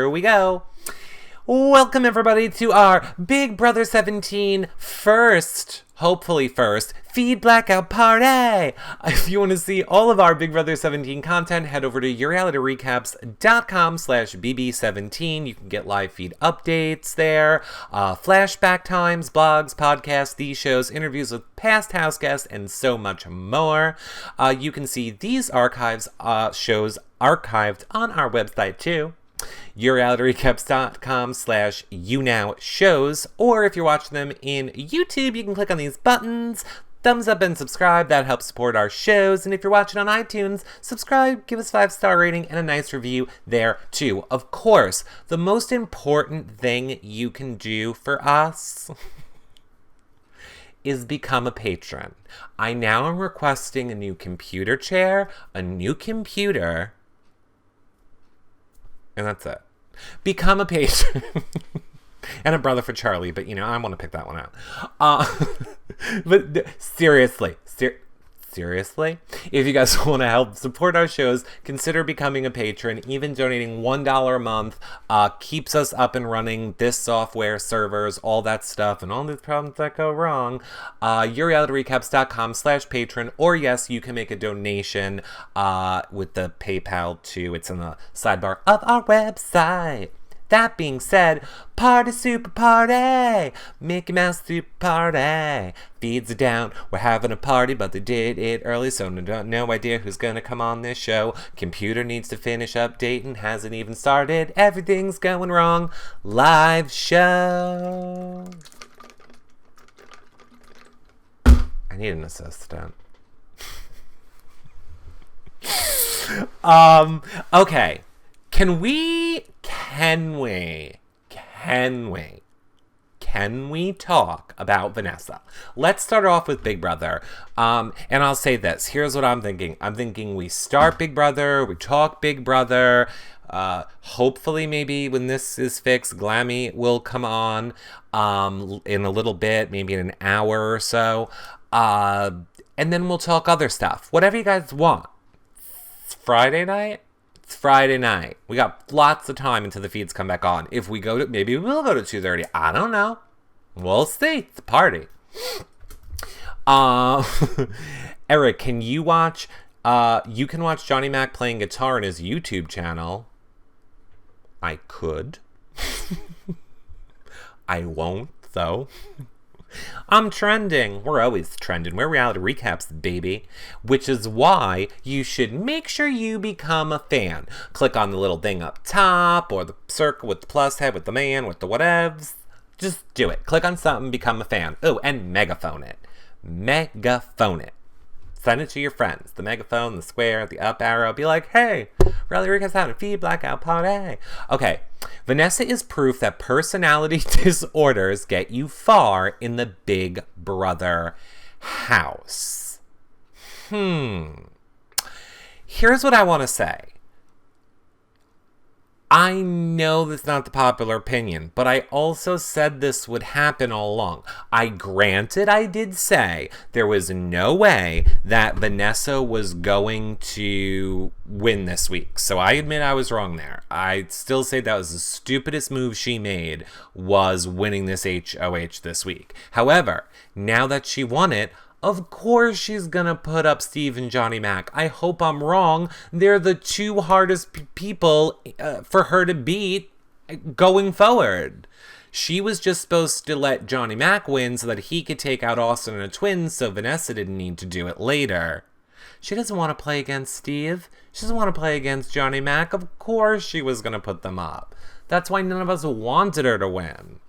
Here we go. Welcome everybody to our Big Brother 17 hopefully first, Feed Blackout Party! If you want to see all of our Big Brother 17 content, head over to yourrealityrecaps.com/bb17. You can get live feed updates there, flashback times, blogs, podcasts, these shows, interviews with past house guests, and so much more. You can see these shows archived on our website too. yourrealityrecaps.com/younowshows, or if you're watching them in YouTube, you can click on these buttons, thumbs up and subscribe. That helps support our shows. And if you're watching on iTunes, subscribe, give us 5-star rating and a nice review there too. Of course, the most important thing you can do for us is become a patron. I now am requesting a new computer chair, a new computer, and that's it. Become a patron. And a brother for Charlie, but I want to pick that one out. But seriously, if you guys want to help support our shows, consider becoming a patron. Even donating $1 a month keeps us up and running. This software, servers, all that stuff, and all these problems that go wrong. yourrealityrecaps.com/patron, or yes, you can make a donation with the PayPal too. It's in the sidebar of our website. That being said, party super party, Mickey Mouse super party. Feeds are down, we're having a party, but they did it early, so no idea who's gonna come on this show. Computer needs to finish updating, hasn't even started, everything's going wrong. Live show. I need an assistant. Okay. Can we talk about Vanessa? Let's start off with Big Brother. And I'll say this. Here's what I'm thinking. I'm thinking we start Big Brother, we talk Big Brother. Hopefully maybe when this is fixed, Glammy will come on in a little bit, maybe in an hour or so. And then we'll talk other stuff. Whatever you guys want. It's Friday night. It's Friday night. We got lots of time until the feeds come back on. If we go to, maybe we'll go to 2:30. I don't know. We'll see. It's a party. Eric, can you watch, you can watch Johnny Mac playing guitar on his YouTube channel. I could. I won't, though. I'm trending. We're always trending. We're reality recaps, baby. Which is why you should make sure you become a fan. Click on the little thing up top, or the circle with the plus head, with the man, with the whatevs. Just do it. Click on something, become a fan. Oh, and megaphone it. Megaphone it. Send it to your friends. The megaphone, the square, the up arrow. Be like, hey, reality recaps how to feed Blackout Party. Okay. Vanessa is proof that personality disorders get you far in the Big Brother house. Here's what I want to say. I know that's not the popular opinion, but I also said this would happen all along. I did say there was no way that Vanessa was going to win this week. So I admit I was wrong there. I still say that was the stupidest move she made, was winning this HOH this week. However, now that she won it, of course she's gonna put up Steve and Johnny Mac. I hope I'm wrong. They're the two hardest people for her to beat going forward. She was just supposed to let Johnny Mac win so that he could take out Austin and the twins, so Vanessa didn't need to do it later. She doesn't want to play against Steve. She doesn't want to play against Johnny Mac. Of course she was gonna put them up. That's why none of us wanted her to win.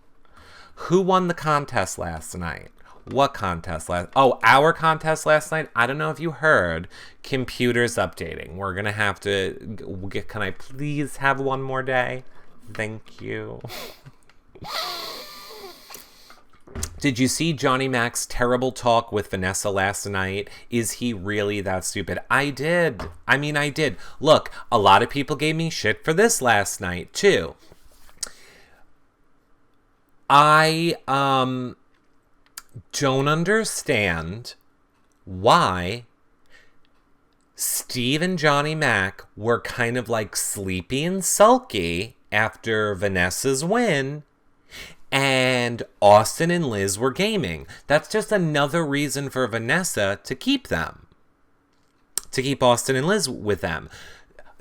Who won the contest last night? What contest our contest last night? I don't know if you heard. Computers updating. We're going to have to get, can I please have one more day? Thank you. Did you see Johnny Mac's terrible talk with Vanessa last night? Is he really that stupid? I did. Look, a lot of people gave me shit for this last night too. I don't understand why Steve and Johnny Mac were kind of like sleepy and sulky after Vanessa's win, and Austin and Liz were gaming. That's just another reason for Vanessa to keep them. To keep Austin and Liz with them.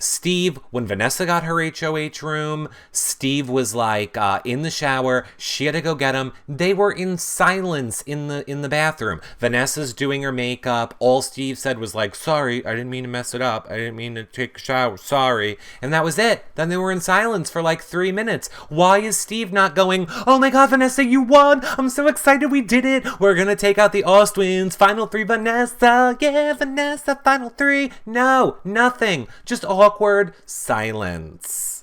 Steve, when Vanessa got her HOH room, Steve was like in the shower. She had to go get him. They were in silence in the bathroom. Vanessa's doing her makeup. All Steve said was like, sorry, I didn't mean to mess it up. I didn't mean to take a shower. Sorry. And that was it. Then they were in silence for like 3 minutes. Why is Steve not going, oh my God, Vanessa, you won. I'm so excited we did it. We're going to take out the Austwins. Final 3, Vanessa. Yeah, Vanessa, final 3. No, nothing. Just awkward silence.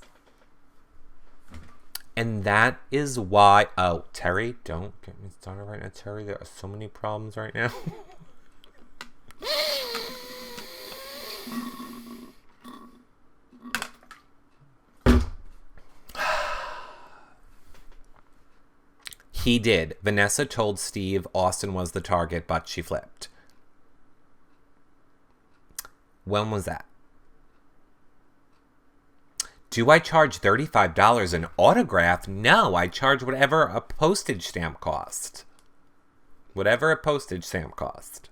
And that is why... Oh, Terry, don't get me started right now, Terry. There are so many problems right now. He did. Vanessa told Steve Austin was the target, but she flipped. When was that? Do I charge $35 an autograph? No, I charge whatever a postage stamp cost. Whatever a postage stamp cost.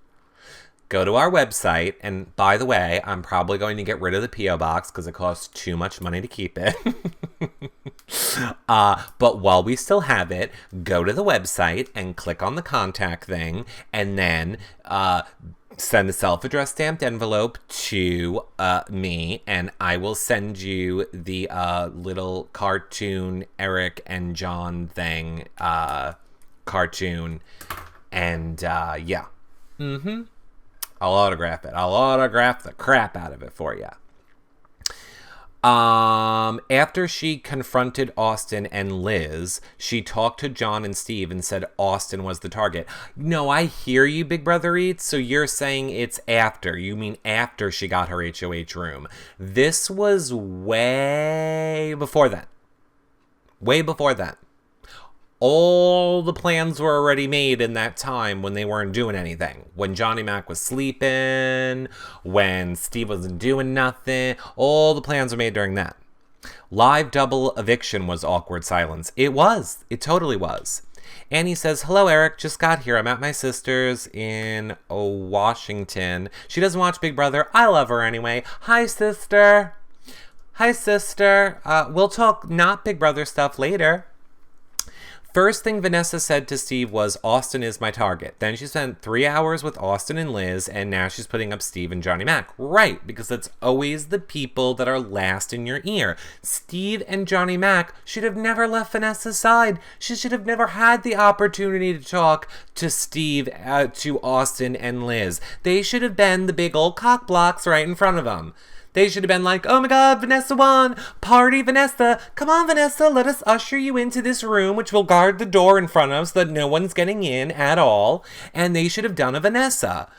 Go to our website, and by the way, I'm probably going to get rid of the P.O. box because it costs too much money to keep it. But while we still have it, go to the website and click on the contact thing, and then send a self-addressed stamped envelope to me, and I will send you the little cartoon Eric and John thing cartoon, and yeah. I'll autograph it. I'll autograph the crap out of it for you. After she confronted Austin and Liz, she talked to John and Steve and said Austin was the target. No, I hear you, Big Brother Eats. So you're saying it's after. You mean after she got her HOH room. This was way before that. Way before that. All the plans were already made in that time when they weren't doing anything. When Johnny Mac was sleeping, when Steve wasn't doing nothing. All the plans were made during that. Live double eviction was awkward silence. It was. It totally was. Annie says, hello, Eric. Just got here. I'm at my sister's in Washington. She doesn't watch Big Brother. I love her anyway. Hi, sister. Hi, sister. We'll talk not Big Brother stuff later. First thing Vanessa said to Steve was, Austin is my target. Then she spent 3 hours with Austin and Liz, and now she's putting up Steve and Johnny Mac. Right, because it's always the people that are last in your ear. Steve and Johnny Mac should have never left Vanessa's side. She should have never had the opportunity to talk to Steve, to Austin and Liz. They should have been the big old cock blocks right in front of them. They should have been like, oh my God, Vanessa won. Party, Vanessa. Come on, Vanessa. Let us usher you into this room, which will guard the door in front of us so that no one's getting in at all. And they should have done a Vanessa.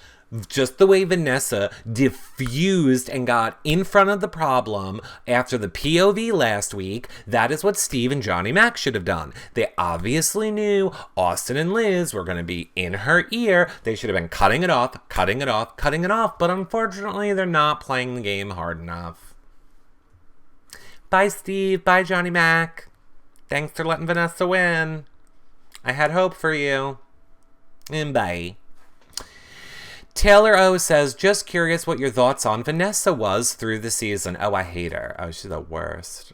Just the way Vanessa diffused and got in front of the problem after the POV last week, that is what Steve and Johnny Mac should have done. They obviously knew Austin and Liz were going to be in her ear. They should have been cutting it off, cutting it off, cutting it off. But unfortunately, they're not playing the game hard enough. Bye, Steve. Bye, Johnny Mac. Thanks for letting Vanessa win. I had hope for you. And bye. Taylor O says, just curious what your thoughts on Vanessa was through the season. Oh, I hate her. Oh, she's the worst.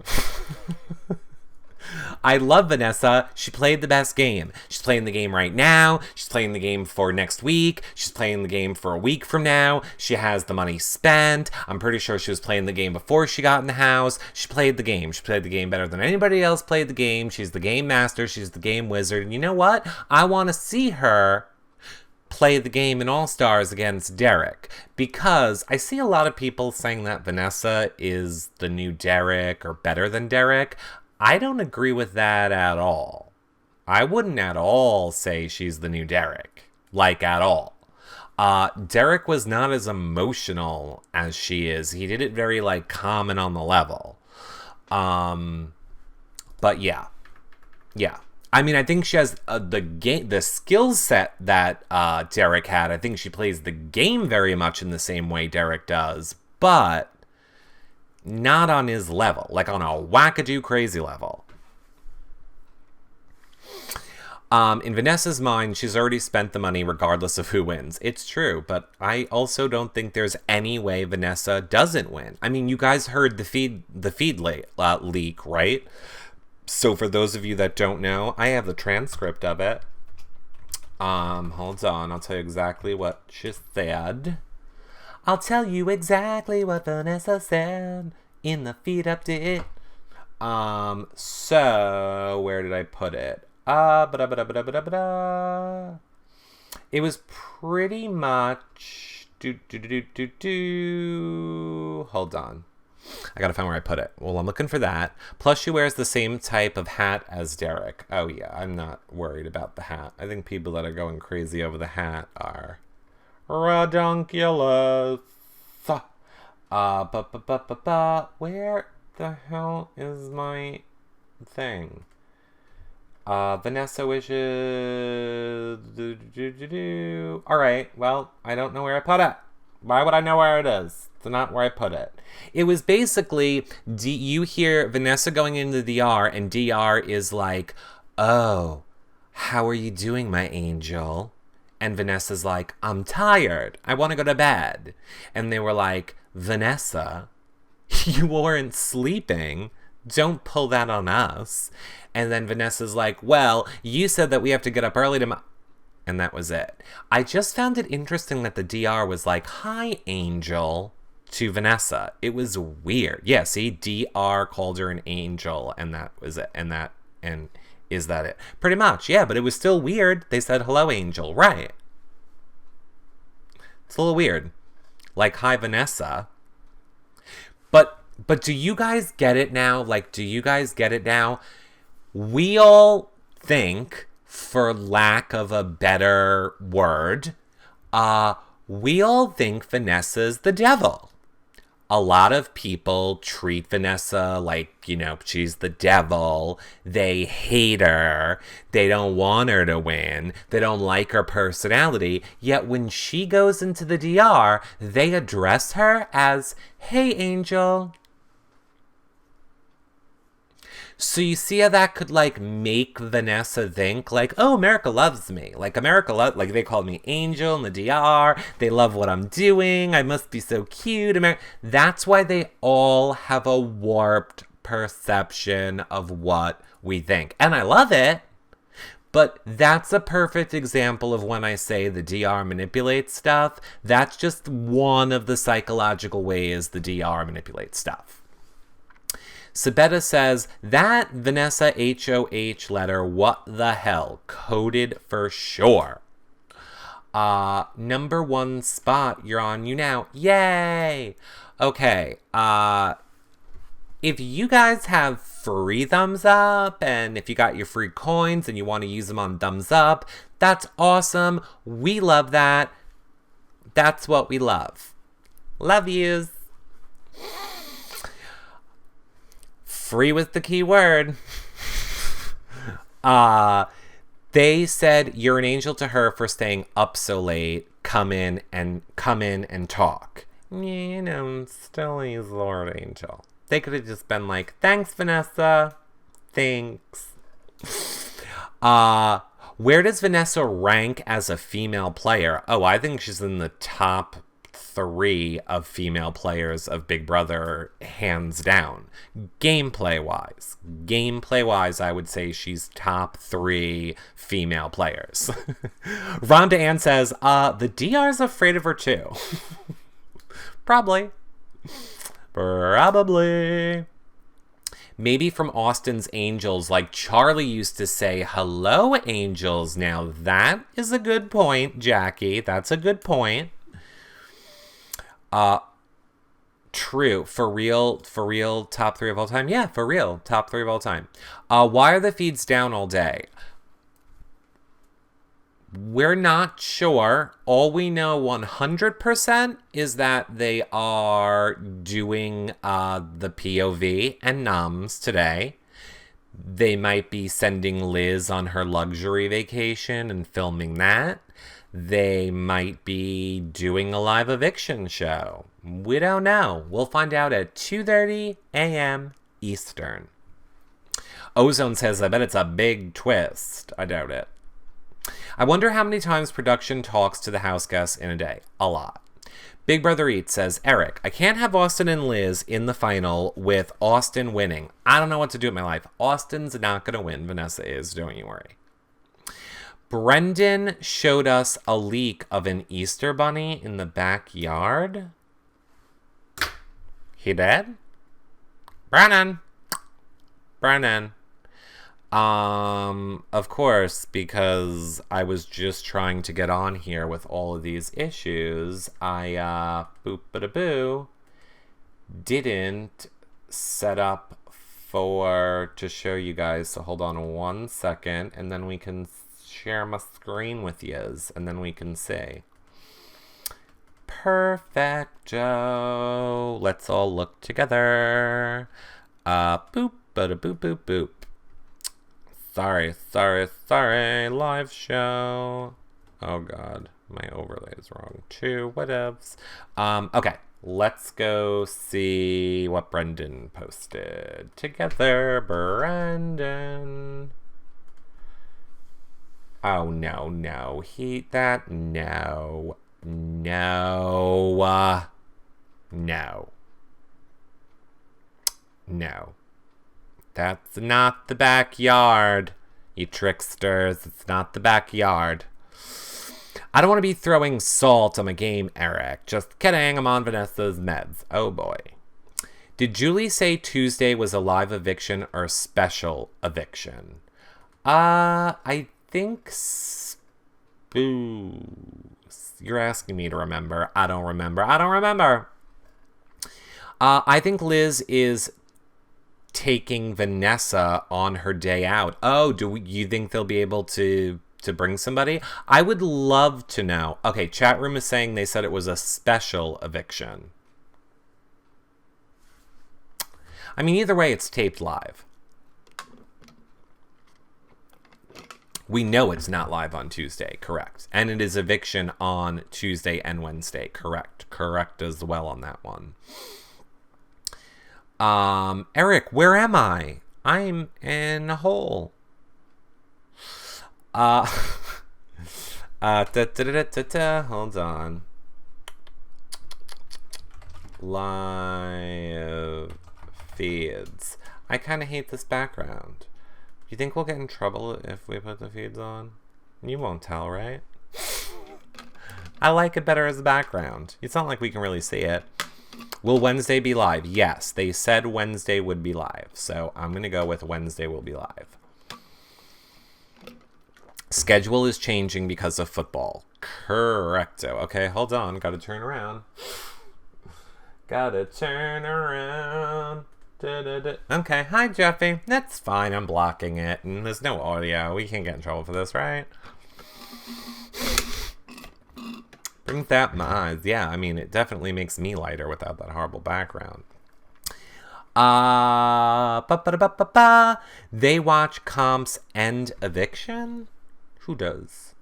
I love Vanessa. She played the best game. She's playing the game right now. She's playing the game for next week. She's playing the game for a week from now. She has the money spent. I'm pretty sure she was playing the game before she got in the house. She played the game. She played the game better than anybody else played the game. She's the game master. She's the game wizard. And you know what? I want to see her play the game in All-Stars against Derek, because I see a lot of people saying that Vanessa is the new Derek or better than Derek. I don't agree with that at all. I wouldn't at all say she's the new Derek, like at all. Derek was not as emotional as she is. He did it very like calm and on the level. But yeah. I mean, I think she has the skill set that Derek had. I think she plays the game very much in the same way Derek does. But not on his level, like on a wackadoo crazy level. In Vanessa's mind, she's already spent the money regardless of who wins. It's true, but I also don't think there's any way Vanessa doesn't win. I mean, you guys heard the feed leak, right? So for those of you that don't know, I have the transcript of it. Hold on, I'll tell you exactly what she said. I'll tell you exactly what Vanessa said in the feed update. So where did I put it? It was pretty much hold on. I gotta find where I put it. Well, I'm looking for that. Plus, she wears the same type of hat as Derek. Oh, yeah, I'm not worried about the hat. I think people that are going crazy over the hat are redonkulous. Where the hell is my thing? Vanessa wishes. Alright, well, I don't know where I put it. Why would I know where it is? It's not where I put it. It was basically, you hear Vanessa going into the DR, and DR is like, oh, how are you doing, my angel? And Vanessa's like, I'm tired. I want to go to bed. And they were like, Vanessa, you weren't sleeping. Don't pull that on us. And then Vanessa's like, well, you said that we have to get up early tomorrow. And that was it. I just found it interesting that the DR was like, hi, angel, to Vanessa. It was weird. Yeah, see, DR called her an angel, and that was it. And is that it? Pretty much, yeah, but it was still weird. They said, hello, angel, right. It's a little weird. Like, hi, Vanessa. But do you guys get it now? Like, do you guys get it now? We all think, for lack of a better word, we all think Vanessa's the devil. A lot of people treat Vanessa like, you know, she's the devil. They hate her. They don't want her to win. They don't like her personality. Yet when she goes into the DR, they address her as, hey, angel. So you see how that could, like, make Vanessa think, like, oh, America loves me. Like, like, they call me Angel in the DR. They love what I'm doing. I must be so cute. That's why they all have a warped perception of what we think. And I love it. But that's a perfect example of when I say the DR manipulates stuff. That's just one of the psychological ways the DR manipulates stuff. Sabetta says, that Vanessa HOH letter, what the hell? Coded for sure. Number 1 spot, you're on you now. Yay! Okay, if you guys have free thumbs up, and if you got your free coins and you want to use them on thumbs up, that's awesome. We love that. That's what we love. Love yous. Free was the key word. They said you're an angel to her for staying up so late. Come in and talk. You know, still he's Lord Angel. They could have just been like, thanks, Vanessa. Thanks. Where does Vanessa rank as a female player? Oh, I think she's in the top 3 of female players of Big Brother, hands down. Gameplay wise, I would say she's top 3 female players. Rhonda Ann says, the DR's afraid of her too. Probably. Maybe from Austin's Angels, like Charlie used to say, hello, Angels. Now that is a good point, Jackie. That's a good point. True. For real, top 3 of all time? Yeah, for real, top 3 of all time. Why are the feeds down all day? We're not sure. All we know 100% is that they are doing the POV and Nums today. They might be sending Liz on her luxury vacation and filming that. They might be doing a live eviction show. We don't know. We'll find out at 2:30 a.m. Eastern. Ozone says, I bet it's a big twist. I doubt it. I wonder how many times production talks to the house guests in a day. A lot. Big Brother Eats says, Eric, I can't have Austin and Liz in the final with Austin winning. I don't know what to do with my life. Austin's not going to win. Vanessa is. Don't you worry. Brendan showed us a leak of an Easter bunny in the backyard. He did? Brennan. Of course, because I was just trying to get on here with all of these issues, I, didn't set up to show you guys. So hold on 1 second, and then we can share my screen with yous, and then we can see. Perfecto. Let's all look together. Boop. Sorry. Live show. Oh, God. My overlay is wrong, too. Whatevs. Okay. Let's go see what Brendan posted. Together, Brendan. Oh, no. No. That's not the backyard, you tricksters. It's not the backyard. I don't want to be throwing salt on my game, Eric. Just kidding, I'm on Vanessa's meds. Oh boy. Did Julie say Tuesday was a live eviction or special eviction? I think... You're asking me to remember. I don't remember. I think Liz is taking Vanessa on her day out. Oh, you think they'll be able to bring somebody? I would love to know. Okay, chat room is saying they said it was a special eviction. I mean, either way, it's taped live. We know it's not live on Tuesday, correct. And it is eviction on Tuesday and Wednesday, correct. Correct as well on that one. Eric, where am I? I'm in a hole. Hold on. Live feeds. I kind of hate this background. Do you think we'll get in trouble if we put the feeds on? You won't tell, right? I like it better as a background. It's not like we can really see it. Will Wednesday be live? Yes, they said Wednesday would be live. So I'm going to go with Wednesday will be live. Schedule is changing because of football. Correcto. Okay, hold on. Got to turn around. Okay, hi Jeffy. That's fine. I'm blocking it. And there's no audio. We can't get in trouble for this, right? Brings that my eyes. Yeah, I mean, it definitely makes me lighter without that horrible background. They watch comps and eviction? Who does?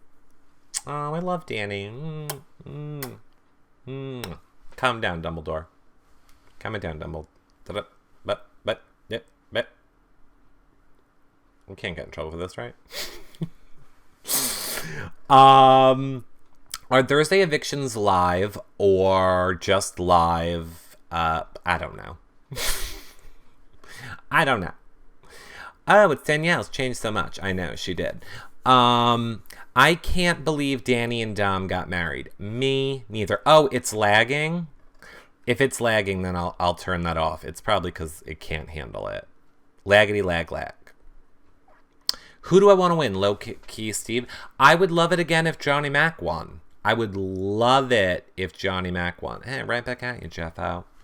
Oh, I love Danny. Calm down, Dumbledore. Calm it down, Dumbledore. We can't get in trouble for this, right? Are Thursday evictions live or just live? I don't know. I don't know. Oh, it's Danielle's changed so much. I know, she did. I can't believe Danny and Dom got married. Me neither. Oh, it's lagging? If it's lagging, then I'll turn that off. It's probably because it can't handle it. Laggity lag. Who do I want to win? Low key Steve? I would love it again if Johnny Mac won. I would love it if Johnny Mac won. Hey, right back at you, Jeff.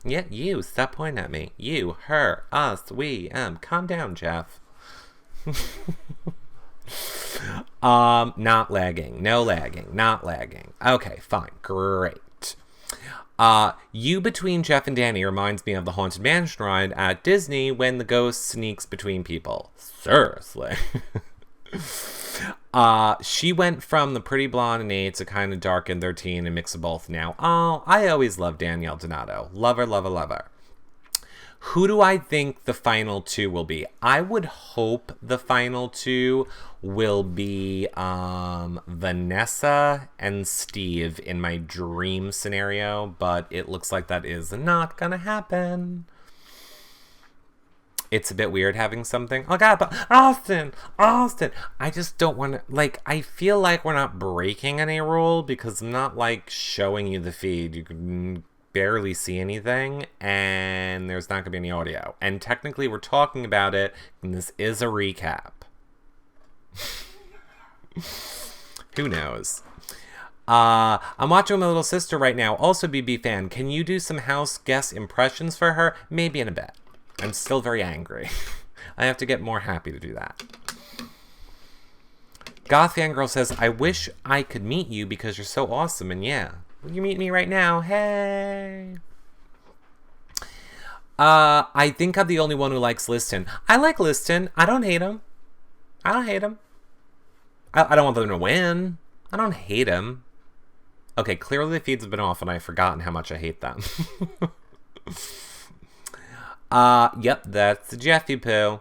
Yeah, you. Stop pointing at me. You, her, us, we, calm down, Jeff. Not lagging. No lagging. Not lagging. Okay, fine. Great. You between Jeff and Danny reminds me of the Haunted Mansion ride at Disney when the ghost sneaks between people. Seriously. She went from the pretty blonde in 8 to kind of dark in 13 and mix of both now. Oh, I always loved Danielle Donato. Love her, love her, love her. Who do I think the final 2 will be? I would hope the final 2 will be Vanessa and Steve in my dream scenario, but it looks like that is not gonna happen. It's a bit weird having something. Oh God, but Austin. I just don't want to, like, I feel like we're not breaking any rule because I'm not, like, showing you the feed. You can barely see anything, and there's not going to be any audio. And technically, we're talking about it, and this is a recap. Who knows? I'm watching my little sister right now, also BB fan. Can you do some house guest impressions for her? Maybe in a bit. I'm still very angry. I have to get more happy to do that. Goth Fangirl says, I wish I could meet you because you're so awesome, and yeah. Will you meet me right now? Hey. I think I'm the only one who likes Liston. I like Liston. I don't hate him. I don't want them to win. I don't hate him. Okay, clearly the feeds have been off and I've forgotten how much I hate them. Yep, that's the Jeffy Poo.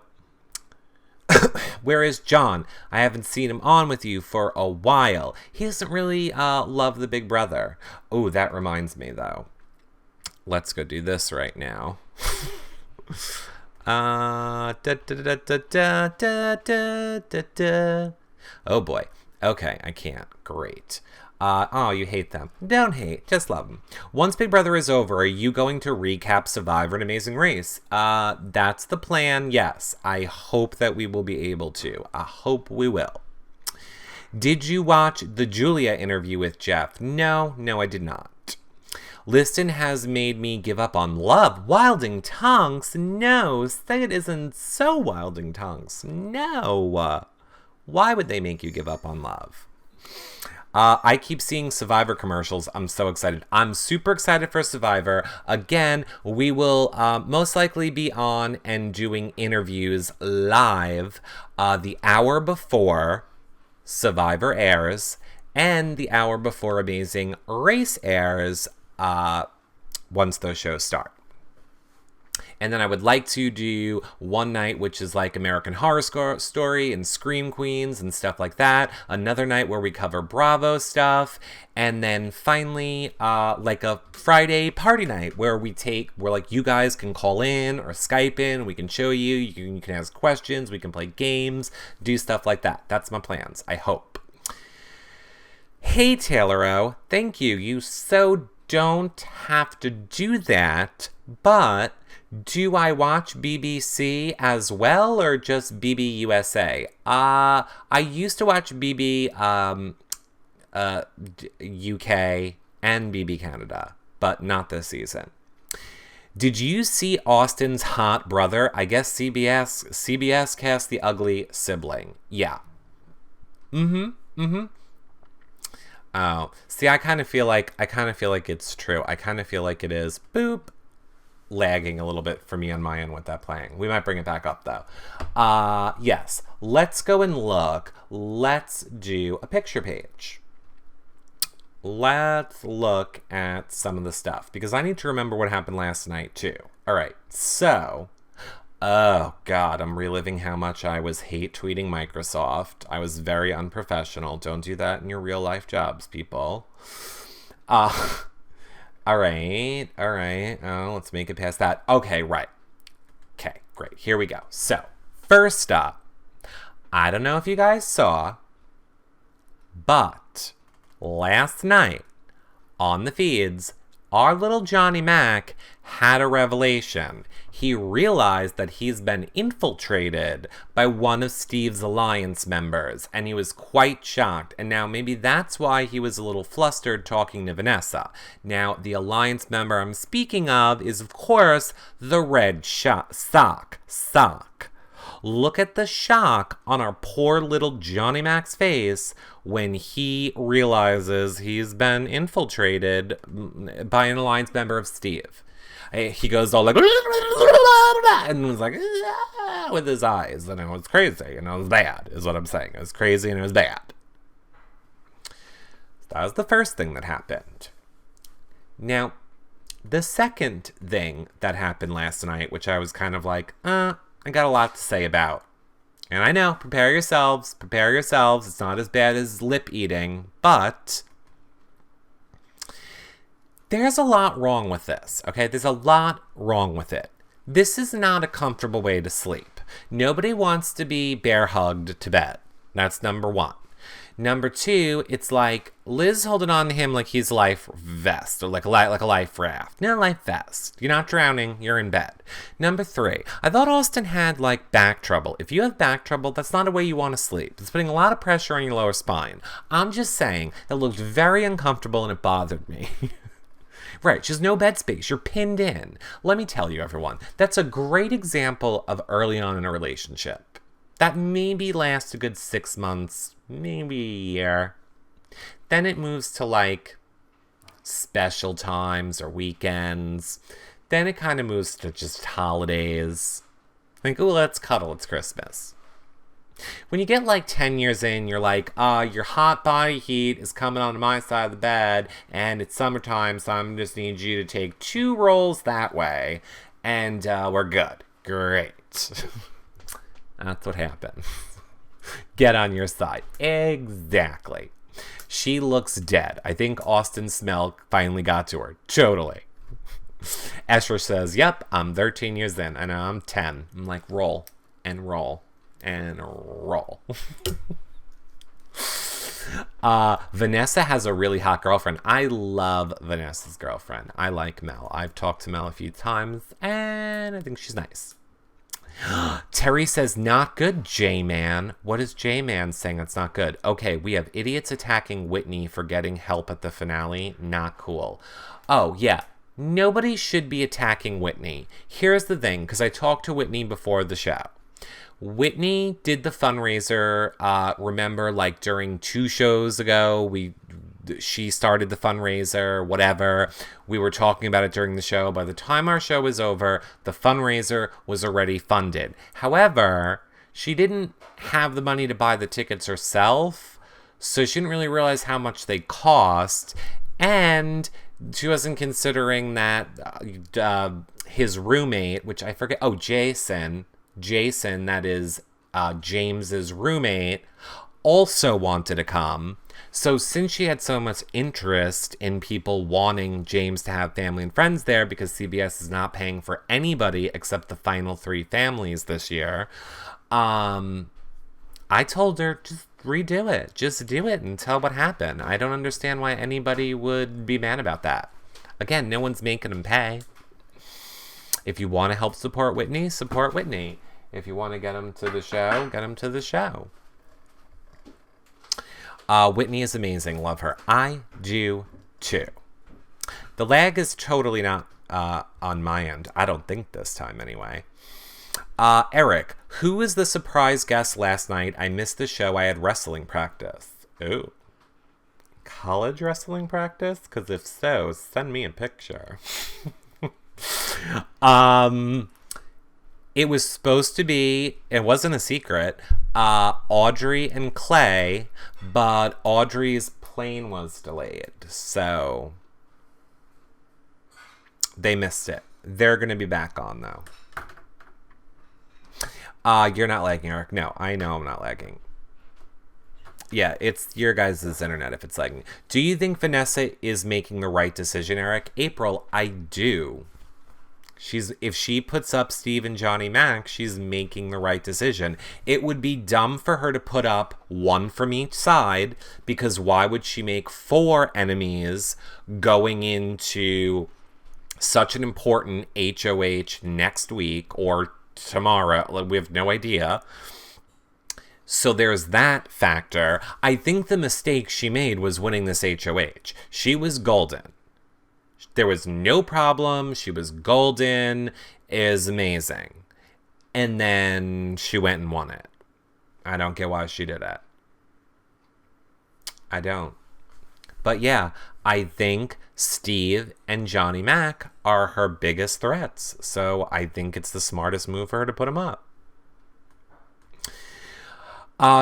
Where is John? I haven't seen him on with you for a while. He doesn't really love the big brother. Oh, that reminds me, though. Let's go do this right now. Oh, boy. Okay, I can't. Great. Oh, you hate them. Don't hate. Just love them. Once Big Brother is over, are you going to recap Survivor and Amazing Race? That's the plan, yes. I hope that we will be able to. I hope we will. Did you watch the Julia interview with Jeff? No, I did not. Liston has made me give up on love. Wilding Tongues? No, say it isn't so, Wilding Tongues. No. Why would they make you give up on love? I keep seeing Survivor commercials. I'm so excited. I'm super excited for Survivor. Again, we will most likely be on and doing interviews live the hour before Survivor airs and the hour before Amazing Race airs once those shows start. And then I would like to do one night, which is like American Horror Story and Scream Queens and stuff like that. Another night where we cover Bravo stuff. And then finally, like a Friday party night where like you guys can call in or Skype in. We can show you. You can ask questions. We can play games, do stuff like that. That's my plans, I hope. Hey, Taylor O. Thank you. You so don't have to do that, but do I watch BBC as well or just BB USA? I used to watch BB UK and BB Canada, but not this season. Did you see Austin's hot brother? I guess CBS cast the ugly sibling. Yeah. Oh, see, I kind of feel like it's true. I kind of feel like it is. Boop. Lagging a little bit for me on my end with that playing. We might bring it back up though. Yes, let's go and look. Let's do a picture page. Let's look at some of the stuff because I need to remember what happened last night too. All right, so, oh God, I'm reliving how much I was hate tweeting Microsoft. I was very unprofessional. Don't do that in your real life jobs, people. All right. Oh, let's make it past that. Okay, right. Okay, great. Here we go. So, first up, I don't know if you guys saw, but last night on the feeds, our little Johnny Mac had a revelation. He realized that he's been infiltrated by one of Steve's alliance members, and he was quite shocked. And now maybe that's why he was a little flustered talking to Vanessa. Now, the alliance member I'm speaking of is, of course, the red sock. Look at the shock on our poor little Johnny Mac's face when he realizes he's been infiltrated by an alliance member of Steve. He goes all like, and was like, with his eyes, and it was crazy, and it was bad, is what I'm saying. It was crazy and it was bad. That was the first thing that happened. Now, the second thing that happened last night, which I was kind of like, I got a lot to say about. And I know, prepare yourselves. It's not as bad as lip eating, but there's a lot wrong with this, okay? There's a lot wrong with it. This is not a comfortable way to sleep. Nobody wants to be bear hugged to bed. That's number one. Number two, it's like Liz holding on to him like he's a life vest or like a life raft. No, life vest. You're not drowning. You're in bed. Number three, I thought Austin had like back trouble. If you have back trouble, that's not a way you want to sleep. It's putting a lot of pressure on your lower spine. I'm just saying it looked very uncomfortable and it bothered me. Right, just no bed space. You're pinned in. Let me tell you, everyone, that's a great example of early on in a relationship. That maybe lasts a good 6 months, maybe a year. Then it moves to like special times or weekends. Then it kind of moves to just holidays. Like, oh, let's cuddle, it's Christmas. When you get like 10 years in, you're like, your hot body heat is coming onto my side of the bed, and it's summertime, so I'm just need you to take 2 rolls that way, and we're good. Great. That's what happens. Get on your side. Exactly. She looks dead. I think Austin's smell finally got to her. Totally. Escher says, yep, I'm 13 years in. I know, I'm 10. I'm like, roll and roll. And roll. Vanessa has a really hot girlfriend. I love Vanessa's girlfriend. I like Mel. I've talked to Mel a few times, and I think she's nice. Terry says, not good, J-Man. What is J-Man saying that's not good? Okay, we have idiots attacking Whitney for getting help at the finale. Not cool. Oh, yeah. Nobody should be attacking Whitney. Here's the thing, because I talked to Whitney before the show. Whitney did the fundraiser, remember, like during 2 shows ago, she started the fundraiser, whatever. We were talking about it during the show. By the time our show was over, the fundraiser was already funded. However, she didn't have the money to buy the tickets herself, so she didn't really realize how much they cost, and she wasn't considering that his roommate, which I forget, Jason, that is James's roommate, also wanted to come. So since she had so much interest in people wanting James to have family and friends there, because CBS is not paying for anybody except the final 3 families this year, I told her, just redo it. Just do it and tell what happened. I don't understand why anybody would be mad about that. Again, no one's making them pay. If you want to help support Whitney, support Whitney. If you want to get him to the show, get him to the show. Whitney is amazing. Love her. I do too. The lag is totally not on my end. I don't think this time anyway. Eric, who is the surprise guest last night? I missed the show. I had wrestling practice. Ooh. College wrestling practice? Because if so, send me a picture. It was supposed to be, it wasn't a secret, Audrey and Clay, but Audrey's plane was delayed, so they missed it. They're going to be back on, though. You're not lagging, Eric. No, I know I'm not lagging. Yeah, it's your guys' internet if it's lagging. Do you think Vanessa is making the right decision, Eric? April, I do. If she puts up Steve and Johnny Mac, she's making the right decision. It would be dumb for her to put up 1 from each side, because why would she make 4 enemies going into such an important HOH next week or tomorrow? We have no idea. So there's that factor. I think the mistake she made was winning this HOH. She was golden. There was no problem. She was golden. It was amazing. And then she went and won it. I don't get why she did it. I don't. But yeah, I think Steve and Johnny Mac are her biggest threats. So I think it's the smartest move for her to put them up.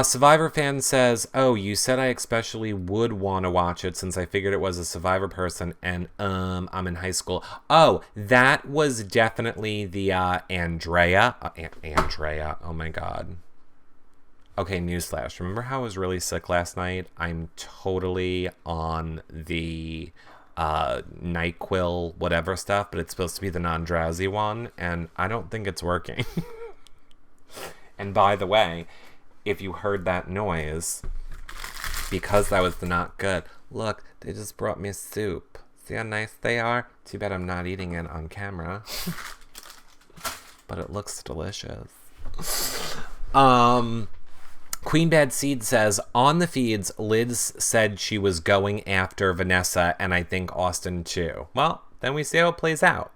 Survivor fan says, oh, you said I especially would want to watch it since I figured it was a Survivor person and I'm in high school. Oh, that was definitely the Andrea. Andrea, oh my God. Okay, newsflash. Remember how I was really sick last night? I'm totally on the NyQuil whatever stuff, but it's supposed to be the non-drowsy one, and I don't think it's working. And by the way, if you heard that noise, because that was the not good, look, they just brought me soup. See how nice they are? Too bad I'm not eating it on camera. But it looks delicious. Queen Bad Seed says, on the feeds, Liz said she was going after Vanessa, and I think Austin too. Well, then we see how it plays out.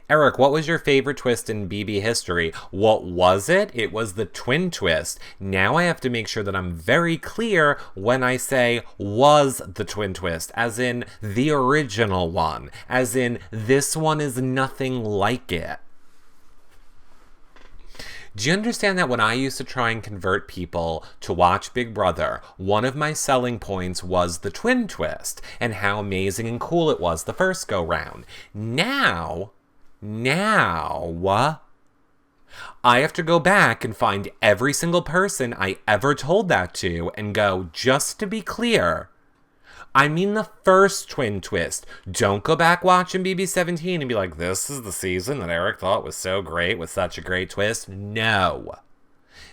Eric, what was your favorite twist in BB history? What was it? It was the twin twist. Now I have to make sure that I'm very clear when I say was the twin twist, as in the original one, as in this one is nothing like it. Do you understand that when I used to try and convert people to watch Big Brother, one of my selling points was the twin twist and how amazing and cool it was the first go round? Now, I have to go back and find every single person I ever told that to and go, just to be clear, I mean the first twin twist. Don't go back watching BB17 and be like, this is the season that Eric thought was so great with such a great twist. No.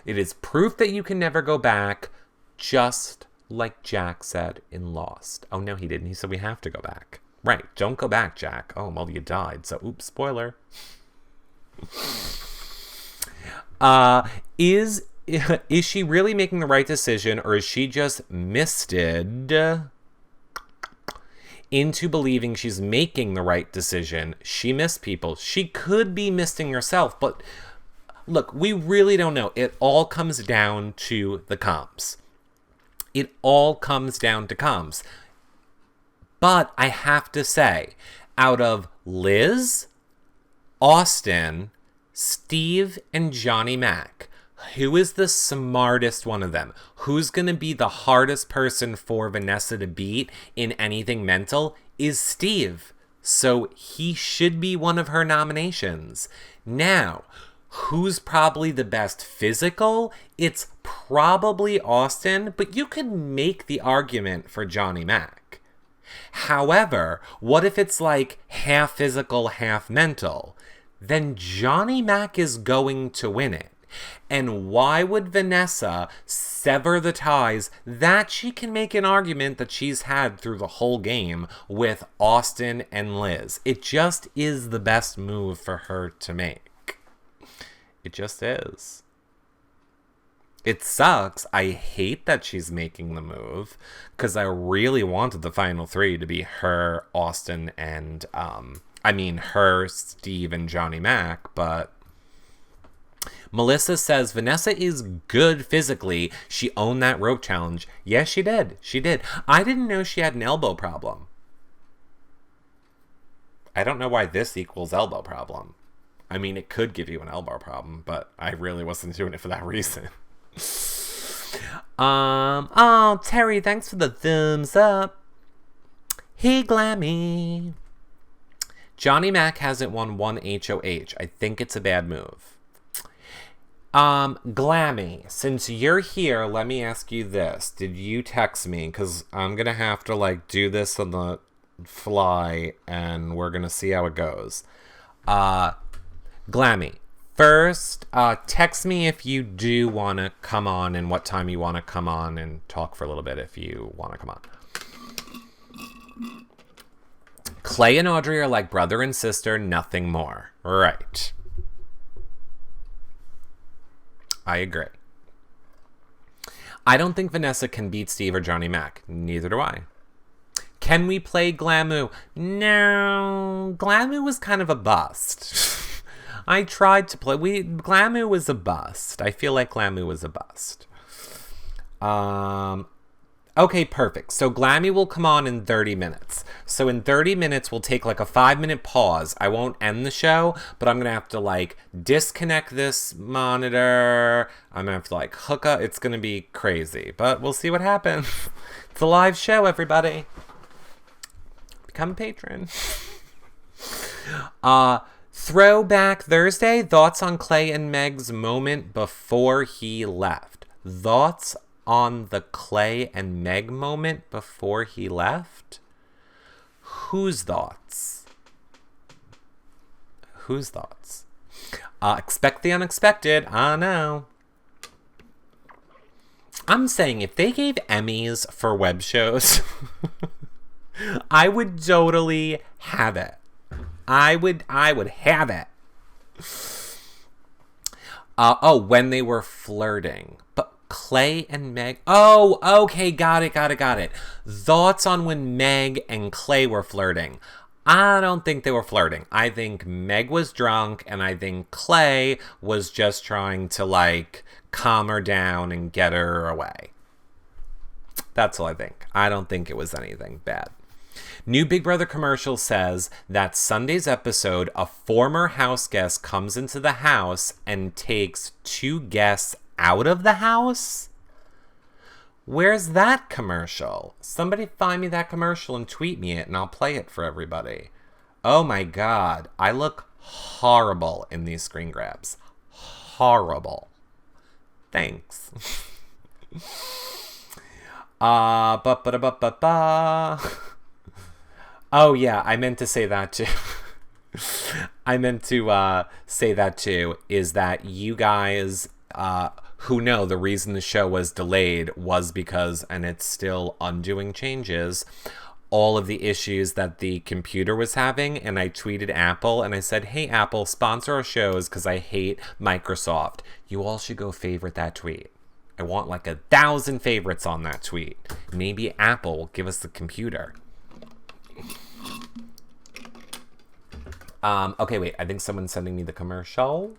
It is proof that you can never go back, just like Jack said in Lost. Oh, no, he didn't. He said we have to go back. Right, don't go back, Jack. Oh, well, you died, so oops, spoiler. Is she really making the right decision, or is she just misted into believing she's making the right decision? She missed people. She could be missing herself, but look, we really don't know. It all comes down to the comps. It all comes down to comps. But I have to say, out of Liz, Austin, Steve, and Johnny Mac, who is the smartest one of them? Who's going to be the hardest person for Vanessa to beat in anything mental? Is Steve. So he should be one of her nominations. Now, who's probably the best physical? It's probably Austin, but you could make the argument for Johnny Mac. However, what if it's like half physical, half mental? Then Johnny Mac is going to win it. And why would Vanessa sever the ties that she can make an argument that she's had through the whole game with Austin and Liz? It just is the best move for her to make. It just is. It sucks. I hate that she's making the move because I really wanted the final three to be her, Austin, and her, Steve, and Johnny Mac, but Melissa says Vanessa is good physically. She owned that rope challenge. Yes, she did. She did. I didn't know she had an elbow problem. I don't know why this equals elbow problem. I mean, it could give you an elbow problem, but I really wasn't doing it for that reason. Oh, Terry, thanks for the thumbs up. Hey, Glammy. Johnny Mac hasn't won one HOH. I think it's a bad move. Glammy, since you're here, let me ask you this. Did you text me? Because I'm going to have to, do this on the fly, and we're going to see how it goes. Glammy, first, text me if you do want to come on and what time you want to come on and talk for a little bit if you want to come on. Clay and Audrey are like brother and sister, nothing more. Right. I agree. I don't think Vanessa can beat Steve or Johnny Mac. Neither do I. Can we play Glamoo? No. Glamoo was kind of a bust. I tried to play. Glamoo was a bust. I feel like Glamoo was a bust. Okay, perfect. So Glammy will come on in 30 minutes. So in 30 minutes, we'll take like a 5-minute pause. I won't end the show, but I'm going to have to like disconnect this monitor. I'm going to have to like hook up. It's going to be crazy, but we'll see what happens. It's a live show, everybody. Become a patron. Throwback Thursday. Thoughts on Clay and Meg's moment before he left. Thoughts on the Clay and Meg moment before he left? Whose thoughts? Whose thoughts? Expect the unexpected. I know. I'm saying if they gave Emmys for web shows, I would totally have it. I would have it. When they were flirting. But Clay and Meg. Oh, okay, got it. Thoughts on when Meg and Clay were flirting. I don't think they were flirting. I think Meg was drunk, and I think Clay was just trying to, like, calm her down and get her away. That's all I think. I don't think it was anything bad. New Big Brother commercial says that Sunday's episode, a former house guest comes into the house and takes 2 guests out of the house? Where's that commercial? Somebody find me that commercial and tweet me it and I'll play it for everybody. Oh my god, I look horrible in these screen grabs. Horrible. Thanks. Oh yeah, I meant to say that too. Is that you guys who know the reason the show was delayed was because, and it's still undoing changes, all of the issues that the computer was having, and I tweeted Apple and I said, hey Apple, sponsor our shows because I hate Microsoft. You all should go favorite that tweet. I want like 1,000 favorites on that tweet. Maybe Apple will give us the computer. Okay, wait, I think someone's sending me the commercial.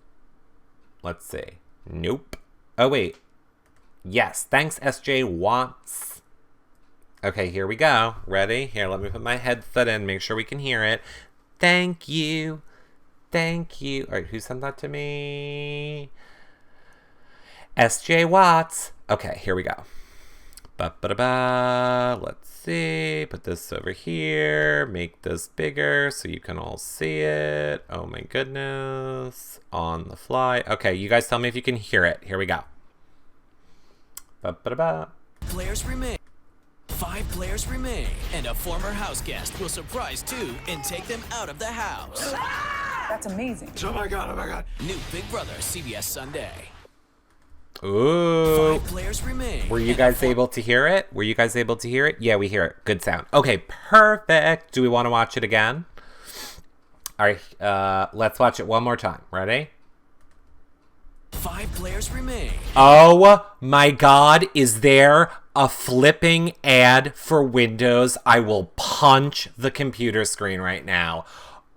Let's see. Nope. Oh, wait. Yes, thanks, SJ Watts. Okay, here we go. Ready? Here, let me put my headset in, make sure we can hear it. Thank you. Thank you. All right, who sent that to me? SJ Watts. Okay, here we go. Let's see. Put this over here. Make this bigger so you can all see it. Oh my goodness. On the fly. Okay, you guys tell me if you can hear it. Here we go. Players remain. 5 players remain, and a former house guest will surprise 2 and take them out of the house. That's amazing. Oh my god. New Big Brother, CBS Sunday. Ooh. 5 players remain. Were you guys able to hear it? Yeah, we hear it. Good sound. Okay, perfect. Do we want to watch it again? All right, let's watch it one more time. Ready? 5 players remain. Oh my god, is there a flipping ad for Windows? I will punch the computer screen right now.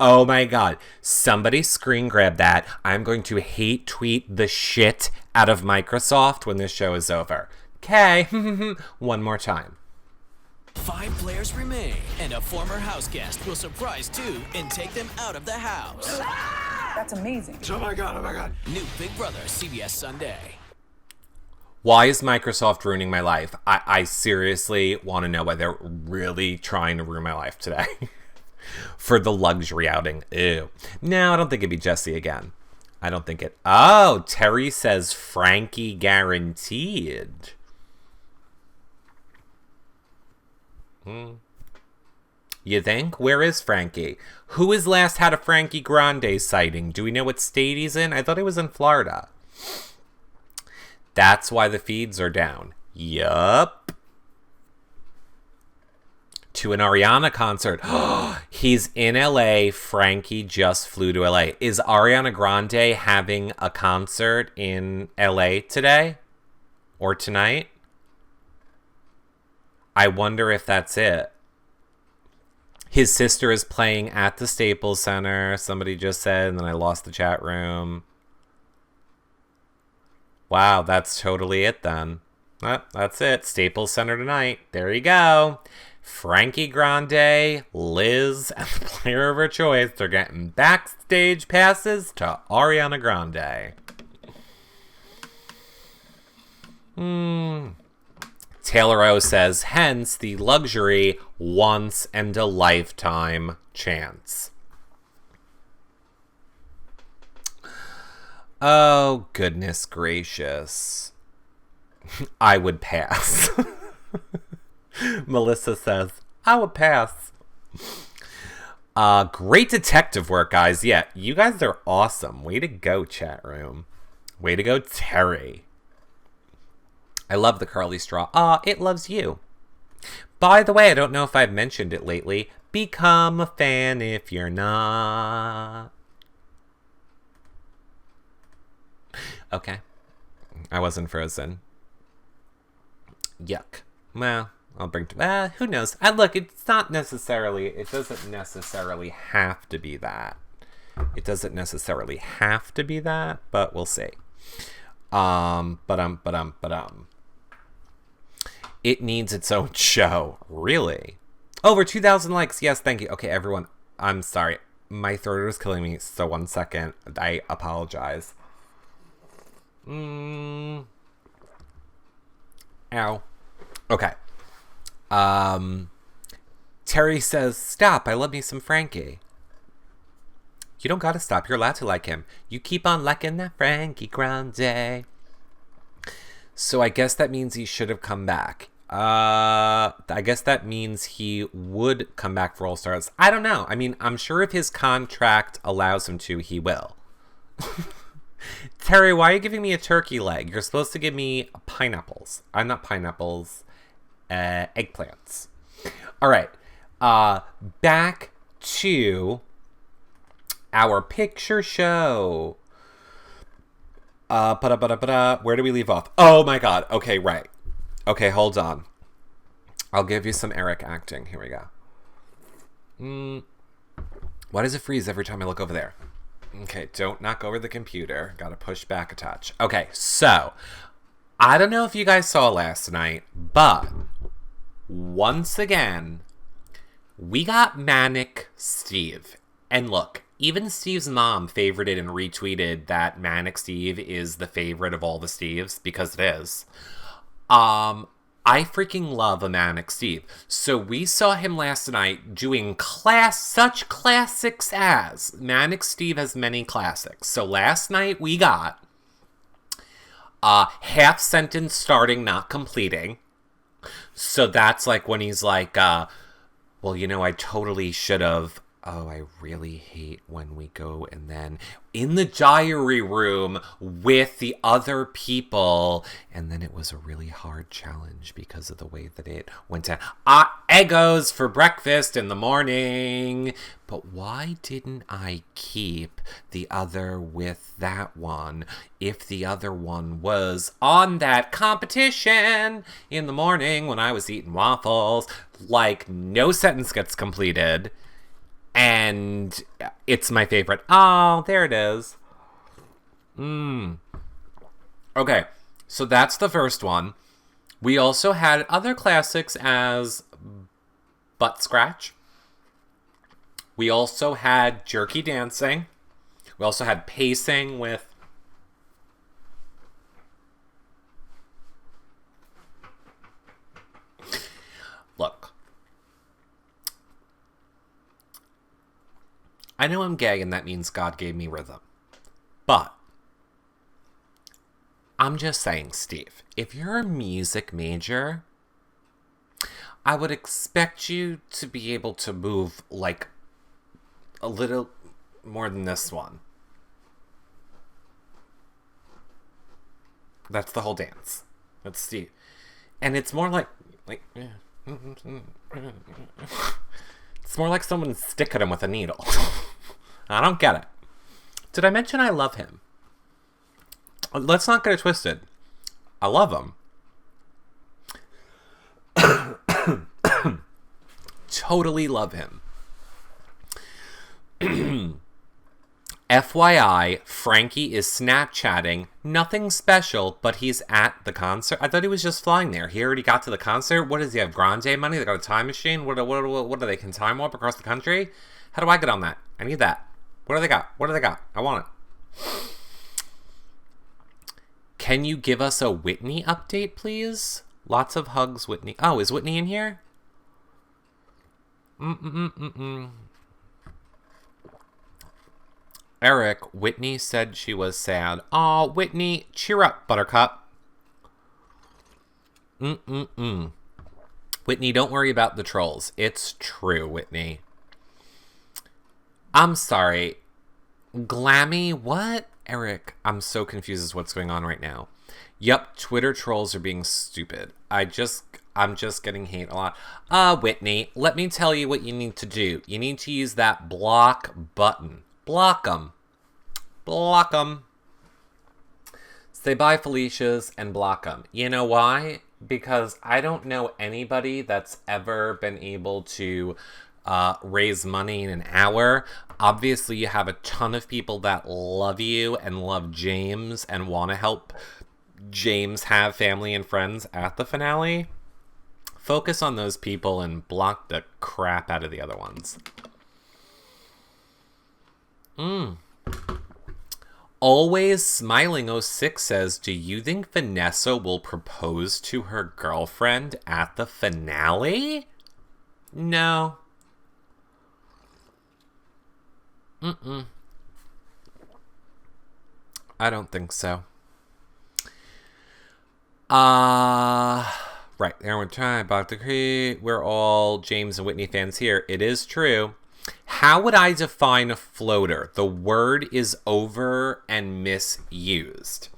Oh my god. Somebody screen grab that. I'm going to hate tweet the shit out of Microsoft when this show is over. Okay. One more time. 5 players remain, and a former house guest will surprise 2 and take them out of the house. That's amazing. Oh my god. New Big Brother, CBS Sunday. Why is Microsoft ruining my life? I seriously want to know why they're really trying to ruin my life today. For the luxury outing. Ew. No, I don't think it'd be Jesse again. I don't think it. Oh, Terry says Frankie guaranteed. You think? Where is Frankie? Who has last had a Frankie Grande sighting? Do we know what state he's in? I thought he was in Florida. That's why the feeds are down. Yup. To an Ariana concert. He's in LA. Frankie just flew to LA. Is Ariana Grande having a concert in LA today? Or tonight? I wonder if that's it. His sister is playing at the Staples Center. Somebody just said, and then I lost the chat room. Wow, that's totally it then. That's it. Staples Center tonight. There you go. Frankie Grande, Liz, and the player of her choice. They're getting backstage passes to Ariana Grande. Taylor O says, hence the luxury once and a lifetime chance. Oh, goodness gracious. I would pass. Melissa says, I would pass. Great detective work, guys. Yeah, you guys are awesome. Way to go, chat room. Way to go, Terry. I love the curly straw. It loves you. By the way, I don't know if I've mentioned it lately. Become a fan if you're not. Okay. I wasn't frozen. Yuck. Well, I'll bring to... who knows? Look, it's not necessarily... It doesn't necessarily have to be that. It doesn't necessarily have to be that, but we'll see. It needs its own show. Really? Over 2,000 likes. Yes, thank you. Okay, everyone. I'm sorry. My throat is killing me, so 1 second. I apologize. Ow. Okay. Terry says, stop. I love me some Frankie. You don't gotta stop. You're allowed to like him. You keep on liking that Frankie Grande. So I guess that means he should have come back. I guess that means he would come back for All Stars. I don't know. I mean, I'm sure if his contract allows him to, he will. Terry, why are you giving me a turkey leg? You're supposed to give me pineapples. I'm not pineapples. Eggplants. All right. Back to our picture show. Where do we leave off? Oh my god. Okay, right. Okay, hold on. I'll give you some Eric acting. Here we go. Why does it freeze every time I look over there? Okay, don't knock over the computer. Gotta push back a touch. Okay, so I don't know if you guys saw last night, but once again, we got Manic Steve. And look, even Steve's mom favorited and retweeted that Manic Steve is the favorite of all the Steves, because it is. I freaking love a Manic Steve. So we saw him last night doing such classics as Manic Steve has many classics. So last night we got half sentence starting, not completing. So that's like when he's like, well, you know, I totally should have. Oh, I really hate when we go and then in the diary room with the other people. And then it was a really hard challenge because of the way that it went down. Egos for breakfast in the morning. But why didn't I keep the other with that one if the other one was on that competition in the morning when I was eating waffles? Like, no sentence gets completed. And it's my favorite. Oh, there it is. Okay, so that's the first one. We also had other classics as Butt Scratch. We also had Jerky Dancing. We also had Pacing with... Look. I know I'm gay and that means God gave me rhythm. But I'm just saying, Steve, if you're a music major, I would expect you to be able to move like a little more than this one. That's the whole dance. That's Steve. And it's more like it's more like someone sticking him with a needle. I don't get it. Did I mention I love him? Let's not get it twisted. I love him. Totally love him. FYI, Frankie is Snapchatting. Nothing special, but he's at the concert. I thought he was just flying there. He already got to the concert. What does he have? Grande money? They got a time machine? What do they? Can time warp across the country? How do I get on that? I need that. What do they got? What do they got? I want it. Can you give us a Whitney update, please? Lots of hugs, Whitney. Oh, is Whitney in here? Eric, Whitney said she was sad. Aw, Whitney, cheer up, Buttercup. Whitney, don't worry about the trolls. It's true, Whitney. I'm sorry. Glammy, what? Eric, I'm so confused as what's going on right now. Yup, Twitter trolls are being stupid. I'm just getting hate a lot. Whitney, let me tell you what you need to do. You need to use that block button. Block them. Block them. Say bye, Felicia's, and block them. You know why? Because I don't know anybody that's ever been able to raise money in an hour. Obviously, you have a ton of people that love you and love James and want to help James have family and friends at the finale. Focus on those people and block the crap out of the other ones. Always Smiling 06 says, do you think Vanessa will propose to her girlfriend at the finale? No. I don't think so. Right, there we're trying about the creed. We're all James and Whitney fans here. It is true. How would I define a floater? The word is over and misused.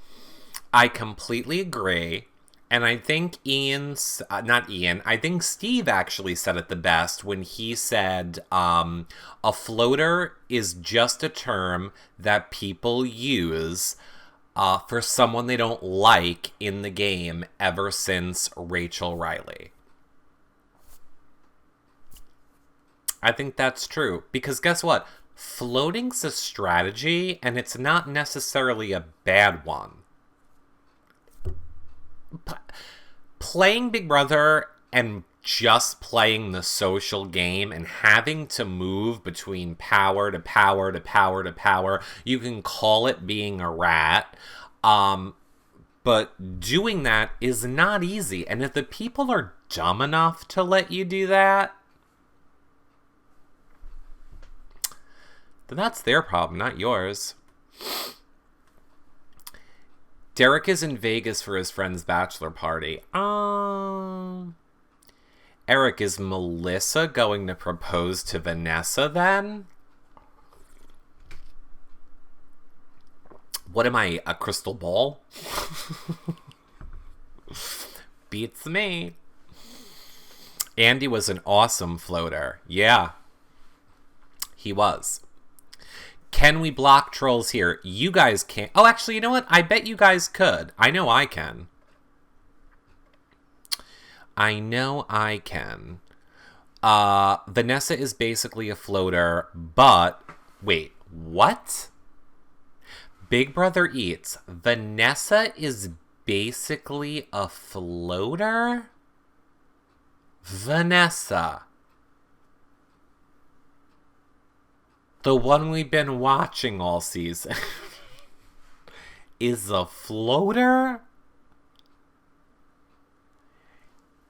I completely agree. And I think I think Steve actually said it the best when he said, a floater is just a term that people use for someone they don't like in the game ever since Rachel Riley. I think that's true. Because guess what? Floating's a strategy, and it's not necessarily a bad one. Playing Big Brother and just playing the social game and having to move between power to power to power to power, you can call it being a rat. But doing that is not easy. And if the people are dumb enough to let you do that, then that's their problem, not yours. Derek is in Vegas for his friend's bachelor party. Eric, is Melissa going to propose to Vanessa then? What am I, a crystal ball? Beats me. Andy was an awesome floater. Yeah, he was. Can we block trolls here? You guys can't. Oh, actually, you know what? I bet you guys could. I know I can. I know I can. Vanessa is basically a floater, but... Wait, what? Big Brother Eats. Vanessa is basically a floater? Vanessa. The one we've been watching all season is a floater?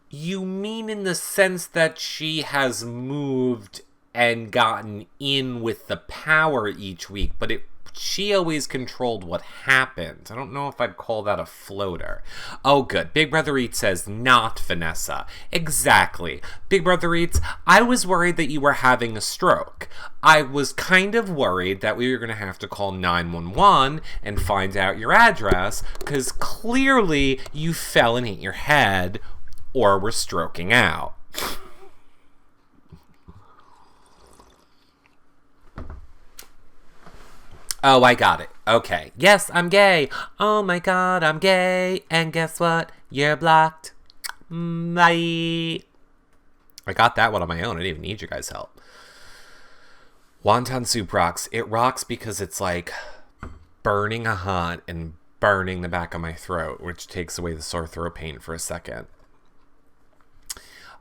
You mean in the sense that she has moved and gotten in with the power each week, but she always controlled what happened. I don't know if I'd call that a floater. Oh, good. Big Brother Eats says not Vanessa. Exactly. Big Brother Eats, I was worried that you were having a stroke. I was kind of worried that we were going to have to call 911 and find out your address, because clearly you fell and hit your head or were stroking out. Oh, I got it. Okay. Yes, I'm gay. Oh my god, I'm gay. And guess what? You're blocked. Bye. I got that one on my own. I didn't even need your guys' help. Wonton soup rocks. It rocks because it's like burning a hot and burning the back of my throat, which takes away the sore throat pain for a second.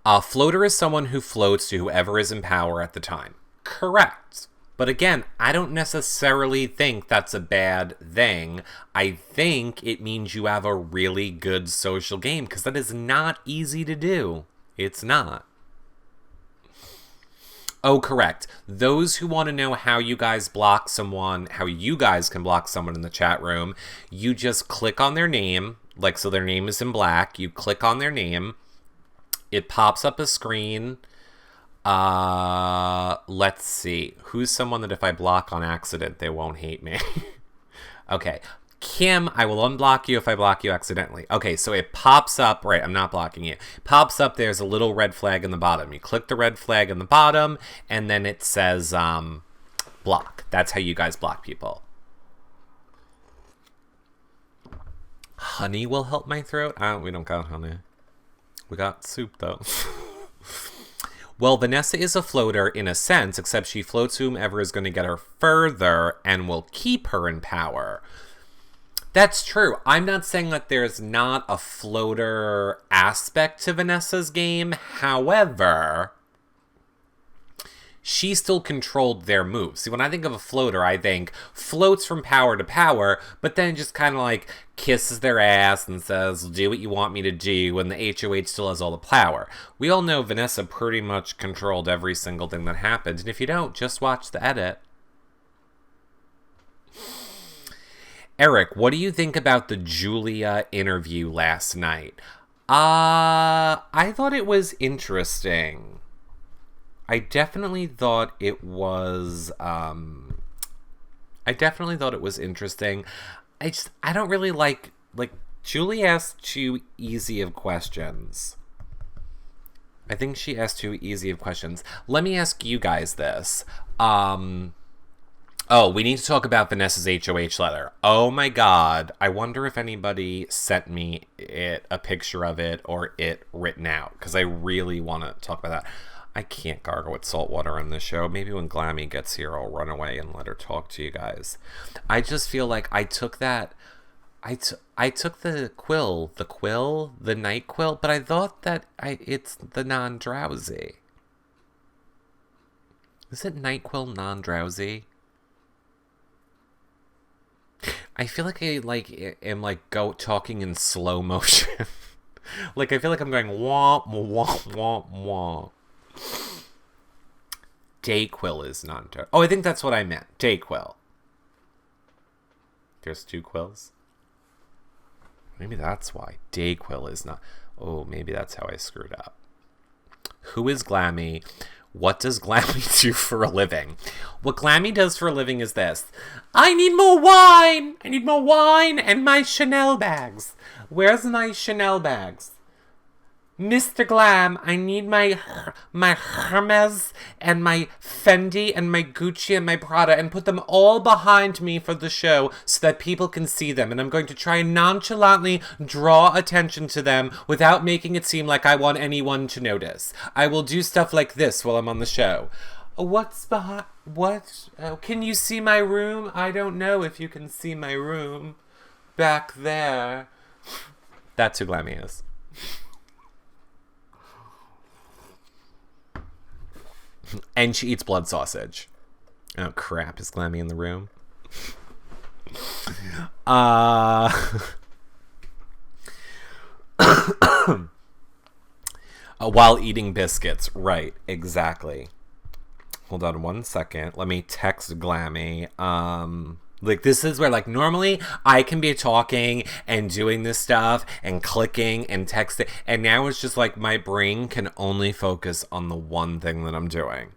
A floater is someone who floats to whoever is in power at the time. Correct. But again, I don't necessarily think that's a bad thing. I think it means you have a really good social game, because that is not easy to do. It's not. Oh, correct. Those who want to know how you guys block someone, how you guys can block someone in the chat room, you just click on their name, like so their name is in black. You click on their name. It pops up a screen. Let's see. Who's someone that if I block on accident, they won't hate me? Okay. Kim, I will unblock you if I block you accidentally. Okay, so it pops up, right, I'm not blocking you. Pops up, there's a little red flag in the bottom. You click the red flag in the bottom, and then it says, block. That's how you guys block people. Honey will help my throat? We don't got honey. We got soup, though. Well, Vanessa is a floater in a sense, except she floats whomever is going to get her further and will keep her in power. That's true. I'm not saying that there's not a floater aspect to Vanessa's game. However, she still controlled their moves. See, when I think of a floater, I think floats from power to power, but then just kind of like kisses their ass and says, do what you want me to do, and the HOH still has all the power. We all know Vanessa pretty much controlled every single thing that happened, and if you don't, just watch the edit. Eric, what do you think about the Julia interview last night? I thought it was interesting. I definitely thought it was interesting. I don't really like Julie asked too easy of questions. I think she asked too easy of questions. Let me ask you guys this. Oh, we need to talk about Vanessa's HOH letter. Oh my god. I wonder if anybody sent me a picture of it or it written out, because I really want to talk about that. I can't gargle with salt water on this show. Maybe when Glammy gets here, I'll run away and let her talk to you guys. I just feel like I took that... I took the night quill, but I thought that it's the non-drowsy. Is it NyQuil non-drowsy? I feel like I am talking in slow motion. I feel like I'm going womp womp womp womp. Dayquil is non-drowsy. Oh, I think that's what I meant. Dayquil. There's two quills. Maybe that's why. Dayquil is not... Oh, maybe that's how I screwed up. Who is Glammy? What does Glammy do for a living? What Glammy does for a living is this. I need more wine! I need more wine and my Chanel bags. Where's my Chanel bags? Mr. Glam, I need my Hermes and my Fendi and my Gucci and my Prada and put them all behind me for the show so that people can see them. And I'm going to try and nonchalantly draw attention to them without making it seem like I want anyone to notice. I will do stuff like this while I'm on the show. What's behind... What? Can you see my room? I don't know if you can see my room. Back there. That's who Glammy is. And she eats blood sausage. Oh crap, is Glammy in the room? While eating biscuits. Right, exactly. Hold on one second. Let me text Glammy. This is where, normally I can be talking and doing this stuff and clicking and texting. And now it's just my brain can only focus on the one thing that I'm doing.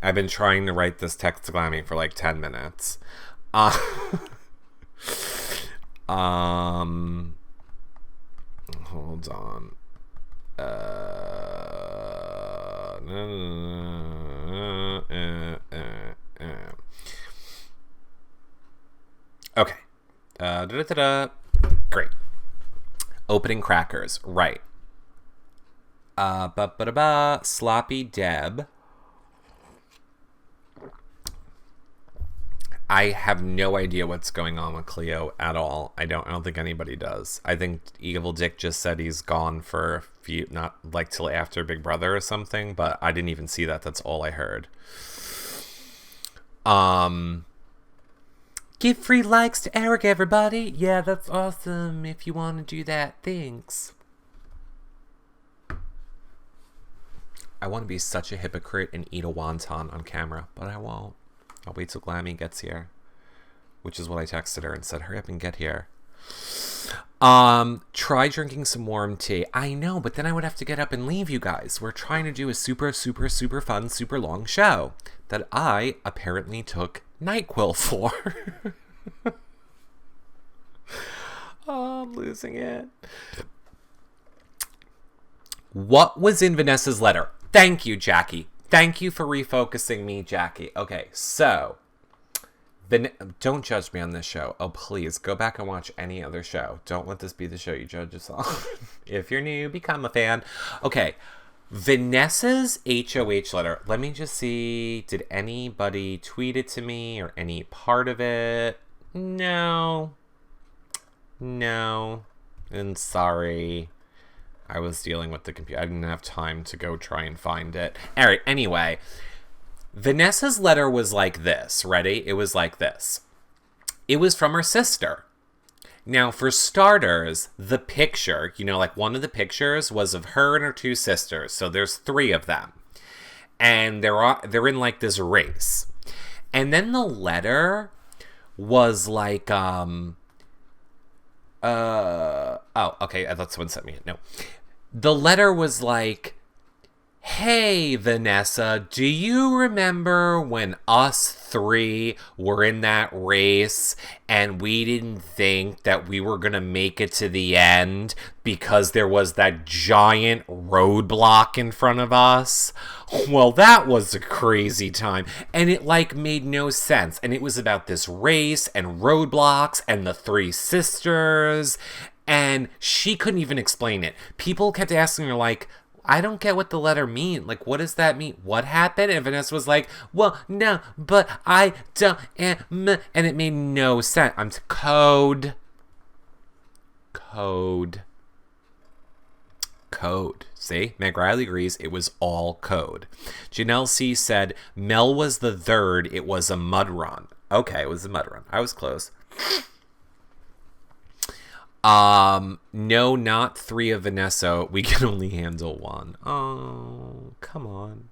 I've been trying to write this text to Glammy for 10 minutes. Hold on. Okay. Great. Opening crackers. Right. Sloppy Deb. I have no idea what's going on with Cleo at all. I don't think anybody does. I think Evil Dick just said he's gone for a few, not like till after Big Brother or something, but I didn't even see that. That's all I heard. Give free likes to Eric, everybody. Yeah, that's awesome. If you want to do that, thanks. I want to be such a hypocrite and eat a wonton on camera, but I won't. I'll wait till Glammy gets here, which is what I texted her and said, hurry up and get here. Try drinking some warm tea. I know, but then I would have to get up and leave you guys. We're trying to do a super, super, super fun, super long show that I apparently took NyQuil for. Oh, I'm losing it. What was in Vanessa's letter? Thank you, Jackie. Thank you for refocusing me, Jackie. Okay, so don't judge me on this show. Oh, please, go back and watch any other show. Don't let this be the show you judge us on. If you're new, become a fan. Okay, Vanessa's HOH letter. Let me just see. Did anybody tweet it to me or any part of it? No. And sorry. I was dealing with the computer. I didn't have time to go try and find it. All right, anyway. Vanessa's letter was like this. Ready? It was like this. It was from her sister. Now, for starters, the picture, like one of the pictures was of her and her two sisters. So there's 3 of them. And they're in like this race. And then the letter was like, okay, I thought someone sent me it. No. The letter was like, hey, Vanessa, do you remember when us 3 were in that race and we didn't think that we were going to make it to the end because there was that giant roadblock in front of us? Well, that was a crazy time. And it made no sense. And it was about this race and roadblocks and the 3 sisters. And she couldn't even explain it. People kept asking her, I don't get what the letter mean. What does that mean? What happened? And Vanessa was like, well, no, but I don't. And it made no sense. I'm code. See? Meg Riley agrees it was all code. Janelle C. said, Mel was the 3rd. It was a mud run. Okay, it was a mud run. I was close. No, not 3 of Vanessa. We can only handle 1. Oh, come on.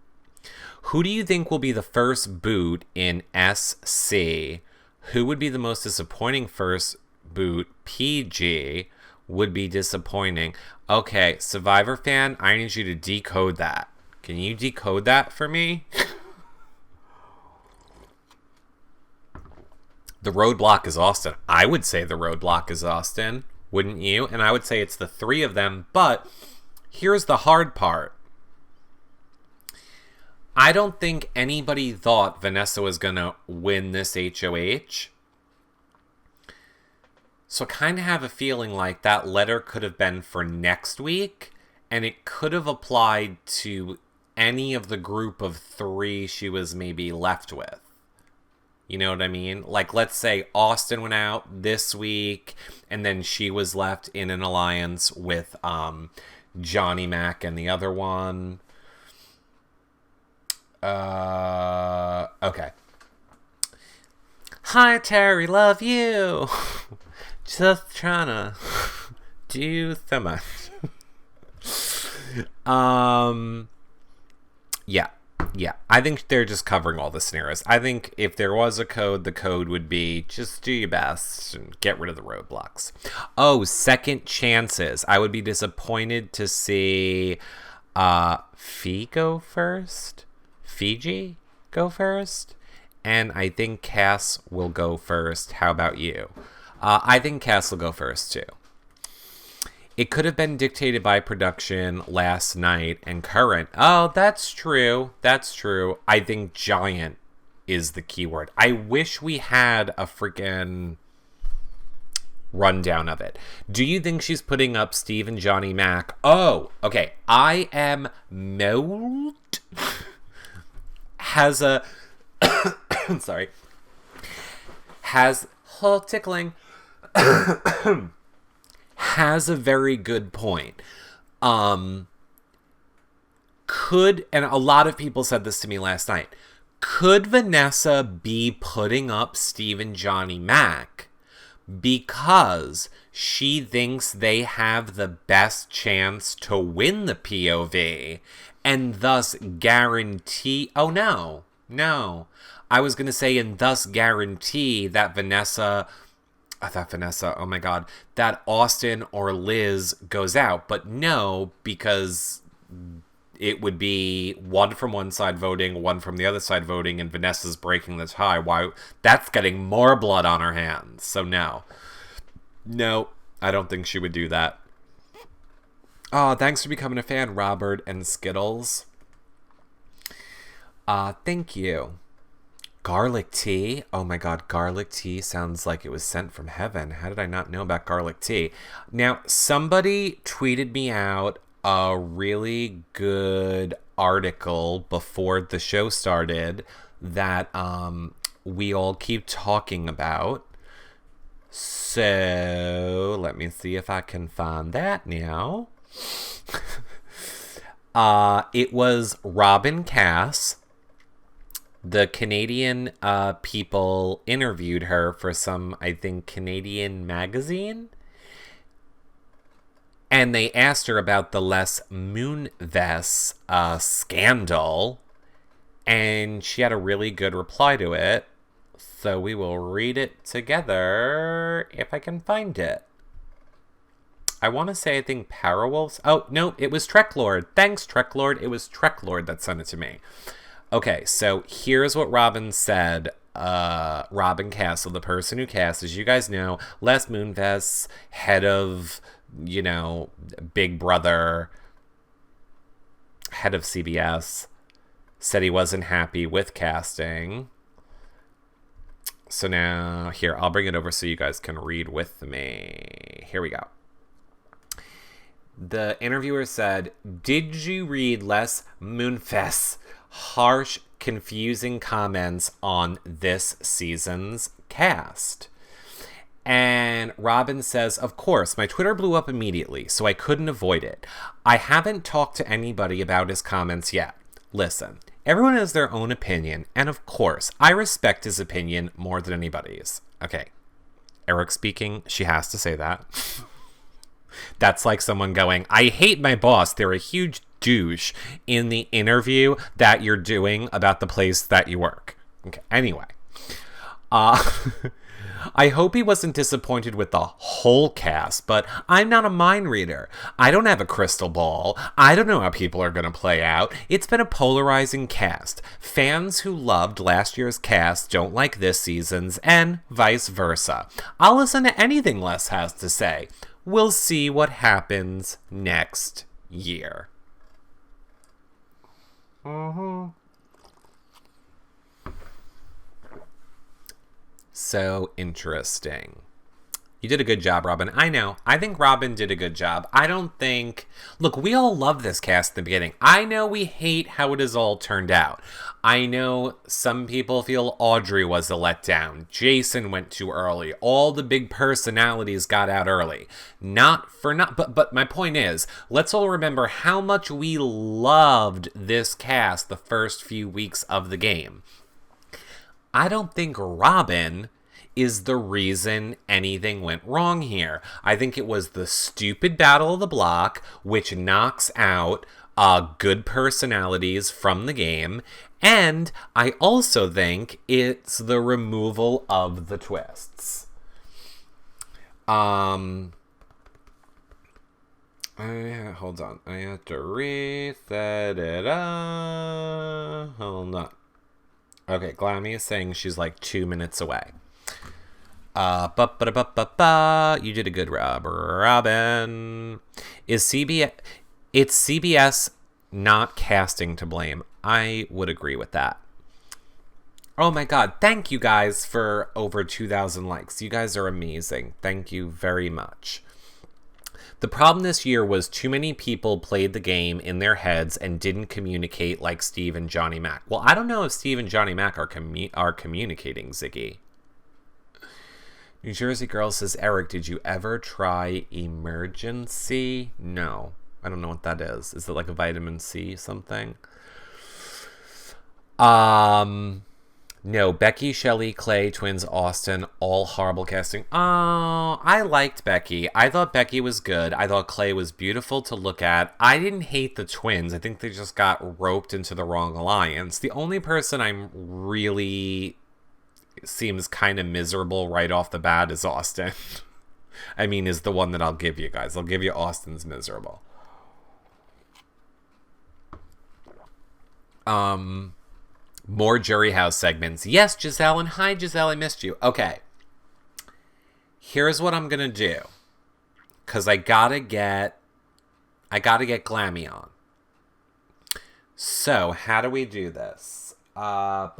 Who do you think will be the first boot in SC? Who would be the most disappointing first boot? PG would be disappointing. Okay, Survivor fan, I need you to decode that. Can you decode that for me? The roadblock is Austin. I would say the roadblock is Austin. Wouldn't you? And I would say it's the 3 of them. But here's the hard part. I don't think anybody thought Vanessa was going to win this HOH. So I kind of have a feeling like that letter could have been for next week. And it could have applied to any of the group of 3 she was maybe left with. You know what I mean? Let's say Austin went out this week, and then she was left in an alliance with Johnny Mac and the other one. Okay. Hi, Terry, love you. Just trying to do so much. Yeah, I think they're just covering all the scenarios. I think if there was a code, the code would be just do your best and get rid of the roadblocks. Oh, second chances. I would be disappointed to see Fiji go first. And I think Cass will go first. How about you? I think Cass will go first too. It could have been dictated by production last night and current. Oh, that's true. I think giant is the keyword. I wish we had a freaking rundown of it. Do you think she's putting up Steve and Johnny Mac? Oh, okay. I am has a sorry. has tickling has a very good point. Could, and a lot of people said this to me last night, could Vanessa be putting up Steve and Johnny Mac because she thinks they have the best chance to win the POV and thus guarantee... Oh, no. I was going to say, and thus guarantee that Vanessa... oh my God, that Austin or Liz goes out. But no, because it would be one from one side voting, one from the other side voting, and Vanessa's breaking the tie. Why? That's getting more blood on her hands. So no, I don't think she would do that. Oh, thanks for becoming a fan, Robert and Skittles. Thank you. Garlic tea? Oh my God, garlic tea sounds like it was sent from heaven. How did I not know about garlic tea? Now, somebody tweeted me out a really good article before the show started that we all keep talking about. So, let me see if I can find that now. It was Robin Cass. The Canadian people interviewed her for some, I think, Canadian magazine. And they asked her about the Les Moonves scandal. And she had a really good reply to it. So we will read it together if I can find it. I want to say, I think, Parawolves. Oh, no, it was Treklord. Thanks, Treklord. It was Treklord that sent it to me. Okay, so here's what Robin said. Robin Castle, the person who cast, as you guys know, Les Moonves, head of, Big Brother, head of CBS, said he wasn't happy with casting. So now, here, I'll bring it over so you guys can read with me. Here we go. The interviewer said, "Did you read Les Moonves' harsh, confusing comments on this season's cast?" And Robin says, "Of course, my Twitter blew up immediately, so I couldn't avoid it. I haven't talked to anybody about his comments yet. Listen, everyone has their own opinion, and of course, I respect his opinion more than anybody's." Okay, Eric speaking, she has to say that. That's like someone going, "I hate my boss, they're a huge douche," in the interview that you're doing about the place that you work. Okay, anyway. I hope he wasn't disappointed with the whole cast, but I'm not a mind reader. I don't have a crystal ball. I don't know how people are going to play out. It's been a polarizing cast. Fans who loved last year's cast don't like this season's, and vice versa. I'll listen to anything Les has to say. We'll see what happens next year. So interesting. You did a good job, Robin. I know. I think Robin did a good job. I don't think... Look, we all love this cast in the beginning. I know we hate how it has all turned out. I know some people feel Audrey was a letdown. Jason went too early. All the big personalities got out early. But my point is, let's all remember how much we loved this cast the first few weeks of the game. I don't think Robin is the reason anything went wrong here. I think it was the stupid Battle of the Block, which knocks out good personalities from the game. And I also think it's the removal of the twists. Hold on. I have to reset it up. Hold on. Okay, Glammy is saying she's like 2 minutes away. You did a good job, Robin. It's CBS not casting to blame. I would agree with that. Oh my God, thank you guys for over 2,000 likes. You guys are amazing. Thank you very much. The problem this year was too many people played the game in their heads and didn't communicate like Steve and Johnny Mac. Well, I don't know if Steve and Johnny Mac are communicating, Ziggy. New Jersey Girl says, Eric, did you ever try Emergency? No. I don't know what that is. Is it like a vitamin C something? No, Becky, Shelley, Clay, twins, Austin, all horrible casting. Oh, I liked Becky. I thought Becky was good. I thought Clay was beautiful to look at. I didn't hate the twins. I think they just got roped into the wrong alliance. The only person I'm really seems kind of miserable right off the bat is Austin. I mean, is the one that I'll give you guys. I'll give you Austin's miserable. More Jury House segments. Yes, Giselle, and hi, Giselle, I missed you. Okay. Here's what I'm gonna do. Because I gotta get Glammy on. So, how do we do this? Let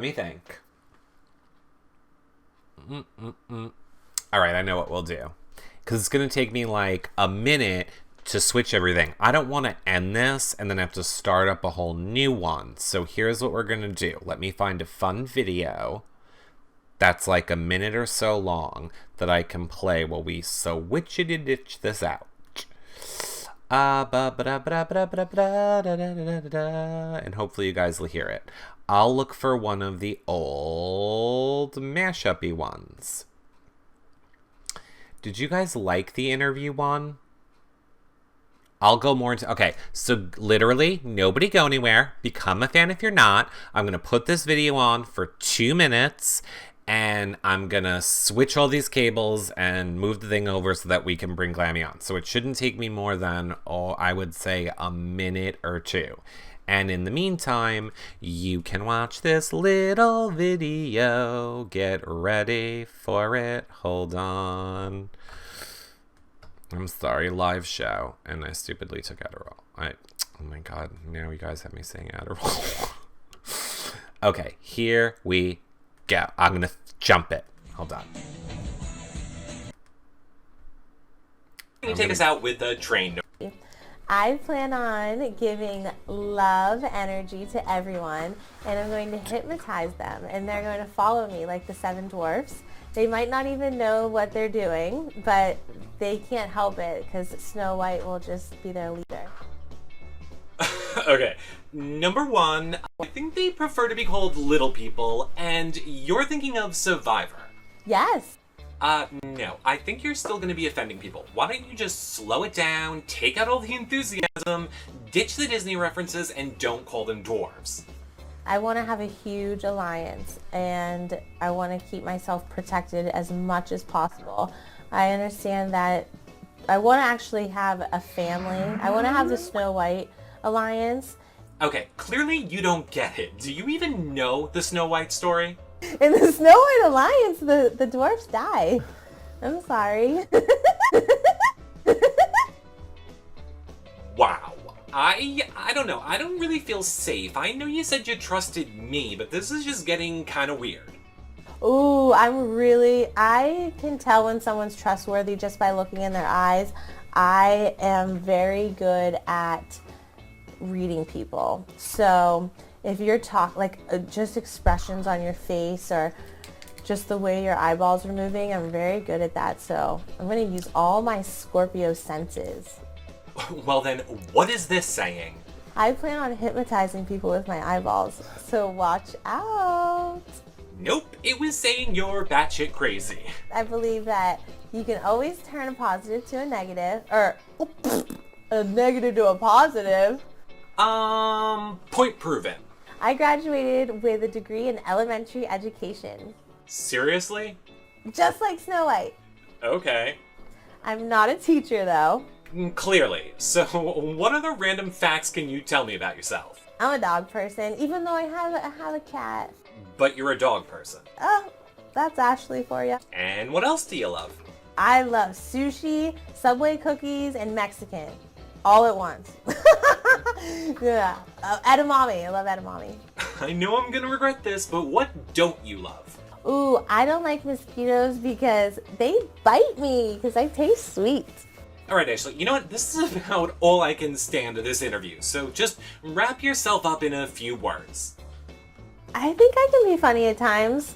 me think. Alright, I know what we'll do. Because it's gonna take me like a minute to switch everything. I don't want to end this and then have to start up a whole new one. So here's what we're going to do. Let me find a fun video that's like a minute or so long that I can play while we ditch this out. And hopefully you guys will hear it. I'll look for one of the old mashup-y ones. Did you guys like the interview one? I'll go more into... Okay, so literally, nobody go anywhere. Become a fan if you're not. I'm going to put this video on for 2 minutes, and I'm going to switch all these cables and move the thing over so that we can bring Glammy on. So it shouldn't take me more than, I would say, a minute or 2. And in the meantime, you can watch this little video. Get ready for it. Hold on. I'm sorry, live show, and I stupidly took Adderall. Oh my god, now you guys have me saying Adderall. Okay, here we go. I'm gonna jump it. Hold on. Can you take us out with a train? I plan on giving love energy to everyone, and I'm going to hypnotize them, and they're going to follow me like the 7 dwarfs. They might not even know what they're doing, but they can't help it because Snow White will just be their leader. Okay, number 1, I think they prefer to be called little people, and you're thinking of Survivor. Yes. No, I think you're still going to be offending people. Why don't you just slow it down, take out all the enthusiasm, ditch the Disney references, and don't call them dwarves. I want to have a huge alliance, and I want to keep myself protected as much as possible. I understand that I want to actually have a family. I want to have the Snow White alliance. Okay, clearly you don't get it. Do you even know the Snow White story? In the Snow White alliance, the dwarfs die. I'm sorry. Wow. I don't know. I don't really feel safe. I know you said you trusted me, but this is just getting kind of weird. Ooh, I can tell when someone's trustworthy just by looking in their eyes. I am very good at reading people. So if you're just expressions on your face or just the way your eyeballs are moving, I'm very good at that. So I'm going to use all my Scorpio senses. Well then, what is this saying? I plan on hypnotizing people with my eyeballs, so watch out. Nope, it was saying you're batshit crazy. I believe that you can always turn a positive to a negative, or a negative to a positive. Point proven. I graduated with a degree in elementary education. Seriously? Just like Snow White. Okay. I'm not a teacher though. Clearly. So, what other random facts can you tell me about yourself? I'm a dog person, even though I have a cat. But you're a dog person. Oh, that's Ashley for you. And what else do you love? I love sushi, Subway cookies, and Mexican. All at once. Yeah. Edamame. I love edamame. I know I'm gonna regret this, but what don't you love? Ooh, I don't like mosquitoes because they bite me because I taste sweet. Alright, Ashley, you know what? This is about all I can stand of this interview, so just wrap yourself up in a few words. I think I can be funny at times.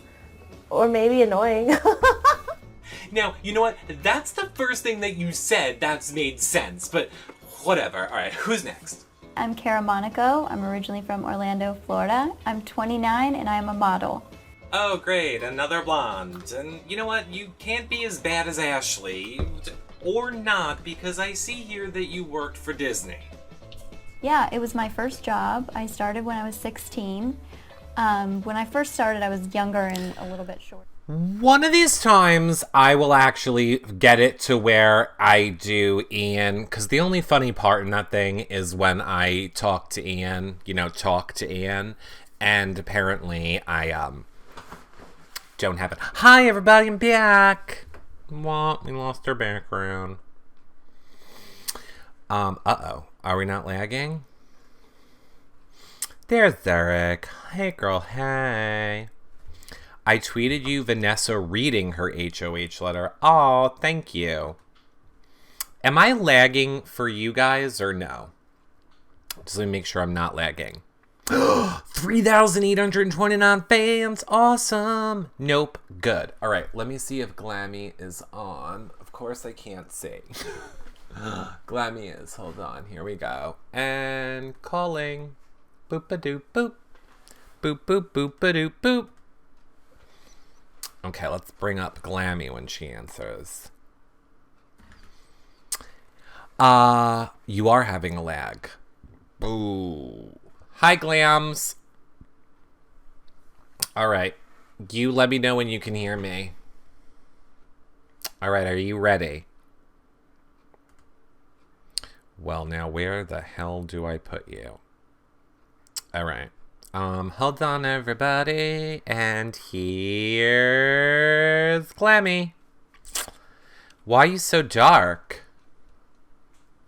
Or maybe annoying. Now, you know what? That's the first thing that you said that's made sense, but whatever. All right, who's next? I'm Cara Monaco. I'm originally from Orlando, Florida. I'm 29 and I'm a model. Oh, great, another blonde. And you know what? You can't be as bad as Ashley. Or not, because I see here that you worked for Disney. Yeah, it was my first job. I started when I was 16. When I first started, I was younger and a little bit shorter. One of these times, I will actually get it to where I do Ian, because the only funny part in that thing is when I talk to Ian, and apparently I don't have it. Hi, everybody, I'm back. Well, we lost our background. Uh-oh. Are we not lagging? There's Eric. Hey, girl, hey. I tweeted you Vanessa reading her HOH letter. Aw, thank you. Am I lagging for you guys or no? Just let me make sure I'm not lagging. 3,829 fans. Awesome. Nope. Good. All right. Let me see if Glammy is on. Of course, I can't see. Glammy is. Hold on. Here we go. And calling. Boop-a-doop boop. Boop, boop, boop-a-doop boop. Okay, let's bring up Glammy when she answers. You are having a lag. Ooh. Hi, Glams. All right. You let me know when you can hear me. All right, are you ready? Well, now where the hell do I put you? All right. Hold on, everybody. And here's Glammy. Why are you so dark?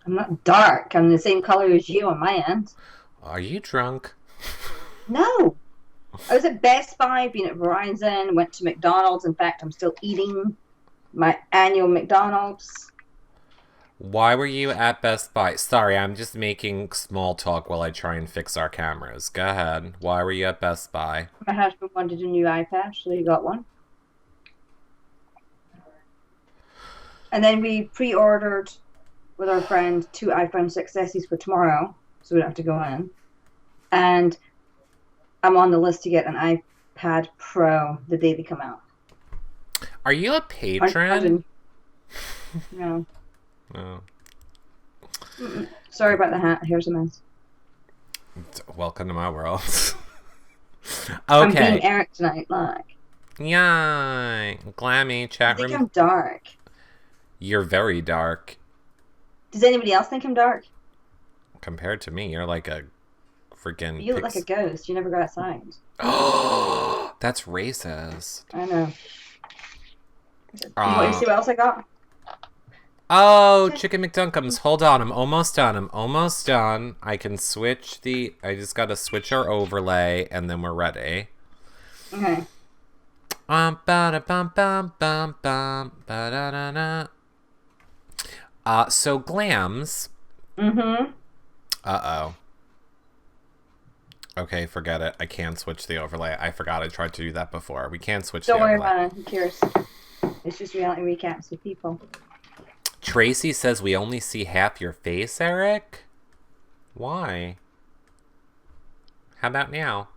I'm not dark. I'm the same color as you on my end. Are you drunk? No. I was at Best Buy, been at Verizon, went to McDonald's. In fact, I'm still eating my annual McDonald's. Why were you at Best Buy? Sorry, I'm just making small talk while I try and fix our cameras. Go ahead. Why were you at Best Buy? My husband wanted a new iPad, so he got one. And then we pre-ordered with our friend 2 iPhone 6s for tomorrow, so we don't have to go in. And I'm on the list to get an iPad Pro the day they come out. Are you a patron? No. Oh. Sorry about the hat. Here's a mess. Welcome to my world. Okay. I'm being Eric tonight, like. Yay. Glammy, chat I think room. I'm dark. You're very dark. Does anybody else think I'm dark? Compared to me, you're like a freaking... You look like a ghost. You never go outside. Oh, that's racist. I know. You want to see what else I got? Oh, Chicken McDunkums. Hold on. I'm almost done. I can switch the... I just got to switch our overlay, and then we're ready. Okay. So Glams. Mm-hmm. Uh-oh. Okay, forget it. I can't switch the overlay. I forgot I tried to do that before. We can't switch the overlay. Don't worry about it. Who cares? It's just reality recaps with people. Tracy says we only see half your face, Eric? Why? How about now?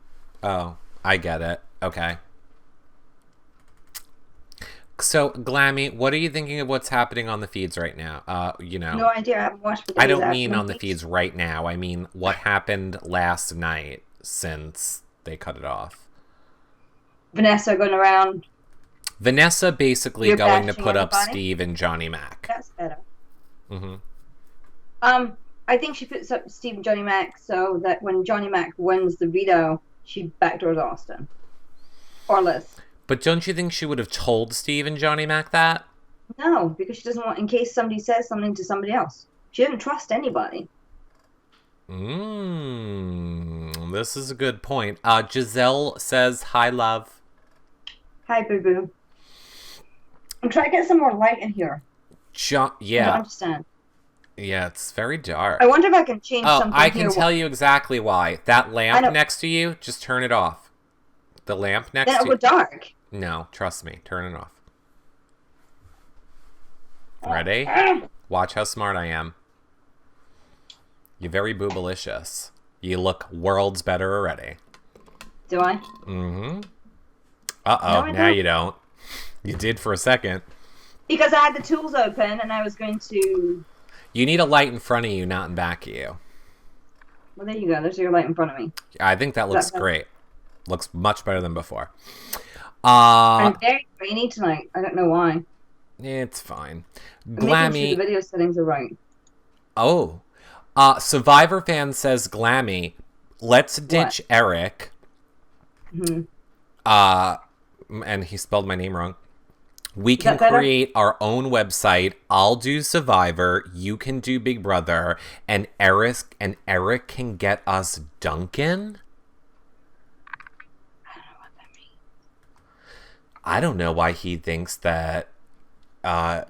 Oh, I get it. Okay. So, Glammy, what are you thinking of what's happening on the feeds right now? No idea. I haven't watched the I don't mean on the feeds right now. I mean what happened last night since they cut it off. Vanessa going around. Vanessa basically You're going to bashing put up everybody? Steve and Johnny Mac. That's better. Mm-hmm. I think she puts up Steve and Johnny Mac so that when Johnny Mac wins the veto, she backdoors Austin. Or Liz. But don't you think she would have told Steve and Johnny Mac that? No, because she doesn't want, in case somebody says something to somebody else. She doesn't trust anybody. This is a good point. Giselle says, hi, love. Hi, boo-boo. I'm trying to get some more light in here. I Yeah. don't understand. Yeah, it's very dark. I wonder if I can change something I here. can tell you exactly why. That lamp next to you, just turn it off. The lamp Then next it'll to go dark. No, trust me. Turn it off. Ready? Watch how smart I am. You're very boobalicious. You look worlds better already. Do I? Mm-hmm. No, Uh-oh, I now don't. you don't. You did for a second. Because I had the tools open and I was going to... You need a light in front of you, not in back of you. Well, there you go. There's your light in front of me. I think that looks That- great. Looks much better than before. I'm very grainy tonight. I don't know why. It's fine. I'm making Glammy. sure the video settings are right. Oh. Survivor fan says, Glammy, let's ditch Eric. Mm-hmm. And he spelled my name wrong. We can that better? create our own website. I'll do Survivor. You can do Big Brother. And Eric can get us Duncan? I don't know why he thinks that... I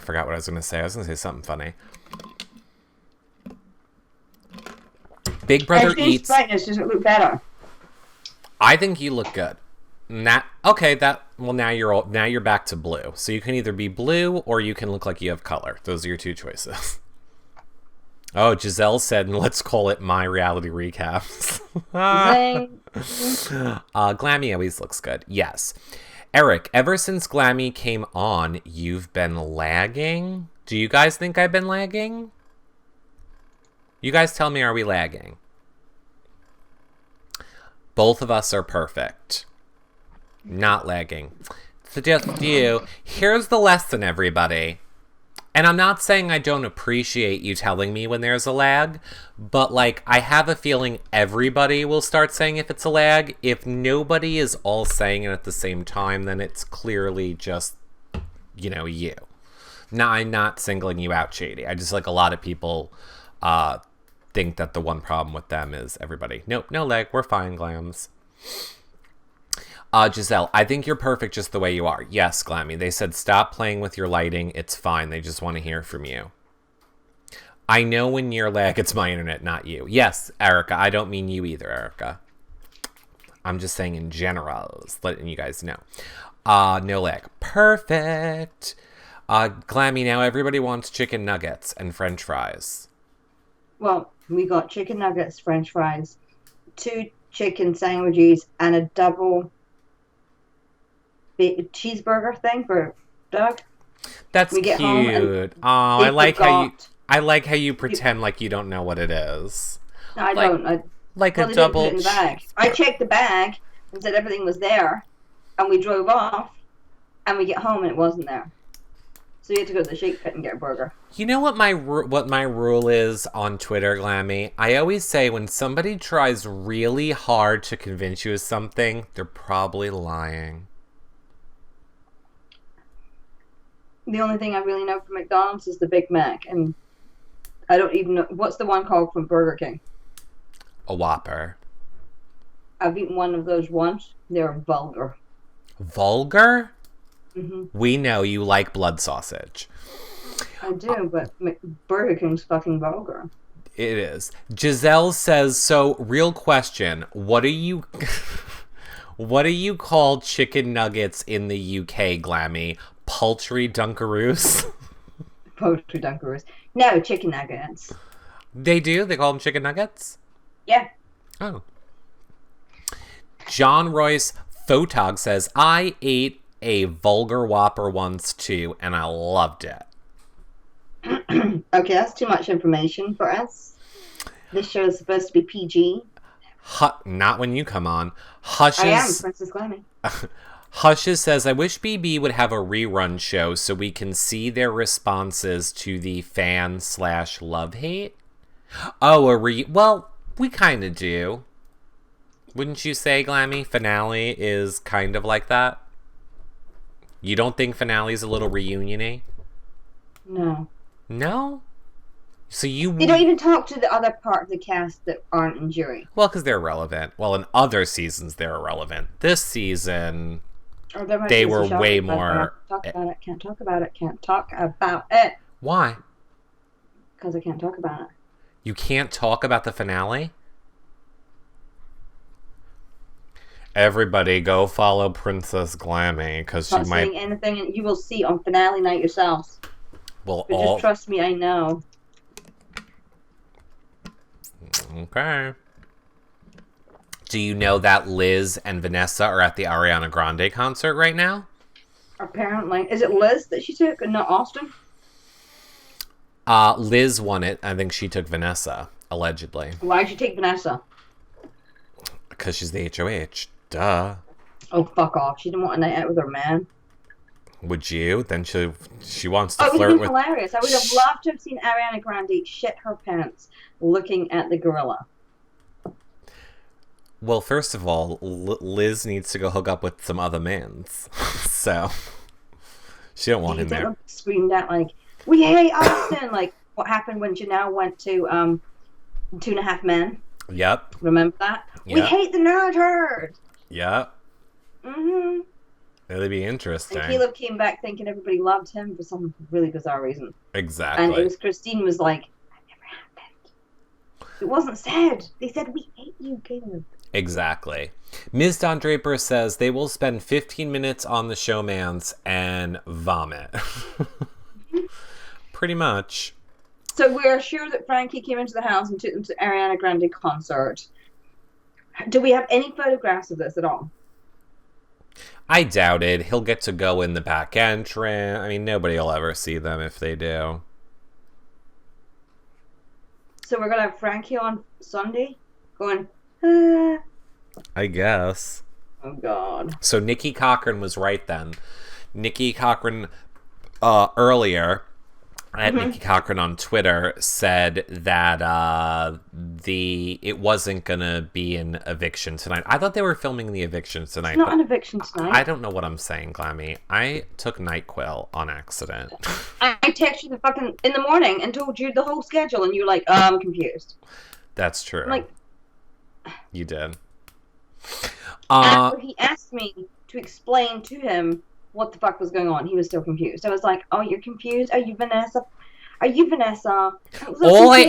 forgot what I was going to say. I was going to say something funny. Big Brother I changed eats... brightness. Does it look better? I think you look good. Now you're back to blue. So you can either be blue or you can look like you have color. Those are your two choices. Oh, Giselle said, let's call it My Reality Recaps. Glammy always looks good. Yes. Eric, ever since Glammy came on, you've been lagging? Do you guys think I've been lagging? You guys tell me, are we lagging? Both of us are perfect. Not lagging. So just you. Here's the lesson, everybody. And I'm not saying I don't appreciate you telling me when there's a lag, but like I have a feeling everybody will start saying if it's a lag. If nobody is all saying it at the same time, then it's clearly just, you. Now, I'm not singling you out, Shady. I just like a lot of people think that the one problem with them is everybody. Nope, no lag. We're fine, Glams. Giselle, I think you're perfect just the way you are. Yes, Glammy. They said stop playing with your lighting. It's fine. They just want to hear from you. I know when you're lag, it's my internet, not you. Yes, Erica. I don't mean you either, Erica. I'm just saying in general, letting you guys know. No lag. Perfect. Glammy, now everybody wants chicken nuggets and French fries. Well, we got chicken nuggets, French fries, 2 chicken sandwiches, and a double cheeseburger thing for Doug. That's We get home and cute. Oh, I like how you forgot- pretend like you don't know what it is. No, I Like- don't. Like Well, a they didn't double. put it in the bag. I checked the bag and said everything was there, and we drove off, and we get home and it wasn't there. So you had to go to the Shake Pit and get a burger. You know what my rule is on Twitter, Glammy? I always say when somebody tries really hard to convince you of something, they're probably lying. The only thing I really know from McDonald's is the Big Mac, and I don't even know what's the one called from Burger King. A Whopper. I've eaten one of those once. They're vulgar. Vulgar? Hmm. We know you like blood sausage. I do, but Burger King's fucking vulgar. It is. Giselle says, so real question, what do you call chicken nuggets in the UK, Glammy? Poultry Dunkaroos? Poultry Dunkaroos. No, chicken nuggets. They do? They call them chicken nuggets? Yeah. Oh. John Royce Photog says, I ate a vulgar Whopper once too, and I loved it. Okay, that's too much information for us. This show is supposed to be PG. Not when you come on. I am Princess Glammy. Hushes says, I wish BB would have a rerun show so we can see their responses to the fan/love hate. Oh, well, we kind of do. Wouldn't you say, Glammy? Finale is kind of like that? You don't think Finale's a little reunion-y? No. No? So They don't even talk to the other part of the cast that aren't in jury. Well, because they're irrelevant. Well, in other seasons, they're irrelevant. This season, Or there might they be were some way shock, but more... Can't talk about it. Can't talk about it. Why? Because I can't talk about it. You can't talk about the finale? Everybody go follow Princess Glammy, because she Not might... saying anything, and you will see on finale night yourselves. Well, But just trust me, I know. Okay. Do you know that Liz and Vanessa are at the Ariana Grande concert right now? Apparently. Is it Liz that she took and not Austin? Liz won it. I think she took Vanessa, allegedly. Why'd you take Vanessa? Because she's the HOH. Duh. Oh, fuck off. She didn't want a night out with her man. Would you? Then she wants to Oh, it would flirt have been with... hilarious. I would have loved to have seen Ariana Grande shit her pants looking at the gorilla. Well, first of all, Liz needs to go hook up with some other mans. So, she don't want him there. Screamed out like, "We hate Austin!" Like what happened when Janelle went to 2.5 Men. Yep. Remember that? Yep. We hate the nerd herd. Yep. Mm-hmm. It'll be interesting. And Caleb came back thinking everybody loved him for some really bizarre reason. Exactly. And it was Christine was like, "That never happened. It wasn't said. They said we hate you, Caleb." Exactly. Ms. Don Draper says they will spend 15 minutes on the Showmans and vomit. Pretty much. So we're sure that Frankie came into the house and took them to Ariana Grande concert. Do we have any photographs of this at all? I doubt it. He'll get to go in the back entrance. I mean, nobody will ever see them if they do. So we're going to have Frankie on Sunday going, I guess. Oh, God. So Nikki Cochran was right then. Nikki Cochran earlier at Nikki Cochran on Twitter said that it wasn't gonna be an eviction tonight. I thought they were filming the eviction tonight. It's not an eviction tonight. I don't know what I'm saying, Glammy. I took NyQuil on accident. I texted you in the morning and told you the whole schedule, and you're like, "Oh, I'm confused." That's true. I'm like, you did. after he asked me to explain to him what the fuck was going on, he was still confused. I was like, "Oh, you're confused? Are you Vanessa? Are you Vanessa?" All I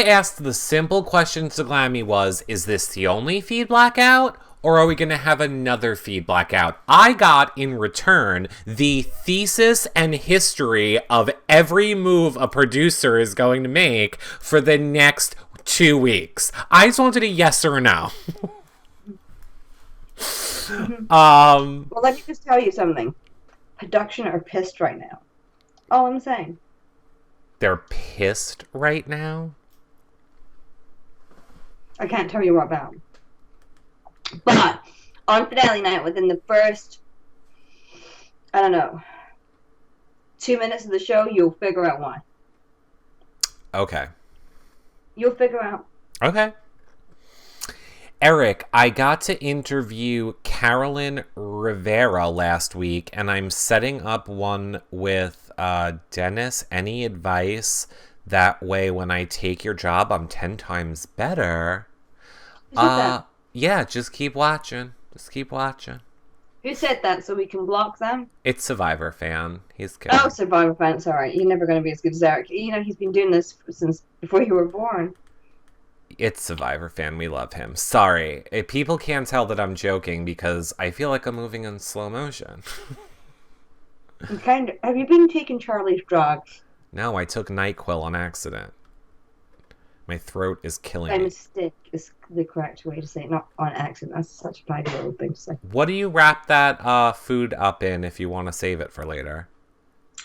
asked the simple question to Glammy was, is this the only feed blackout? Or are we going to have another feed blackout? I got, in return, the thesis and history of every move a producer is going to make for the next 2 weeks. I just wanted a yes or a no. Well, let me just tell you something. Production are pissed right now. All I'm saying. They're pissed right now? I can't tell you what about. But on finale night, within the first, 2 minutes of the show, you'll figure out why. Okay. You'll figure out. Okay. Eric, I got to interview Carolyn Rivera last week, and I'm setting up one with Dennis. Any advice? That way, when I take your job, I'm 10 times better. Yeah, just keep watching. Just keep watching. Who said that so we can block them? It's Survivor fan. He's good. Oh, Survivor fan. Sorry. You're never going to be as good as Eric. You know, he's been doing this since before you were born. It's Survivor fan. We love him. Sorry. People can't tell that I'm joking because I feel like I'm moving in slow motion. Have you been taking Charlie's drugs? No, I took NyQuil on accident. My throat is killing By me. mistake is the correct way to say it, not on accident. That's such a 5-year-old thing to say. What do you wrap that food up in if you want to save it for later?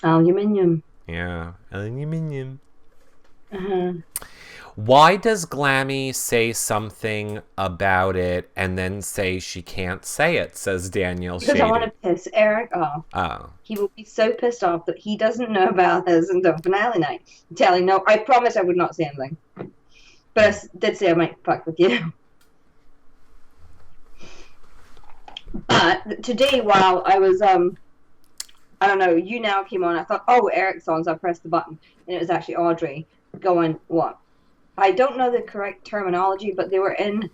Aluminium. Yeah, aluminium. Uh-huh. Why does Glammy say something about it and then say she can't say it, says Daniel Shady. Because I want to piss Eric off. Oh. He will be so pissed off that he doesn't know about this until finale night. I'm telling no, I promise I would not say anything. But I did say I might fuck with you. But today, while I was, You Now came on, I thought, oh, Eric's on, so I pressed the button. And it was actually Audrey going, what? I don't know the correct terminology, but they were in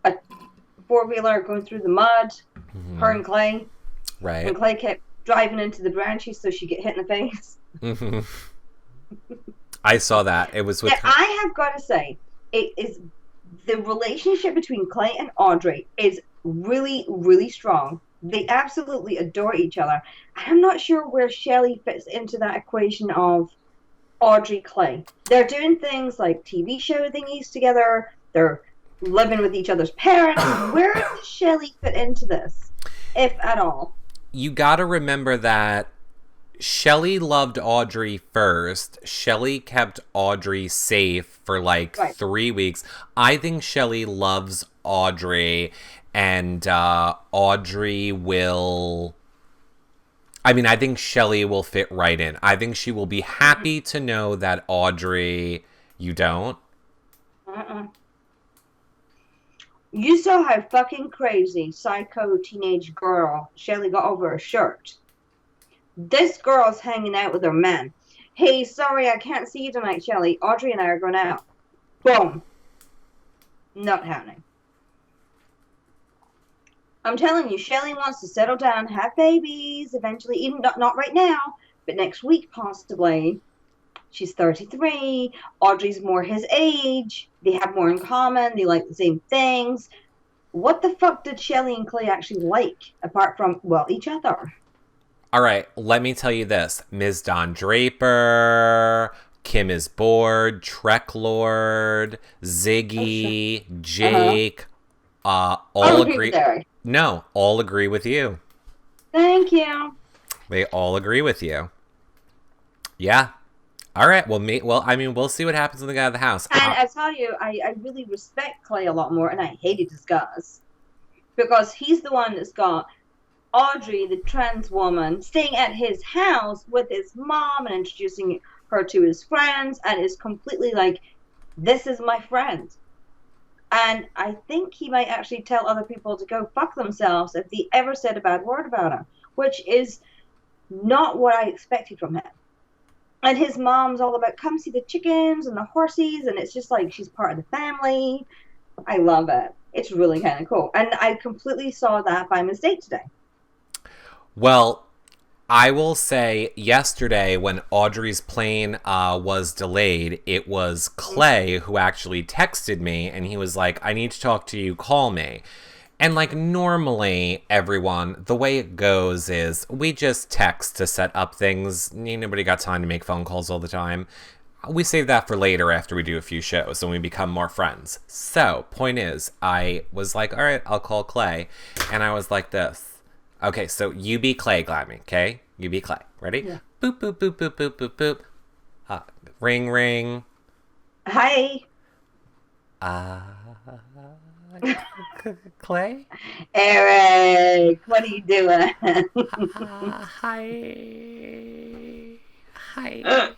a four-wheeler going through the mud, her and Clay. Right. And Clay kept driving into the branches so she'd get hit in the face. Mm-hmm. I saw that. It was with her. I have got to say, it is the relationship between Clay and Audrey is really, really strong. They absolutely adore each other. I'm not sure where Shelley fits into that equation of Audrey Clay. They're doing things like TV show thingies together. They're living with each other's parents. Where does Shelley fit into this, if at all? You gotta remember that Shelley loved Audrey first. Shelley kept Audrey safe for like 3 weeks. I think Shelley loves Audrey, and Audrey will... I mean, I think Shelley will fit right in. I think she will be happy to know that Audrey... You don't? You saw how fucking crazy, psycho teenage girl Shelley got over her shirt. This girl's hanging out with her man. Hey, sorry, I can't see you tonight, Shelley. Audrey and I are going out. Boom. Not happening. I'm telling you, Shelley wants to settle down, have babies, eventually, even not right now, but next week possibly. She's 33. Audrey's more his age. They have more in common. They like the same things. What the fuck did Shelley and Clay actually like, apart from, well, each other? All right, let me tell you this. Ms. Don Draper, Kim is Bored, Trek Lord, Ziggy, Jake, all agree. No, all agree with you. Thank you. They all agree with you. Yeah. All right. Well, we'll see what happens when they get out of the house. And I tell you, I really respect Clay a lot more, and I hated his guts. Because he's the one that's got Audrey, the trans woman, staying at his house with his mom and introducing her to his friends, and is completely like, this is my friend. And I think he might actually tell other people to go fuck themselves if they ever said a bad word about him, which is not what I expected from him. And his mom's all about, come see the chickens and the horses, and it's just like she's part of the family. I love it. It's really kind of cool. And I completely saw that by mistake today. Well, I will say yesterday when Audrey's plane was delayed, it was Clay who actually texted me, and he was like, I need to talk to you, call me. And like normally, everyone, the way it goes is we just text to set up things. Nobody got time to make phone calls all the time. We save that for later after we do a few shows and we become more friends. So, point is, I was like, all right, I'll call Clay. And I was like this. Okay, so you be Clay, Glammy, okay? You be Clay. Ready? Yeah. Boop, boop, boop, boop, boop, boop, boop. Ring, ring. Hi. Clay? Eric, what are you doing? Hi. Hi.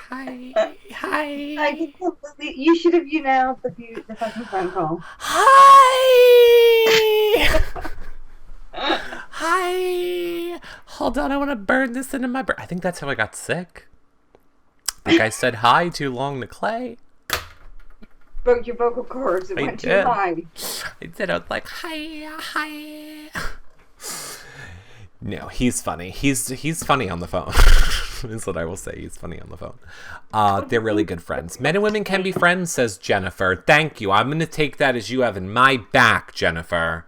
Hi. Hi. You should have announced the fucking phone call. Hi. Hi. Hold on, I want to burn this into my brain. I think that's how I got sick. I think I said hi too long to Clay. Broke your vocal cords. It went too high. I did. I was like, hi. No, he's funny. He's funny on the phone. Is what I will say. He's funny on the phone. They're really good friends. Men and women can be friends, says Jennifer. Thank you. I'm going to take that as you having my back, Jennifer.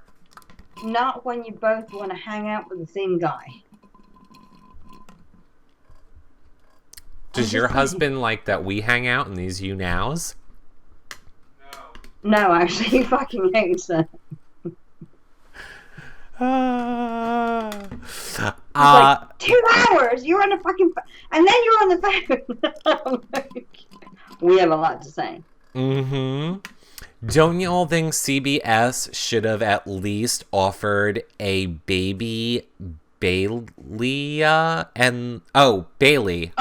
Not when you both want to hang out with the same guy. Does your husband like that we hang out in these you nows? No, actually, he fucking hates it. Like, 2 hours, you're on the fucking and then you're on the phone. Like, we have a lot to say. Mm-hmm. Don't you all think CBS should have at least offered a baby Bailey and Bailey?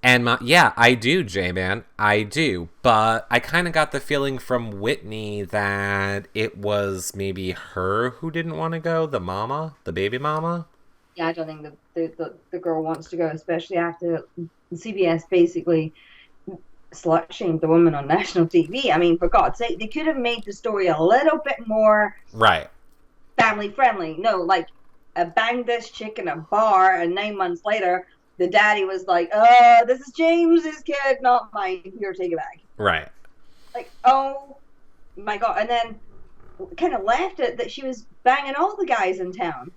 And yeah, I do, J-Man. I do. But I kind of got the feeling from Whitney that it was maybe her who didn't want to go, the baby mama. Yeah, I don't think the girl wants to go, especially after CBS basically slut-shamed the woman on national TV. I mean, for God's sake, they could have made the story a little bit more family-friendly. No, like, banged this chick in a bar, and 9 months later, the daddy was like, this is James's kid, not mine. Here, take it back. Right. Like, oh my God. And then kind of left it that she was banging all the guys in town.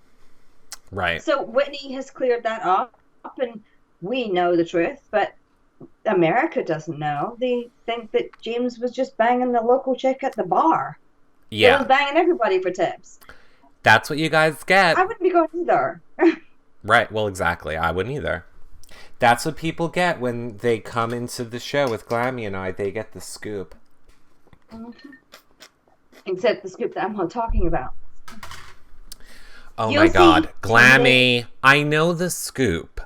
Right. So Whitney has cleared that up, and we know the truth, but America doesn't know. They think that James was just banging the local chick at the bar. Yeah. He was banging everybody for tips. That's what you guys get. I wouldn't be going either. Right. Well, exactly. I wouldn't either. That's what people get when they come into the show with Glammy and I. They get the scoop. Mm-hmm. Except the scoop that I'm not talking about. Oh my God. Glammy. I know the scoop.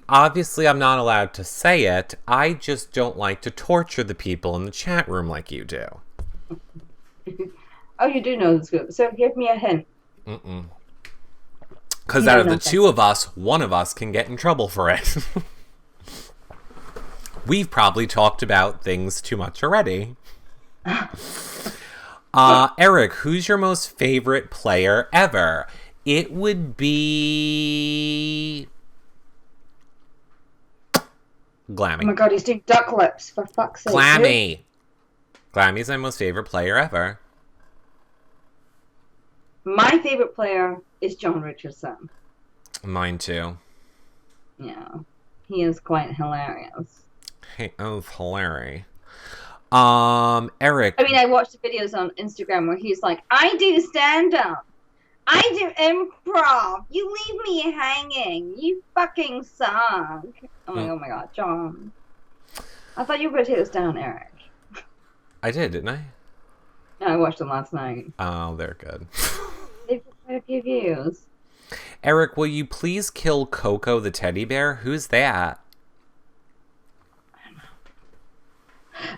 Obviously, I'm not allowed to say it. I just don't like to torture the people in the chat room like you do. Oh, you do know the scoop. So give me a hint. Because out of the two of us, one of us can get in trouble for it. We've probably talked about things too much already. Eric, who's your most favorite player ever? It would be Glammy. Oh my God, he's doing duck lips, for fuck's sake. Glammy. Glammy's my most favorite player ever. My favorite player is John Richardson. Mine too. Yeah, he is quite hilarious. Hey, oh, hilarious. Eric. I mean, I watched the videos on Instagram where he's like, I do stand-up. I do improv. You leave me hanging. You fucking suck. Oh my God, John. I thought you were going to take this down, Eric. I did, didn't I? No, I watched them last night. Oh, they're good. They've got quite a few views. Eric, will you please kill Coco the teddy bear? Who's that?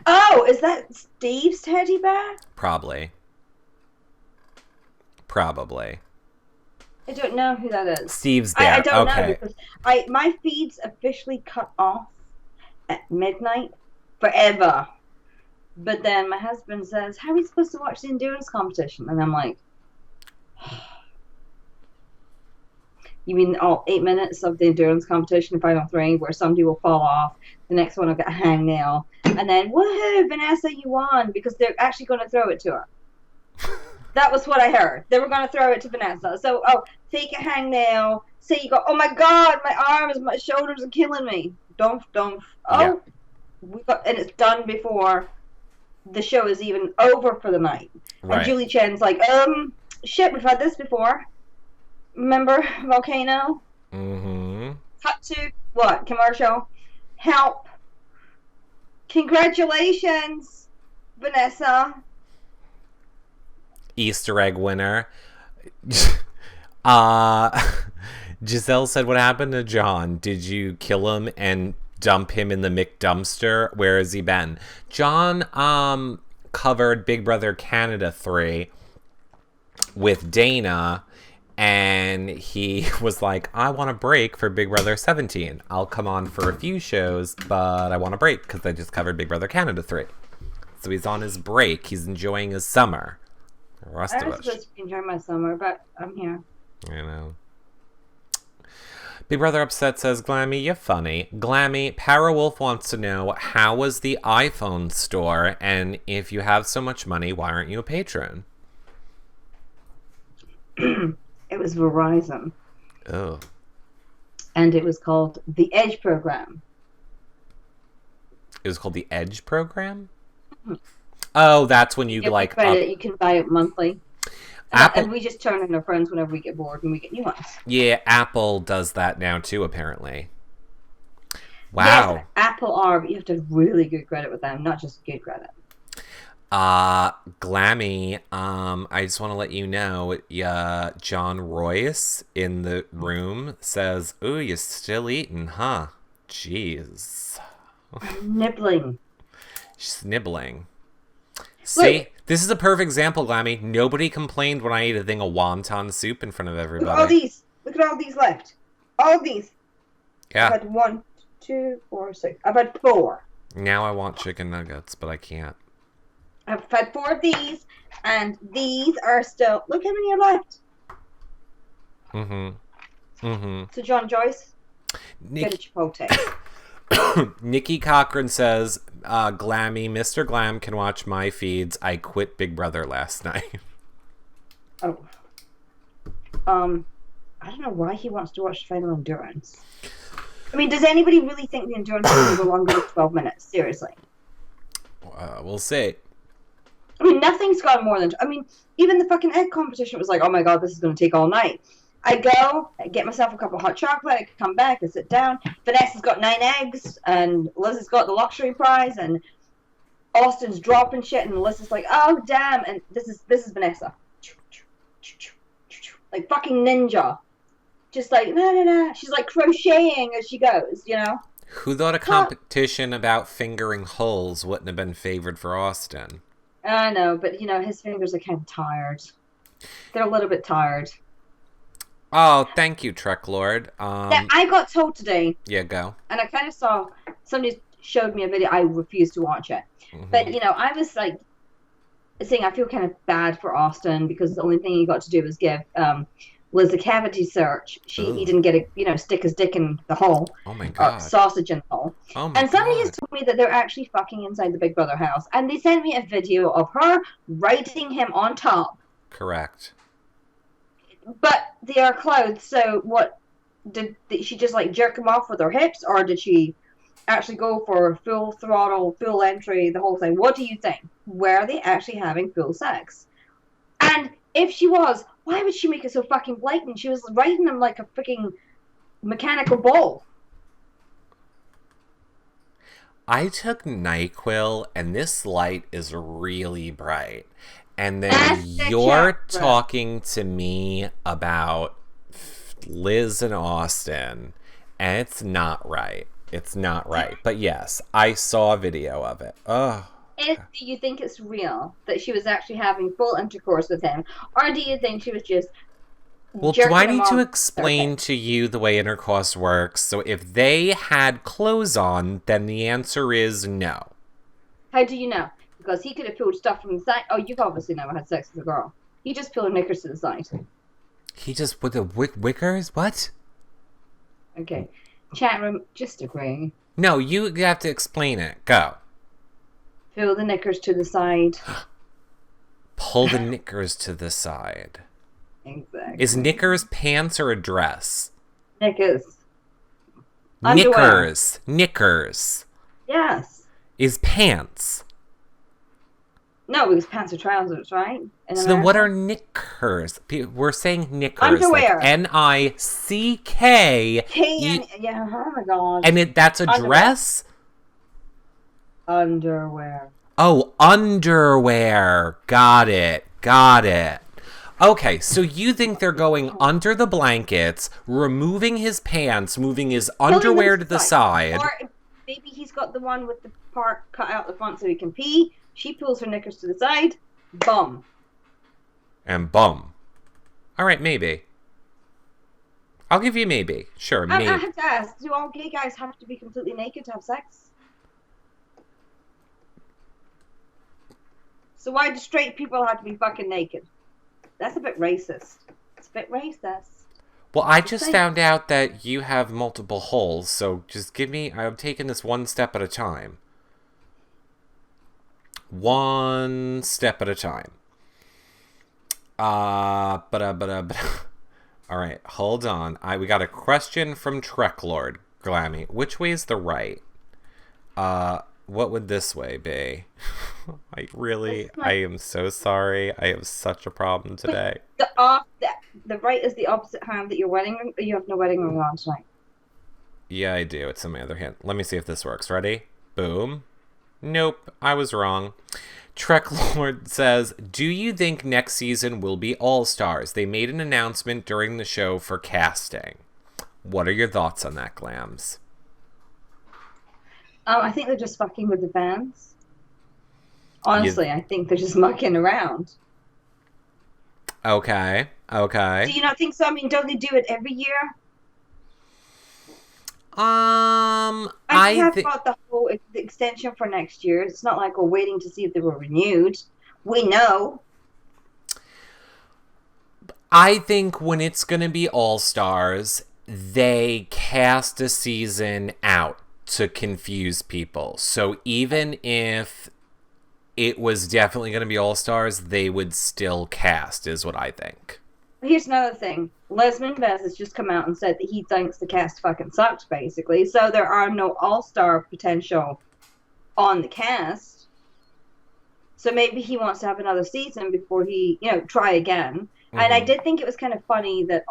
Oh, is that Steve's teddy bear? Probably. I don't know who that is. Steve's bear. I don't okay. know because my feed's officially cut off at midnight forever. But then my husband says, how are we supposed to watch the endurance competition? And I'm like, you mean all 8 minutes of the endurance competition, final three, where somebody will fall off, the next one will get a hangnail, and then, woohoo, Vanessa, you won, because they're actually going to throw it to her. That was what I heard. They were going to throw it to Vanessa. So, take a hangnail, say you go, oh my God, my arms, my shoulders are killing me. Don't. Oh, yeah. And it's done before the show is even over for the night. Right. And Julie Chen's like, shit, we've had this before. Remember Volcano? Mm-hmm. Cut to what? Commercial? Help. Congratulations, Vanessa. Easter egg winner. Giselle said, what happened to John? Did you kill him and dump him in the McDumpster? Where has he been? John covered Big Brother Canada 3 with Dana, and he was like, I want a break for Big Brother 17. I'll come on for a few shows, but I want a break because I just covered Big Brother Canada 3. So he's on his break. He's enjoying his summer. The rest of I was us. supposed to enjoy my summer, but I'm here. I know. Big Brother Upset says, Glammy, you're funny. Glammy, Parawolf wants to know, how was the iPhone store? And if you have so much money, why aren't you a patron? It was Verizon. Oh. And it was called the Edge Program. It was called the Edge Program? Oh, that's when you like... you can buy it monthly. Apple... And we just turn in our friends whenever we get bored and we get new ones. Yeah, Apple does that now too, apparently. Wow. Yes, Apple are, but you have to have really good credit with them, not just good credit. Glammy, I just want to let you know, John Royce in the room says, ooh, you're still eating, huh? Jeez. I'm nibbling. She's nibbling. See? Look, this is a perfect example, Glammy. Nobody complained when I ate a thing of wonton soup in front of everybody. Look at all these. Look at all these left. All of these. Yeah. I've had 1, 2, 4, 6. I've had 4. Now I want chicken nuggets, but I can't. I've had 4 of these, and these are still... Look how many are left. So, John Joyce, get a Chipotle. Nikki Cochran says, Glammy, Mr. Glam can watch my feeds. I quit Big Brother last night. Oh. I don't know why he wants to watch Final Endurance. I mean, does anybody really think the Endurance is going to go longer than 12 minutes? Seriously. We'll see. I mean, nothing's gone more than... I mean, even the fucking egg competition was like, oh my god, this is going to take all night. I go, I get myself a cup of hot chocolate, I come back, I sit down. Vanessa's got 9 eggs, and Liz has got the luxury prize, and Austin's dropping shit, and Liz is like, oh, damn, and this is Vanessa. Like fucking ninja. Just like, na. She's like crocheting as she goes, you know? Who thought a competition about fingering holes wouldn't have been favored for Austin? I know, but, you know, his fingers are kind of tired. They're a little bit tired. Oh, thank you, Trek Lord. Now, I got told today. Yeah, go. And I kind of saw, somebody showed me a video, I refused to watch it. Mm-hmm. But, you know, I was like, saying I feel kind of bad for Austin because the only thing he got to do was give Liz a cavity search. He didn't get stick his dick in the hole. Oh my god. Or sausage in the hole. Oh my and somebody god. has told me that they're actually fucking inside the Big Brother house, and they sent me a video of her riding him on top. Correct. But they are clothed, so what did she just like jerk him off with her hips, or did she actually go for full throttle, full entry, the whole thing? What do you think? Were they actually having full sex? And if she was, why would she make it so fucking blatant? She was riding him like a freaking mechanical bull. I took NyQuil, and this light is really bright. And then you're talking to me about Liz and Austin, and it's not right. It's not right. But yes, I saw a video of it. Oh. Do you think it's real that she was actually having full intercourse with him? Or do you think she was just... Well, do I need to explain to you the way intercourse works? So if they had clothes on, then the answer is no. How do you know? Because he could have pulled stuff from the side. Oh, you've obviously never had sex with a girl. He just pulled knickers to the side. He just... With the wickers? What? Okay. Chat room, just agree. No, you have to explain it. Go. Pull the knickers to the side. Pull the knickers to the side. Exactly. Is knickers pants or a dress? Knickers. Knickers. Knickers. Yes. Is pants. No, because pants are trousers, right? So then what are knickers? We're saying knickers. Underwear. Like N-I-C-K. Yeah, oh my god. And that's a dress? Underwear. Oh, underwear. Got it. Got it. Okay, so you think they're going under the blankets, removing his pants, moving his underwear to the side. Or maybe he's got the one with the part cut out the front so he can pee. She pulls her knickers to the side. Bum. And bum. All right, maybe. I'll give you maybe. Sure, maybe. I have to ask, do all gay guys have to be completely naked to have sex? So why do straight people have to be fucking naked? That's a bit racist. It's a bit racist. Well, I just found out that you have multiple holes, so just give me... I'm taking this one step at a time. One step at a time. All right, hold on. We got a question from Trek Lord, Glammy. Which way is the right? What would this way be? I am so sorry. I have such a problem today. The right is the opposite hand that you're wedding. You have no wedding ring on tonight. Yeah, I do. It's in my other hand. Let me see if this works. Ready? Boom. Nope, I was wrong. Trek Lord says, do you think next season will be All-Stars? They made an announcement during the show for casting. What are your thoughts on that, Glams? I think they're just fucking with the fans. Honestly, I think they're just mucking around. Okay. Do you not think so? I mean, don't they do it every year? I have got the whole extension for next year. It's not like we're waiting to see if they were renewed. We know. I think when it's going to be All-Stars, they cast a season out to confuse people. So even if it was definitely going to be All-Stars, they would still cast, is what I think. Here's another thing. Les Minvez has just come out and said that he thinks the cast fucking sucks, basically. So there are no all-star potential on the cast. So maybe he wants to have another season before he, try again. Mm-hmm. And I did think it was kind of funny that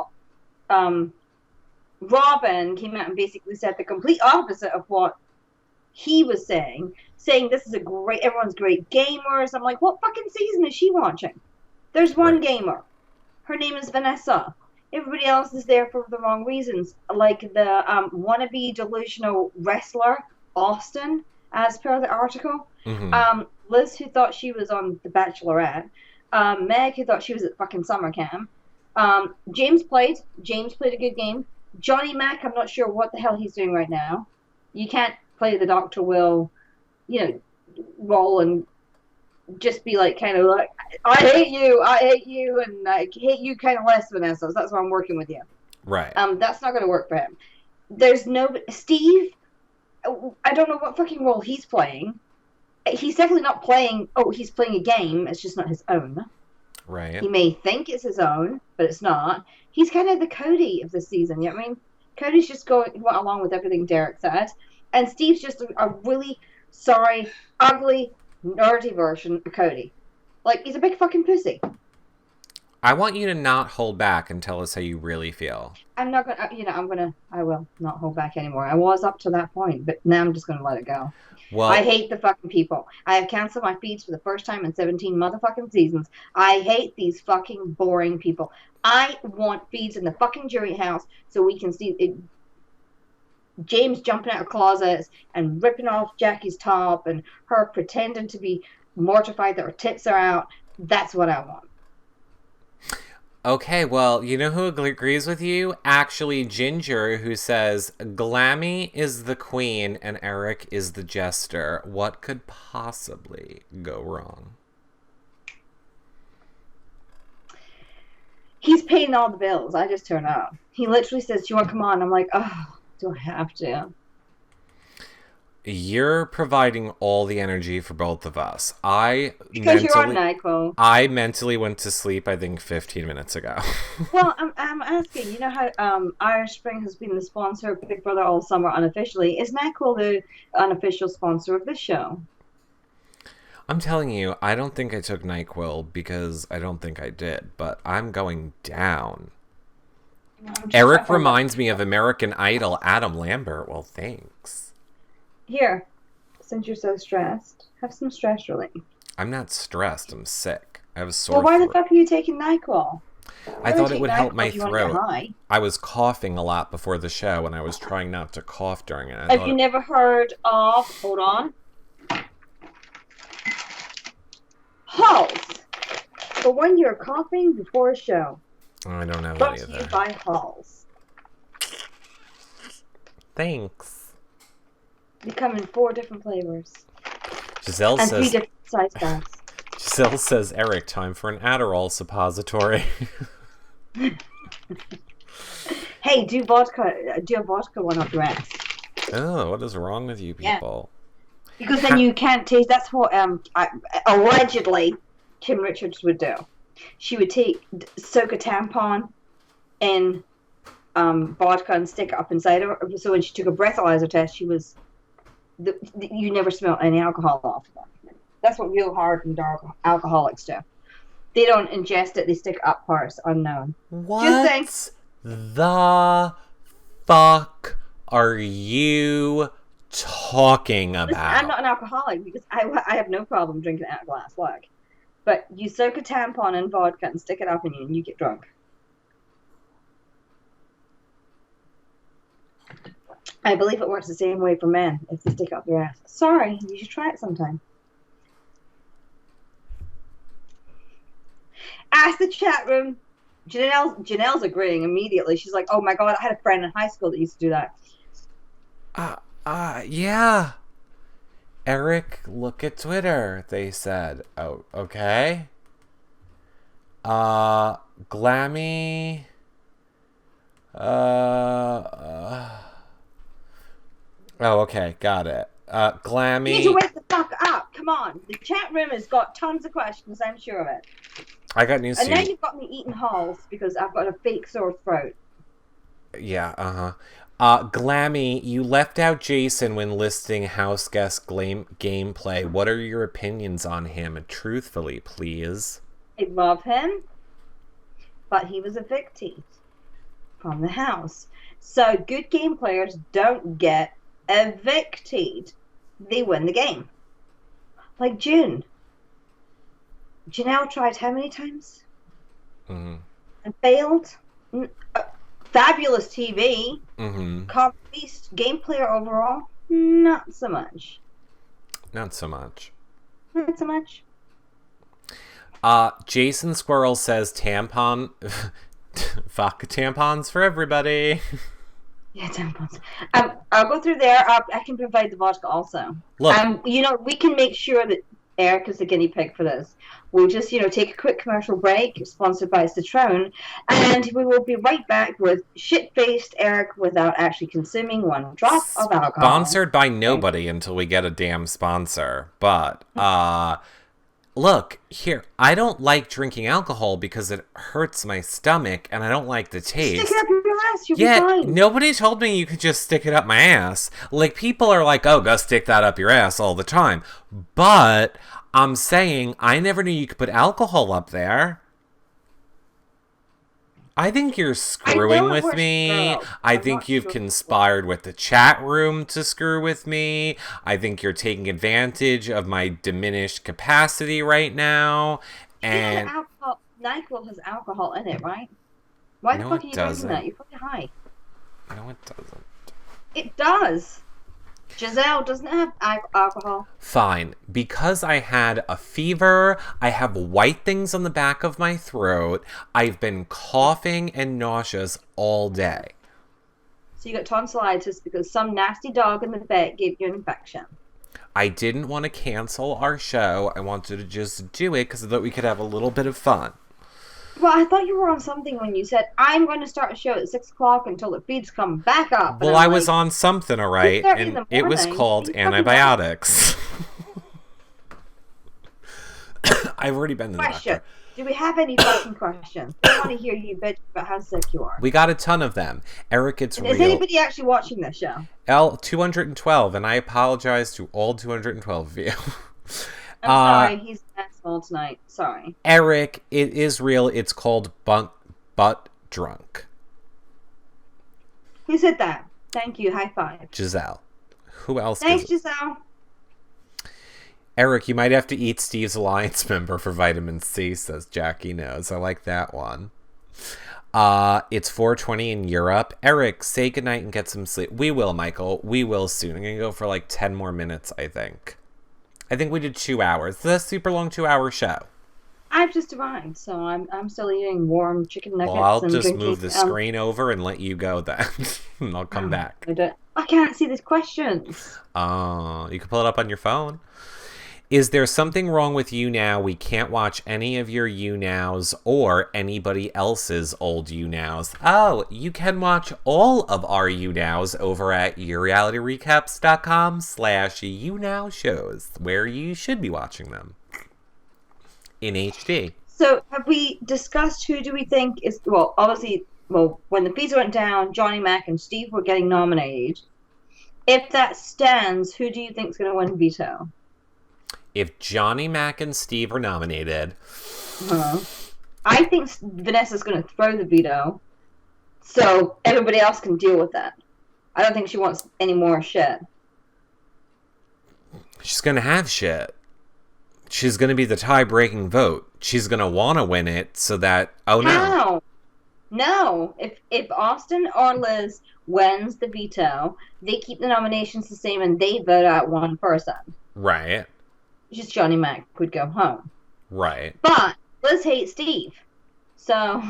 Robin came out and basically said the complete opposite of what he was saying this is everyone's great gamers. I'm like, what fucking season is she watching? There's one gamer. Her name is Vanessa. Everybody else is there for the wrong reasons. Like the wannabe delusional wrestler, Austin, as per the article. Mm-hmm. Liz, who thought she was on The Bachelorette. Meg, who thought she was at fucking summer camp. James played a good game. Johnny Mac, I'm not sure what the hell he's doing right now. You can't play the Dr. Will, role and just be like, kind of like, I hate you, and I hate you kind of less, Vanessa. So that's why I'm working with you. Right. That's not going to work for him. There's no Steve. I don't know what fucking role he's playing. He's definitely not playing. Oh, he's playing a game. It's just not his own. Right. He may think it's his own, but it's not. He's kind of the Cody of the season. You know what I mean? Cody's just went along with everything Derek said, and Steve's just a really sorry, ugly, nerdy version of Cody. Like, he's a big fucking pussy. I want you to not hold back and tell us how you really feel. I'm not gonna, I will not hold back anymore. I was up to that point, but now I'm just gonna let it go. Well, I hate the fucking people. I have canceled my feeds for the first time in 17 motherfucking seasons. I hate these fucking boring people. I want feeds in the fucking jury house so we can see it. James jumping out of closets and ripping off Jackie's top and her pretending to be mortified that her tits are out. That's what I want. Okay, well, you know who agrees with you? Actually, Ginger, who says, Glammy is the queen and Eric is the jester. What could possibly go wrong? He's paying all the bills. I just turn up. He literally says, do you want to come on? I'm like, oh, do I have to? You're providing all the energy for both of us. Because you're on NyQuil. I mentally went to sleep, I think, 15 minutes ago. Well, I'm asking, you know how Irish Spring has been the sponsor of Big Brother all summer unofficially. Is NyQuil the unofficial sponsor of this show? I'm telling you, I don't think I took NyQuil because I don't think I did, but I'm going down. Eric reminds me of American Idol Adam Lambert. Well, thanks. Here, since you're so stressed, have some stress relief. I'm not stressed. I'm sick. I have a sore throat. Well, why the fuck are you taking NyQuil? I thought it would help my throat. I was coughing a lot before the show, and I was trying not to cough during it. Have you never heard of... Hold on. Halls. For when you're coughing before a show. I don't know Brought any of to you that. by Halls. Thanks. They come in 4 different flavors. Giselle and says... 3 different size bags. Giselle says, Eric, time for an Adderall suppository. Hey, do a vodka one up your ass. Oh, what is wrong with you people? Yeah. Because then you can't taste. That's what allegedly Kim Richards would do. She would soak a tampon in vodka and stick it up inside her. So when she took a breathalyzer test, you never smell any alcohol off of them. That's what real hardened alcoholics do. They don't ingest it; they stick it up parts unknown. What the fuck are you talking about? Listen, I'm not an alcoholic because I have no problem drinking it out of a glass. Look, but you soak a tampon in vodka and stick it up in you, and you get drunk. I believe it works the same way for men if they stick it up their ass. Sorry, you should try it sometime. Ask the chat room. Janelle's agreeing immediately. She's like, oh my god, I had a friend in high school that used to do that. Yeah. Eric, look at Twitter, they said. Oh, okay. Glammy. Oh, okay, got it. Glammy. You need to wake the fuck up. Come on. The chat room has got tons of questions, I'm sure of it. I got news And to now you. you've got me eating halls because I've got a fake sore throat. Yeah, Glammy, you left out Jason when listing house guest gameplay. What are your opinions on him? Truthfully, please. I love him, but he was evicted from the house. So good game players don't get evicted. They win the game. Like June. Janelle tried how many times? Mm-hmm. And failed. Fabulous TV. Mm-hmm. Beast game player overall, not so much. Not so much. Not so much. Jason Squirrel says tampon. Fuck tampons for everybody. Yeah, tampons. I'll go through there. I can provide the vodka also. Look, we can make sure that Eric is the guinea pig for this. We'll just, take a quick commercial break, sponsored by Citroen, and we will be right back with shit-faced Eric without actually consuming one drop of alcohol. Sponsored by nobody until we get a damn sponsor. But, look, here, I don't like drinking alcohol because it hurts my stomach and I don't like the taste. Stick it up your ass, you'll be fine. Nobody told me you could just stick it up my ass. Like, people are like, oh, go stick that up your ass all the time. But I'm saying I never knew you could put alcohol up there. I think you're screwing with me. I think you've conspired with the chat room to screw with me. I think you're taking advantage of my diminished capacity right now. And NyQuil has alcohol in it, right? Why the fuck are you drinking that? You're probably high. No, it doesn't. It does. Giselle doesn't have alcohol. Fine. Because I had a fever, I have white things on the back of my throat, I've been coughing and nauseous all day. So you got tonsillitis because some nasty dog in the vet gave you an infection. I didn't want to cancel our show. I wanted to just do it because I thought we could have a little bit of fun. Well, I thought you were on something when you said, I'm going to start a show at 6 o'clock until the feeds come back up. Well, I was on something, all right, and it was called Antibiotics. I've already been to the doctor. Do we have any fucking questions? I want to hear you bitch about how sick you are. We got a ton of them. Eric, it's real. Is anybody actually watching this show? L212, and I apologize to all 212 of you. I'm sorry, he's an asshole tonight. Sorry. Eric, it is real. It's called Butt Drunk. Who said that? Thank you. High five. Giselle. Who else? Thanks, Giselle. Eric, you might have to eat Steve's Alliance member for vitamin C, says Jackie Knows. I like that one. It's 4:20 in Europe. Eric, say goodnight and get some sleep. We will, Michael. We will soon. I'm going to go for like 10 more minutes, I think. I think we did 2 hours. It's a super long 2-hour show. I've just arrived, so I'm still eating warm chicken nuggets. Well, I'll just move the screen over and let you go then. And I'll come back. I can't see these questions. Oh, you can pull it up on your phone. Is there something wrong with You Now? We can't watch any of your You Nows or anybody else's old You Nows. Oh, you can watch all of our You Nows over at yourrealityrecaps.com/YouNow shows, where you should be watching them in HD. So have we discussed who do we think is, obviously, when the fees went down, Johnny Mac and Steve were getting nominated. If that stands, who do you think is going to win veto? If Johnny Mac and Steve are nominated, I think Vanessa's going to throw the veto so everybody else can deal with that. I don't think she wants any more shit. She's going to have shit. She's going to be the tie-breaking vote. She's going to want to win it so that... Oh, no. How? No. If Austin or Liz wins the veto, they keep the nominations the same and they vote out one person. Right. Just Johnny Mac would go home. Right. But Liz hates Steve. So...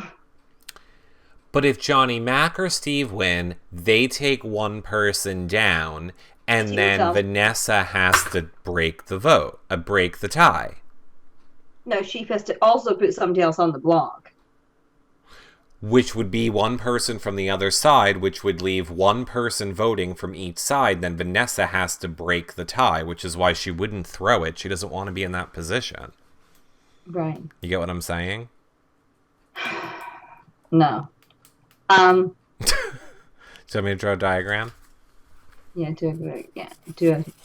But if Johnny Mac or Steve win, they take one person down, and then Vanessa has to break the vote, break the tie. No, she has to also put somebody else on the block. which would be one person from the other side, which would leave one person voting from each side. Then Vanessa has to break the tie, which is why she wouldn't throw it. She doesn't want to be in that position. Right. You get what I'm saying? No. Do you want me to draw a diagram? Yeah, do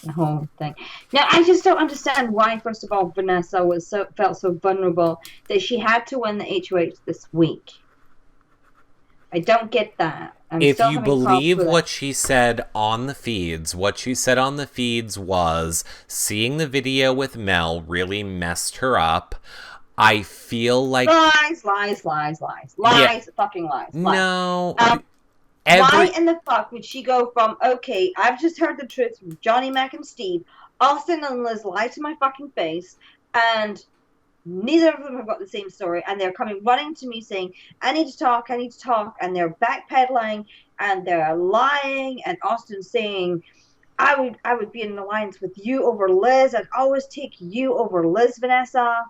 a whole thing. Now, I just don't understand why, first of all, Vanessa felt so vulnerable that she had to win the HOH this week. I don't get that. If you believe what she said on the feeds, was seeing the video with Mel really messed her up. I feel like... Lies, yeah. Fucking lies. No. Why in the fuck would she go from, okay, I've just heard the truth from Johnny Mac and Steve, Austin and Liz lied to my fucking face, and neither of them have got the same story, and they're coming running to me saying, I need to talk, and they're backpedaling, and they're lying, and Austin saying, I would be in an alliance with you over Liz, I'd always take you over Liz, Vanessa.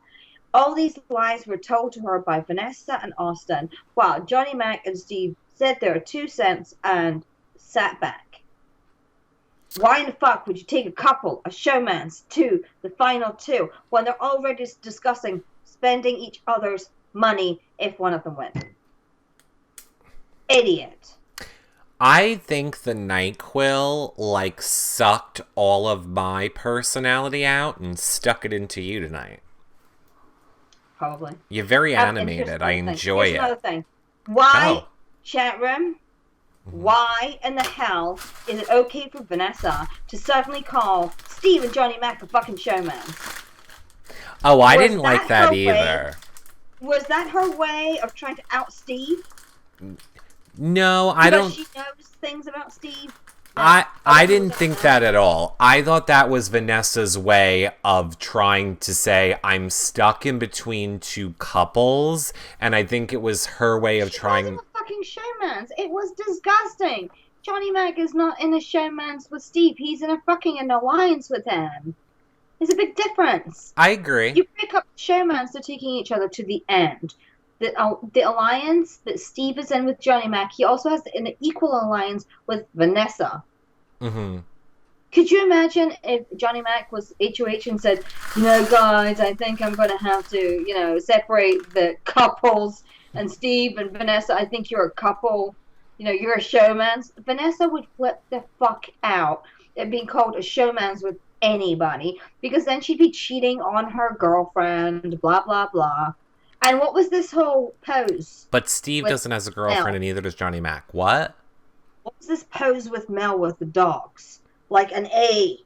All these lies were told to her by Vanessa and Austin, while Johnny Mac and Steve said their 2 cents and sat back. Why in the fuck would you take a couple of showmans to the final 2 when they're already discussing spending each other's money if one of them wins? Idiot. I think the NyQuil, sucked all of my personality out and stuck it into you tonight. Probably. You're very animated. I enjoy it. Another thing. Why, chat room, why in the hell is it okay for Vanessa to suddenly call Steve and Johnny Mac the fucking showmans? Oh, I didn't like that either. Was that her way of trying to out Steve? No, I don't. Because she knows things about Steve? I didn't think that at all. I thought that was Vanessa's way of trying to say, I'm stuck in between 2 couples, and I think it was her way of trying... She wasn't a fucking showmans. It was disgusting. Johnny Mac is not in a showmans with Steve. He's in an alliance with him. There's a big difference. I agree. You break up showmans, they're taking each other to the end. The alliance that Steve is in with Johnny Mac, he also has an equal alliance with Vanessa. Mm-hmm. Could you imagine if Johnny Mac was HOH and said, guys, I think I'm going to have to, separate the couples, and Steve and Vanessa, I think you're a couple, you're a showmans. Vanessa would flip the fuck out at being called a showmans with anybody, because then she'd be cheating on her girlfriend, blah, blah, blah. And what was this whole pose? But Steve doesn't have a girlfriend, and neither does Johnny Mac. What? What was this pose with Mel with the dogs? Like an A.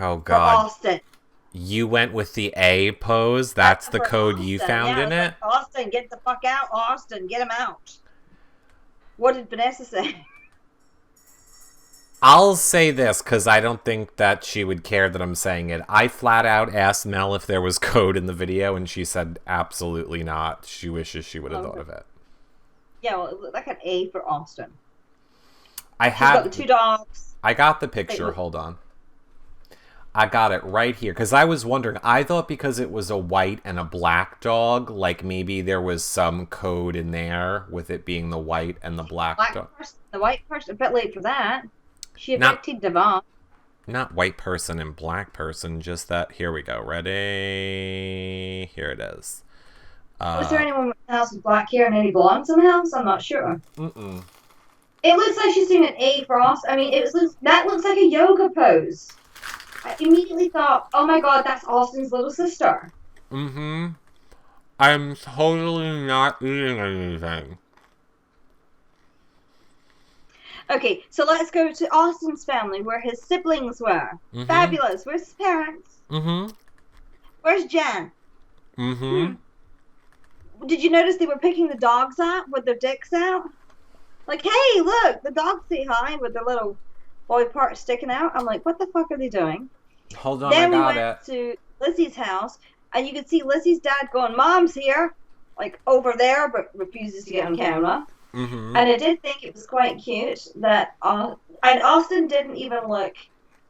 Oh, God. For Austin. You went with the A pose? That's the code Austin. You found in it? Like, Austin, get the fuck out. Austin, get him out. What did Vanessa say? I'll say this, because I don't think that she would care that I'm saying it. I flat out asked Mel if there was code in the video, and she said absolutely not. She wishes she would have thought of it. Yeah, well, it looked like an A for Austin. She's got the 2 dogs. I got the picture. Hold on. I got it right here. Because I was wondering, I thought because it was a white and a black dog, maybe there was some code in there with it being the white and the black dog. The white person, a bit late for that. She evicted Devon. Not white person and black person, just that. Here we go. Ready? Here it is. Was there anyone in the house with black hair and any blondes in the house? I'm not sure. Mm-mm. It looks like she's doing an A for us. I mean, that looks like a yoga pose. I immediately thought, oh my god, that's Austin's little sister. Mm-hmm. I'm totally not eating anything. Okay, so let's go to Austin's family, where his siblings were. Mm-hmm. Fabulous. Where's his parents? Mm-hmm. Where's Jan? Mm-hmm. Did you notice they were picking the dogs up with their dicks out? Like, hey, look, the dogs say hi with their little boy parts sticking out. I'm like, what the fuck are they doing? Hold on, then I got we went to Lizzie's house, and you could see Lizzie's dad going, Mom's here, over there, but refuses to get on camera. Mm-hmm. And I did think it was quite cute that, and Austin didn't even look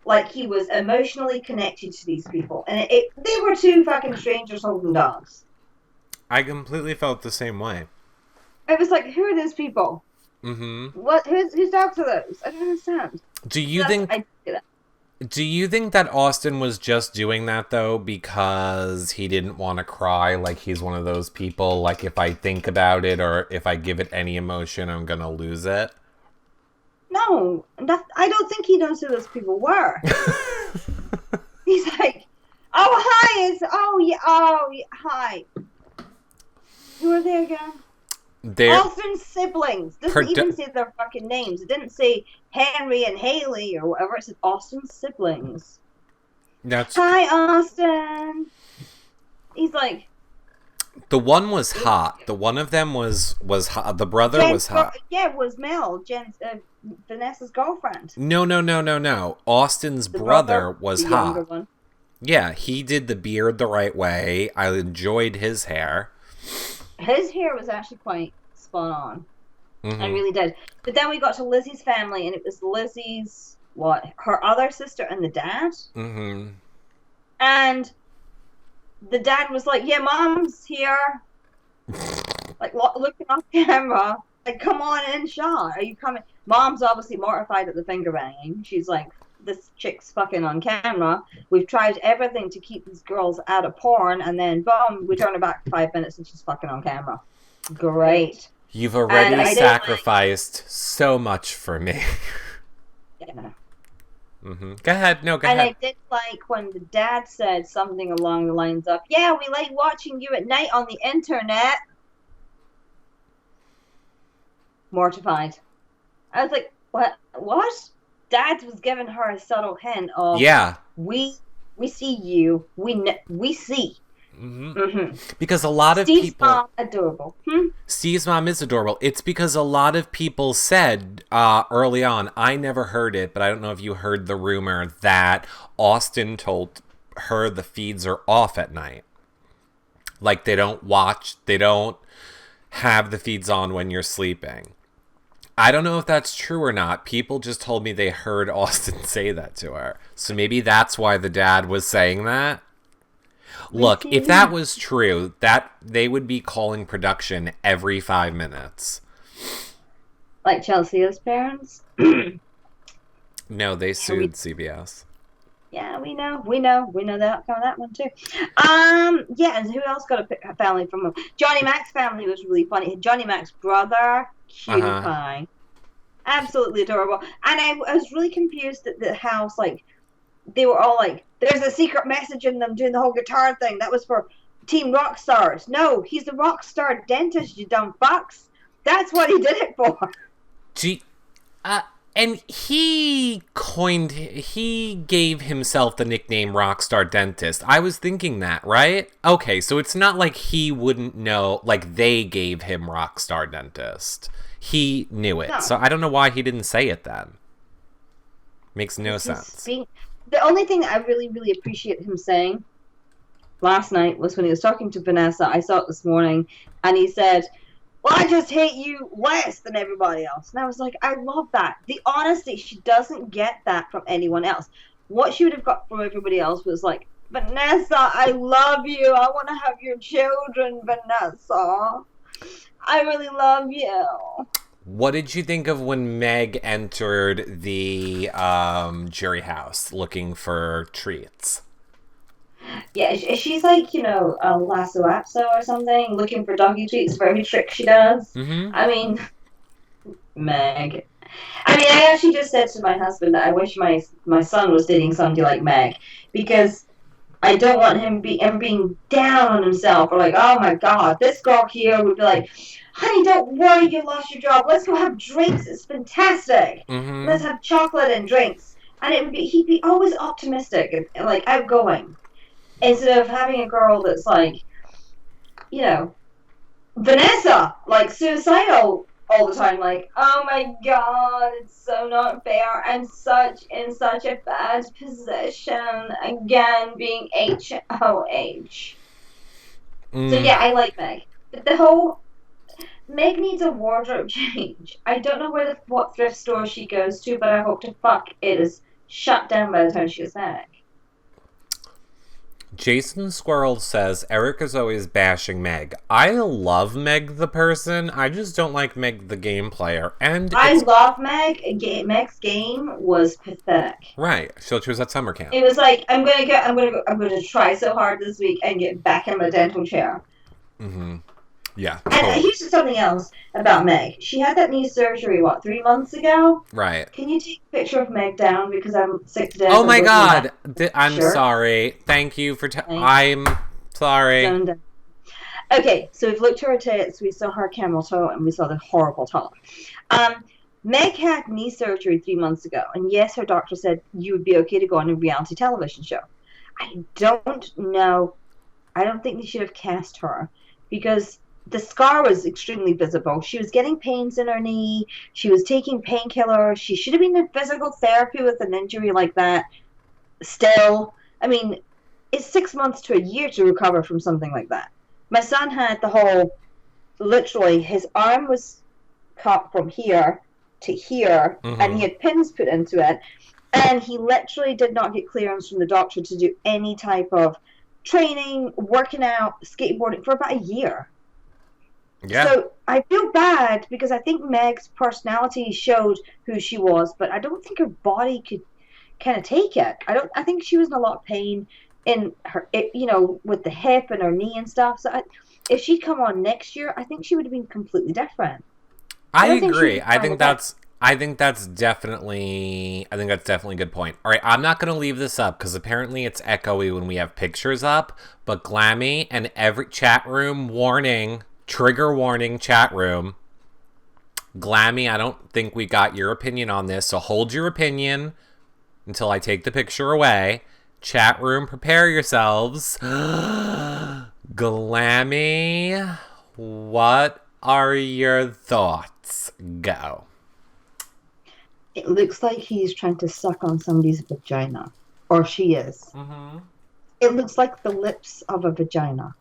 like he was emotionally connected to these people. And they were 2 fucking strangers holding dogs. I completely felt the same way. I was like, who are those people? Mm-hmm. What? Whose dogs are those? I don't understand. Do you think that Austin was just doing that, though, because he didn't want to cry? Like, he's one of those people, like, if I think about it or if I give it any emotion, I'm going to lose it? No, I don't think he knows who those people were. He's like, oh, hi, hi. Who are they again? They're Austin's siblings. Doesn't even say their fucking names. It didn't say Henry and Haley or whatever. It said Austin's siblings. Hi, Austin. He's like... The one was hot. The one of them was hot. The brother was hot. Yeah, it was Mel, Vanessa's girlfriend. No. Austin's brother was hot. One. Yeah, he did the beard the right way. I enjoyed his hair. His hair was actually quite spot on. Mm-hmm. I really did. But then we got to Lizzie's family, and it was Lizzie's, her other sister and the dad. Mm-hmm. And the dad was like, yeah, Mom's here. Like, looking off camera. Like, come on in, shot. Are you coming? Mom's obviously mortified at the finger banging. She's like, this chick's fucking on camera. We've tried everything to keep these girls out of porn, and then boom, we turn her back 5 minutes and she's fucking on camera. Great. You've already sacrificed so much for me. Yeah. Mm-hmm. Go ahead. No, go ahead. And I did like when the dad said something along the lines of, yeah, we like watching you at night on the internet. Mortified. I was like, what? Dad was giving her a subtle hint of, yeah, we see you, we see. Mm-hmm. Mm-hmm. Because a lot of Steve's people, mom, adorable. Steve's mom is adorable. It's because a lot of people said early on, I never heard it, but I don't know if you heard the rumor that Austin told her the feeds are off at night. Like, they don't have the feeds on when you're sleeping. I don't know if that's true or not. People just told me they heard Austin say that to her. So maybe that's why the dad was saying that. Look, if that was true, that they would be calling production every 5 minutes. Like Chelsea's parents? No, they sued CBS. Yeah, we know the outcome of that one too. Yeah, and who else got a family from him? Johnny Mac's family was really funny. Johnny Mac's brother, cutie pie, absolutely adorable. And I was really confused at the house. Like, they were all like, "There's a secret message in them," doing the whole guitar thing. That was for Team Rock Stars. No, he's a rock star dentist. You dumb fucks. That's what he did it for. And he gave himself the nickname Rockstar Dentist. I was thinking that, right? Okay, so it's not like he wouldn't know, like they gave him Rockstar Dentist. He knew it. No. So I don't know why he didn't say it then. Makes no sense. The only thing that I really, really appreciate him saying last night was when he was talking to Vanessa. I saw it this morning, and he said, well, I just hate you less than everybody else. And I was like, I love that. The honesty, she doesn't get that from anyone else. What she would have got from everybody else was like, Vanessa, I love you. I want to have your children, Vanessa. I really love you. What did you think of when Meg entered the jury house looking for treats? Yeah, she's like, a lasso apso or something, looking for doggy treats for every trick she does. Mm-hmm. I mean, Meg. I actually just said to my husband that I wish my son was dating somebody like Meg, because I don't want him being down on himself, or like, oh my god, this girl here would be like, honey, don't worry, you lost your job. Let's go have drinks. It's fantastic. Mm-hmm. Let's have chocolate and drinks. And he'd be always optimistic and like outgoing. Instead of having a girl that's like, Vanessa, like suicidal all the time, like, oh my god, it's so not fair. I'm in such a bad position. Again, being HOH. So yeah, I like Meg. But Meg needs a wardrobe change. I don't know what thrift store she goes to, but I hope to fuck it is shut down by the time she gets back. Jason Squirrel says, Eric is always bashing Meg. I love Meg the person. I just don't like Meg the game player. And I love Meg. Meg's game was pathetic. Right. She was at summer camp. It was like, I'm gonna try so hard this week and get back in my dental chair. Mm-hmm. Yeah. And Totally. here's something else about Meg. She had that knee surgery, 3 months ago? Right. Can you take a picture of Meg down because I'm sick to death? Oh my God. I'm Sure. sorry. Thank you for I'm sorry. Okay, so we've looked at her tits, we saw her camel toe, and we saw the horrible top. Meg had knee surgery 3 months ago, and yes, her doctor said you would be okay to go on a reality television show. I don't know. I don't think they should have cast her because the scar was extremely visible. She was getting pains in her knee. She was taking painkillers. She should have been in physical therapy with an injury like that. Still, I mean, it's 6 months to a year to recover from something like that. My son had the whole, literally, his arm was cut from here to here, and he had pins put into it, and he literally did not get clearance from the doctor to do any type of training, working out, skateboarding for about a year. Yeah. So I feel bad because I think Meg's personality showed who she was, but I don't think her body could kind of take it. I think she was in a lot of pain in her, with the hip and her knee and stuff. So if she'd come on next year, I think she would have been completely different. I agree. I think that's definitely a good point. All right, I'm not going to leave this up because apparently it's echoey when we have pictures up, but Glammy and every chat room warning, trigger warning chat room. Glammy, I don't think we got your opinion on this, so hold your opinion until I take the picture away. Chat room, prepare yourselves. Glammy, what are your thoughts? Go. It looks like he's trying to suck on somebody's vagina. Or she is. Mm-hmm. It looks like the lips of a vagina.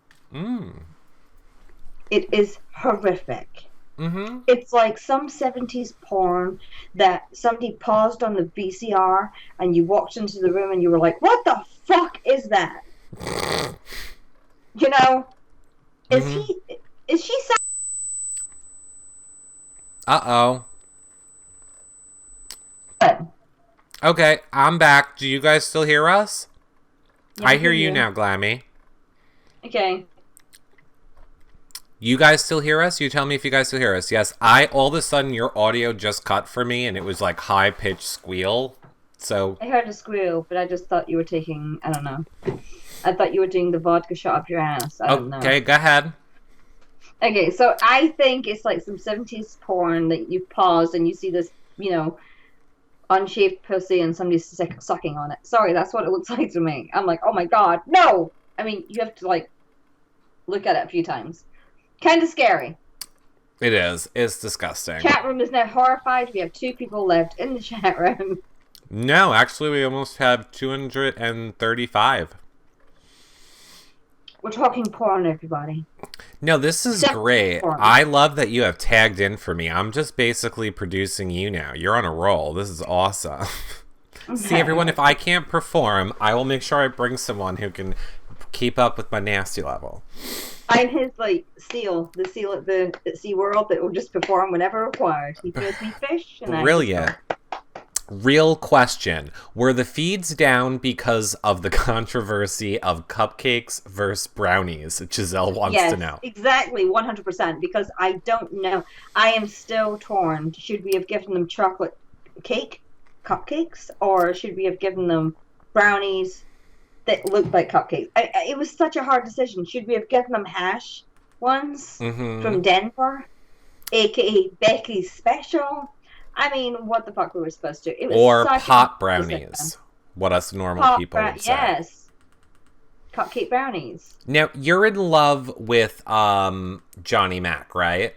It is horrific. Mm-hmm. It's like some 70s porn that somebody paused on the VCR and you walked into the room and you were like, what the fuck is that? Is she Uh-oh. What? Okay, I'm back. Do you guys still hear us? Yeah, I hear you now, Glammy. Okay. You guys still hear us? You tell me if you guys still hear us. Yes, all of a sudden your audio just cut for me and it was like high-pitched squeal. So I heard a squeal, but I just thought you were taking, I don't know. I thought you were doing the vodka shot up your ass. I don't know. Okay, go ahead. Okay, so I think it's like some 70s porn that you pause and you see this, unshaved pussy and somebody's sucking on it. Sorry, that's what it looks like to me. I'm like, oh my god, no! I mean, you have to, look at it a few times. Kind of scary. It is. It's disgusting. Chat room is now horrified. We have 2 people left in the chat room. No, actually, we almost have 235. We're talking porn, everybody. No, this is great. Porn. I love that you have tagged in for me. I'm just basically producing you now. You're on a roll. This is awesome. See, everyone, if I can't perform, I will make sure I bring someone who can keep up with my nasty level. I'm his, seal, the seal at the SeaWorld that will just perform whenever required. He feeds me fish. And Brilliant. Real question. Were the feeds down because of the controversy of cupcakes versus brownies? Giselle wants to know. Yes, exactly, 100%, because I don't know. I am still torn. Should we have given them chocolate cake cupcakes, or should we have given them brownies that looked like cupcakes? It was such a hard decision. Should we have given them hash ones from Denver, a.k.a. Becky's Special? I mean, what the fuck were we supposed to? It was or such pot brownies. What us normal people would say. Yes. Cupcake brownies. Now, you're in love with Johnny Mac, right?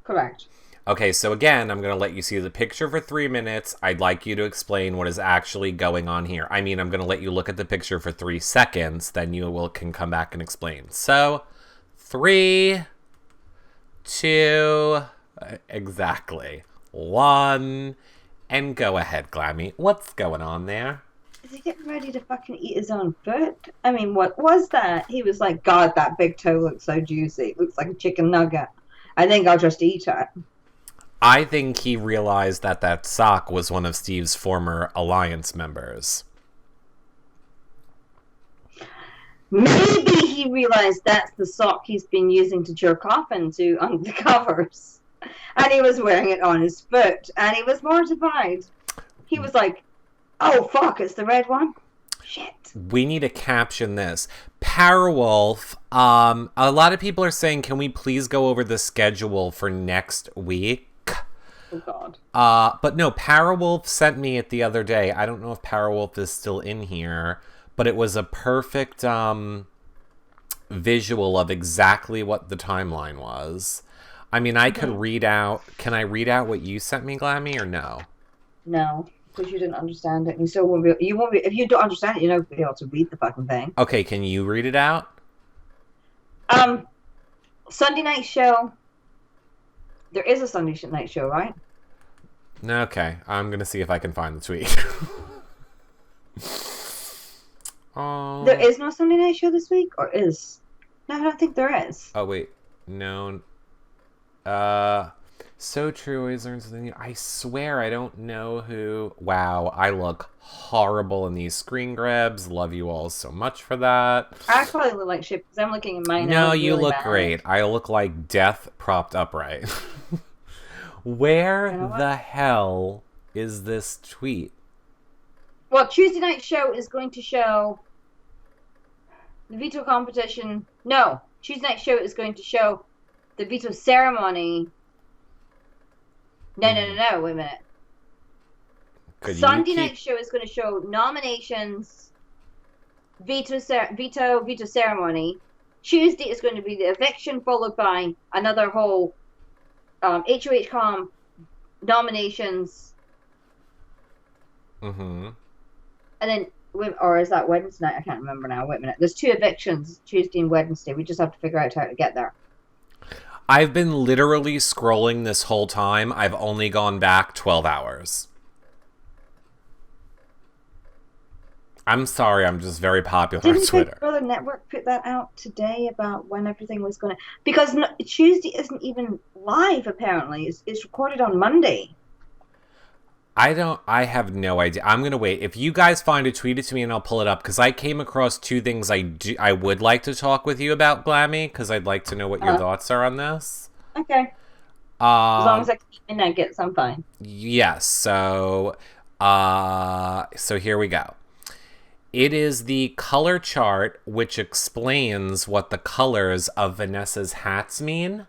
Correct. Okay, so again, I'm going to let you see the picture for 3 minutes. I'd like you to explain what is actually going on here. I mean, I'm going to let you look at the picture for 3 seconds, then you can come back and explain. So, 3, 2, exactly. 1, and go ahead, Glammy. What's going on there? is he getting ready to fucking eat his own foot? I mean, what was that? He was like, God, that big toe looks so juicy. It looks like a chicken nugget. I think I'll just eat it. I think he realized that that sock was one of Steve's former Alliance members. Maybe he realized that's the sock he's been using to jerk off into under the covers. And he was wearing it on his foot. And he was mortified. He was like, oh, fuck, it's the red one? Shit. We need to caption this. Powerwolf, a lot of people are saying, can we please go over the schedule for next week? Oh, God. But no, Powerwolf sent me it the other day. I don't know if Powerwolf is still in here. But it was a perfect visual of exactly what the timeline was. I mean, I could read out... Can I read out what you sent me, Glammy, or no? No, because you didn't understand it. You still won't be... If you don't understand it, you're not going to be able to read the fucking thing. Okay, can you read it out? Sunday night show. There is a Sunday night show, right? Okay, I'm going to see if I can find the tweet. Oh. There is no Sunday night show this week, or is? No, I don't think there is. Oh wait, no. So true. Always learn something new. I swear I don't know who. Wow, I look horrible in these screen grabs. Love you all so much for that. I probably look like shit because I'm looking at mine. No, you really look great. I look like death propped upright. Where the hell is this tweet? Well, Tuesday night show is going to show the veto competition. No, Tuesday night show is going to show the veto ceremony. No, wait a minute. Sunday night show is going to show nominations, veto ceremony. Tuesday is going to be the eviction, followed by another whole HOH nominations. Mm-hmm. And then, or is that Wednesday night? I can't remember now. Wait a minute. There's 2 evictions, Tuesday and Wednesday. We just have to figure out how to get there. I've been literally scrolling this whole time. I've only gone back 12 hours. I'm sorry, I'm just very popular on Twitter. Didn't Big Brother Network put that out today about when everything was going to... Because Tuesday isn't even live, apparently. It's recorded on Monday. I have no idea. I'm going to wait. If you guys find it, tweet it to me and I'll pull it up. Because I came across 2 things I would like to talk with you about, Glammy. Because I'd like to know what your thoughts are on this. Okay. As long as I keep my nuggets, I'm fine. Yes. So here we go. It is the color chart which explains what the colors of Vanessa's hats mean.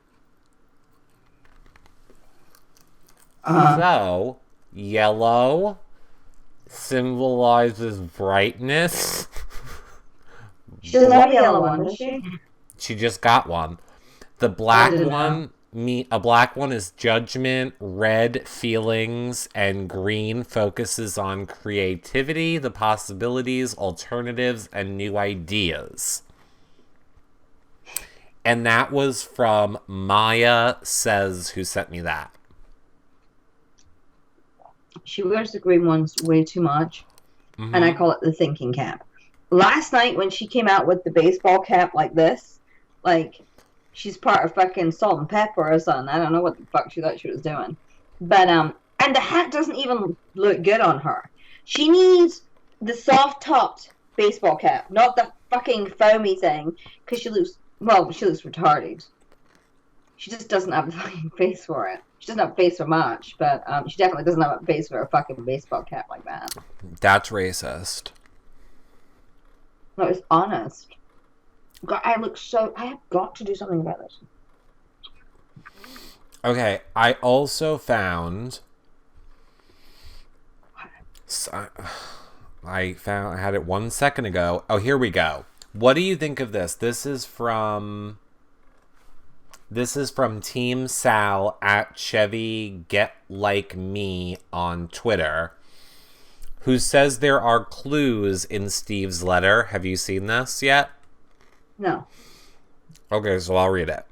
So, yellow symbolizes brightness. She doesn't have a yellow one, does she? She just got one. The black one... A black one is judgment, red feelings, and green focuses on creativity, the possibilities, alternatives, and new ideas. And that was from Maya Says, who sent me that. She wears the green ones way too much, and I call it the thinking cap. Last night when she came out with the baseball cap like this, like... She's part of fucking Salt and Pepper or something. I don't know what the fuck she thought she was doing. But, and the hat doesn't even look good on her. She needs the soft-topped baseball cap, not the fucking foamy thing, because she looks retarded. She just doesn't have the fucking face for it. She doesn't have a face for much, but she definitely doesn't have a face for a fucking baseball cap like that. That's racist. No, it's honest. God, I have got to do something about this. Okay, I also found... I had it 1 second ago. Oh, here we go. What do you think of this? This is from Team Sal at Chevy Get Like Me on Twitter, who says there are clues in Steve's letter. Have you seen this yet? No. Okay, so I'll read it.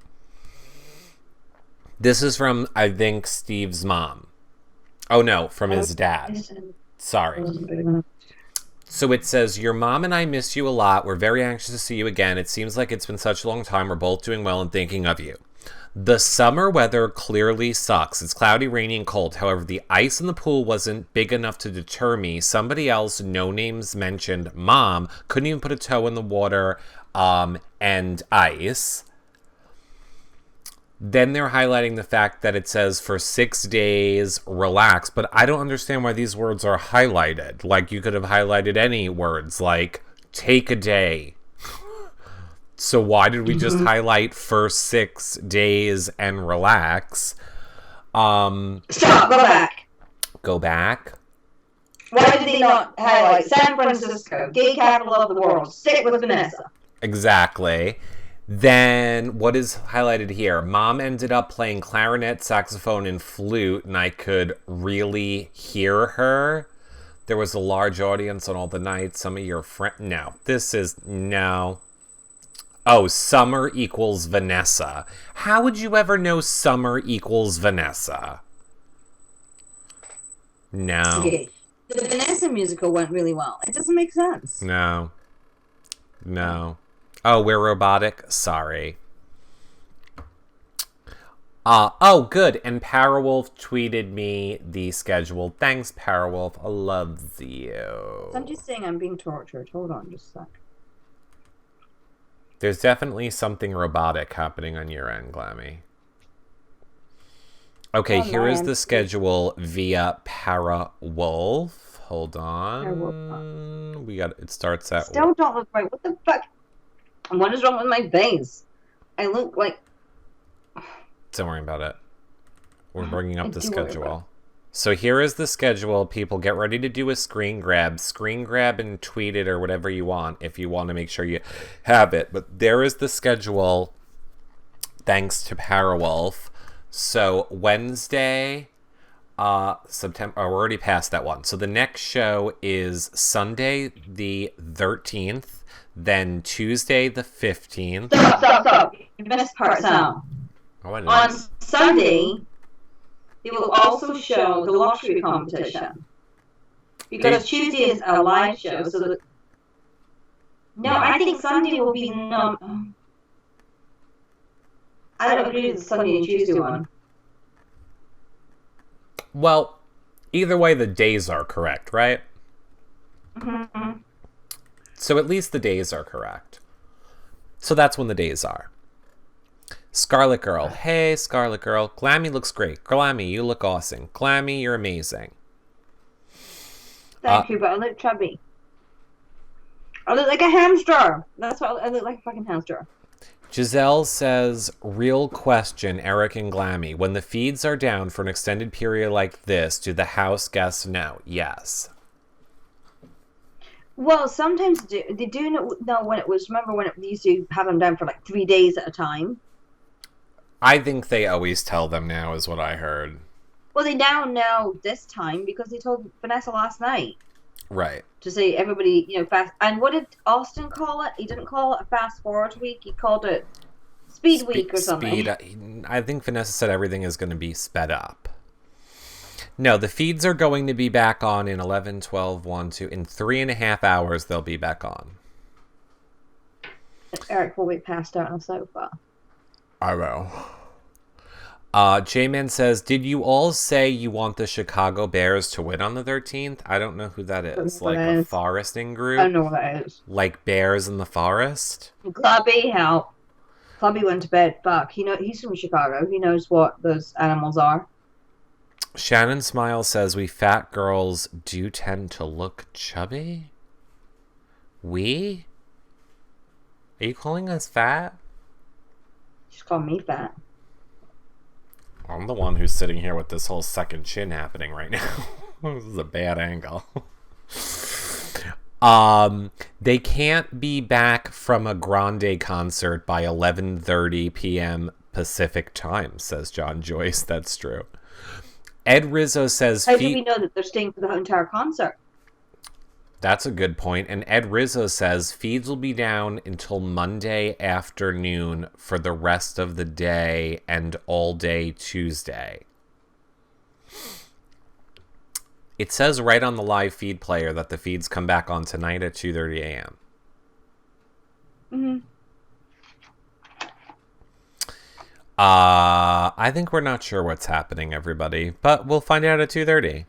This is from, I think, Steve's mom. Oh, no, from his dad. Sorry. So it says, your mom and I miss you a lot. We're very anxious to see you again. It seems like it's been such a long time. We're both doing well and thinking of you. The summer weather clearly sucks. It's cloudy, rainy, and cold. However, the ice in the pool wasn't big enough to deter me. Somebody else, no names mentioned, Mom, couldn't even put a toe in the water, and ice. Then they're highlighting the fact that it says for 6 days, relax. But I don't understand why these words are highlighted. Like, you could have highlighted any words, like, take a day. So why did we just highlight for 6 days and relax? Stop, go back. Go back? Why did they not highlight San Francisco, gay capital of the world, stick with Vanessa? Exactly. Then, what is highlighted here? Mom ended up playing clarinet, saxophone, and flute, and I could really hear her. There was a large audience on all the nights. Some of your friends... No. This is... No. Oh, summer equals Vanessa. How would you ever know summer equals Vanessa? No. Okay. The Vanessa musical went really well. It doesn't make sense. No. No. Oh, we're robotic? Sorry. Oh, good. And Parawolf tweeted me the schedule. Thanks, Parawolf. I love you. I'm just saying I'm being tortured. Hold on just a sec. There's definitely something robotic happening on your end, Glammy. Okay, here is the schedule via Parawolf. Hold on. It starts at... Still don't look right. What the fuck? What is wrong with my face? I look like... Don't worry about it. We're bringing up the schedule. So here is the schedule. People, get ready to do a screen grab. Screen grab and tweet it or whatever you want if you want to make sure you have it. But there is the schedule, thanks to Parawolf. So Wednesday, September... Oh, we're already past that one. So the next show is Sunday the 13th. Then Tuesday the 15th. Stop. You missed part now. Oh, I know. On Sunday, they will also show the lottery competition. Because Tuesday is a live show, so the... No, I think Sunday will be... I don't agree with the Sunday and Tuesday one. Well, either way, the days are correct, right? Mm-hmm. So at least the days are correct. So that's when the days are. Scarlet Girl. Hey, Scarlet Girl. Glammy looks great. Glammy, you look awesome. Glammy, you're amazing. Thank you, but I look chubby. I look like a hamster. That's what I look like, a fucking hamster. Giselle says, real question, Eric and Glammy. When the feeds are down for an extended period like this, do the house guests know? Yes. Well, sometimes they do know when it was. Remember when it used to have them down for like 3 days at a time? I think they always tell them now, is what I heard. Well, they now know this time because they told Vanessa last night. Right. To say everybody, fast. And what did Austin call it? He didn't call it a fast forward week. He called it speed week or something. I think Vanessa said everything is going to be sped up. No, the feeds are going to be back on in 11, 12, 1, 2. In 3.5 hours, they'll be back on. Eric will be passed out on a sofa. I will. J-Man says, did you all say you want the Chicago Bears to win on the 13th? I don't know who that is. Like a foresting group? I don't know what that is. Like bears in the forest? Clubby, help. Clubby went to bed. Fuck. He's from Chicago. He knows what those animals are. Shannon Smile says, we fat girls do tend to look chubby? We? Are you calling us fat? Just call me fat. I'm the one who's sitting here with this whole second chin happening right now. This is a bad angle. They can't be back from a Grande concert by 11:30 p.m. Pacific time, says John Joyce. That's true. Ed Rizzo says... How do we know that they're staying for the entire concert? That's a good point. And Ed Rizzo says feeds will be down until Monday afternoon for the rest of the day and all day Tuesday. It says right on the live feed player that the feeds come back on tonight at 2:30 a.m. Mm-hmm. I think we're not sure what's happening, everybody, but we'll find out at 2:30.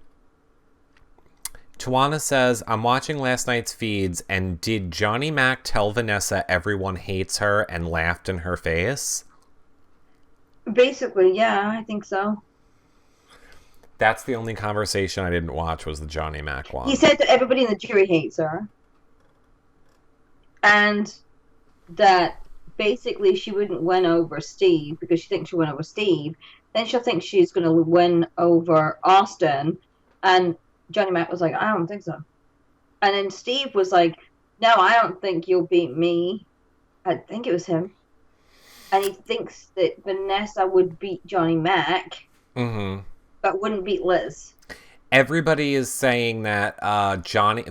Tawana says, I'm watching last night's feeds, and did Johnny Mac tell Vanessa everyone hates her and laughed in her face? Basically, yeah, I think so. That's the only conversation I didn't watch was the Johnny Mac one. He said that everybody in the jury hates her. And that basically she wouldn't win over Steve because she thinks she'll win over Steve. Then she'll think she's going to win over Austin. And Johnny Mac was like, I don't think so. And then Steve was like, no, I don't think you'll beat me. I think it was him. And he thinks that Vanessa would beat Johnny Mac. Mm-hmm. But wouldn't beat Liz. Everybody is saying that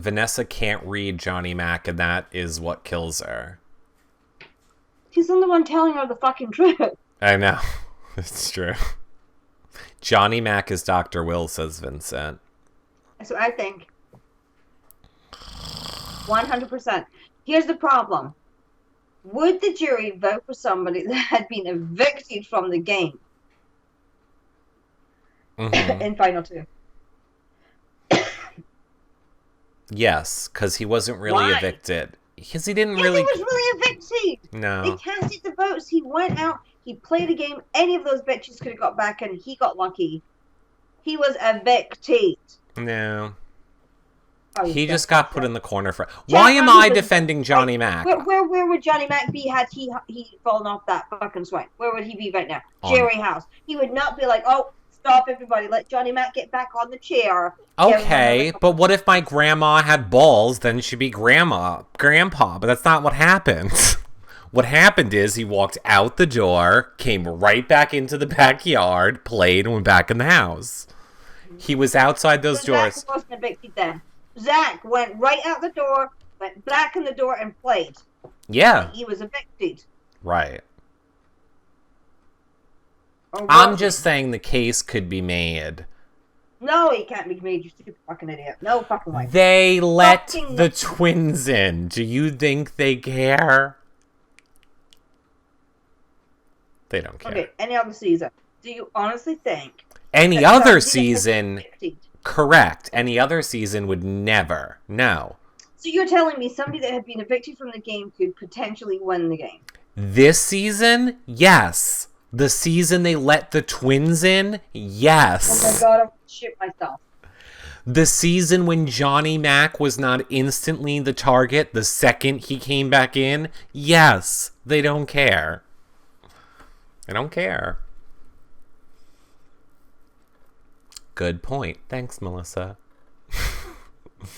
Vanessa can't read Johnny Mac, and that is what kills her. He's the one telling her the fucking truth. I know. It's true. Johnny Mac is Dr. Will, says Vincent. That's what I think. 100%. Here's the problem. Would the jury vote for somebody that had been evicted from the game? Mm-hmm. In Final 2. Yes, because he wasn't really evicted. Because he didn't He was really evicted. No. They casted the votes. He went out. He played a game. Any of those bitches could have got back, and he got lucky. He was evicted. No. Oh, He just got put in the corner for... Why am I defending Johnny Mac? Where would Johnny Mac be had he fallen off that fucking swing? Where would he be right now? Jerry House. He would not be like, oh, stop everybody. Let Johnny Mac get back on the chair. Okay, but what if my grandma had balls? Then she'd be grandpa. But that's not what happened. What happened is he walked out the door, came right back into the backyard, played, and went back in the house. He was outside those doors. Zach wasn't evicted then. Zach went right out the door, went back in the door, and played. Yeah. He was evicted. Right. I'm just saying the case could be made. No, he can't be made, you stupid fucking idiot. No fucking way. They let the twins in. Do you think they care? They don't care. Okay, any other season. Do you honestly think... Any other season... Correct. Any other season would never. No. So you're telling me somebody that had been evicted from the game could potentially win the game? This season? Yes. The season they let the twins in? Yes. Oh my god, I'm shit myself. The season when Johnny Mac was not instantly the target the second he came back in? Yes. They don't care. They don't care. Good point. Thanks, Melissa.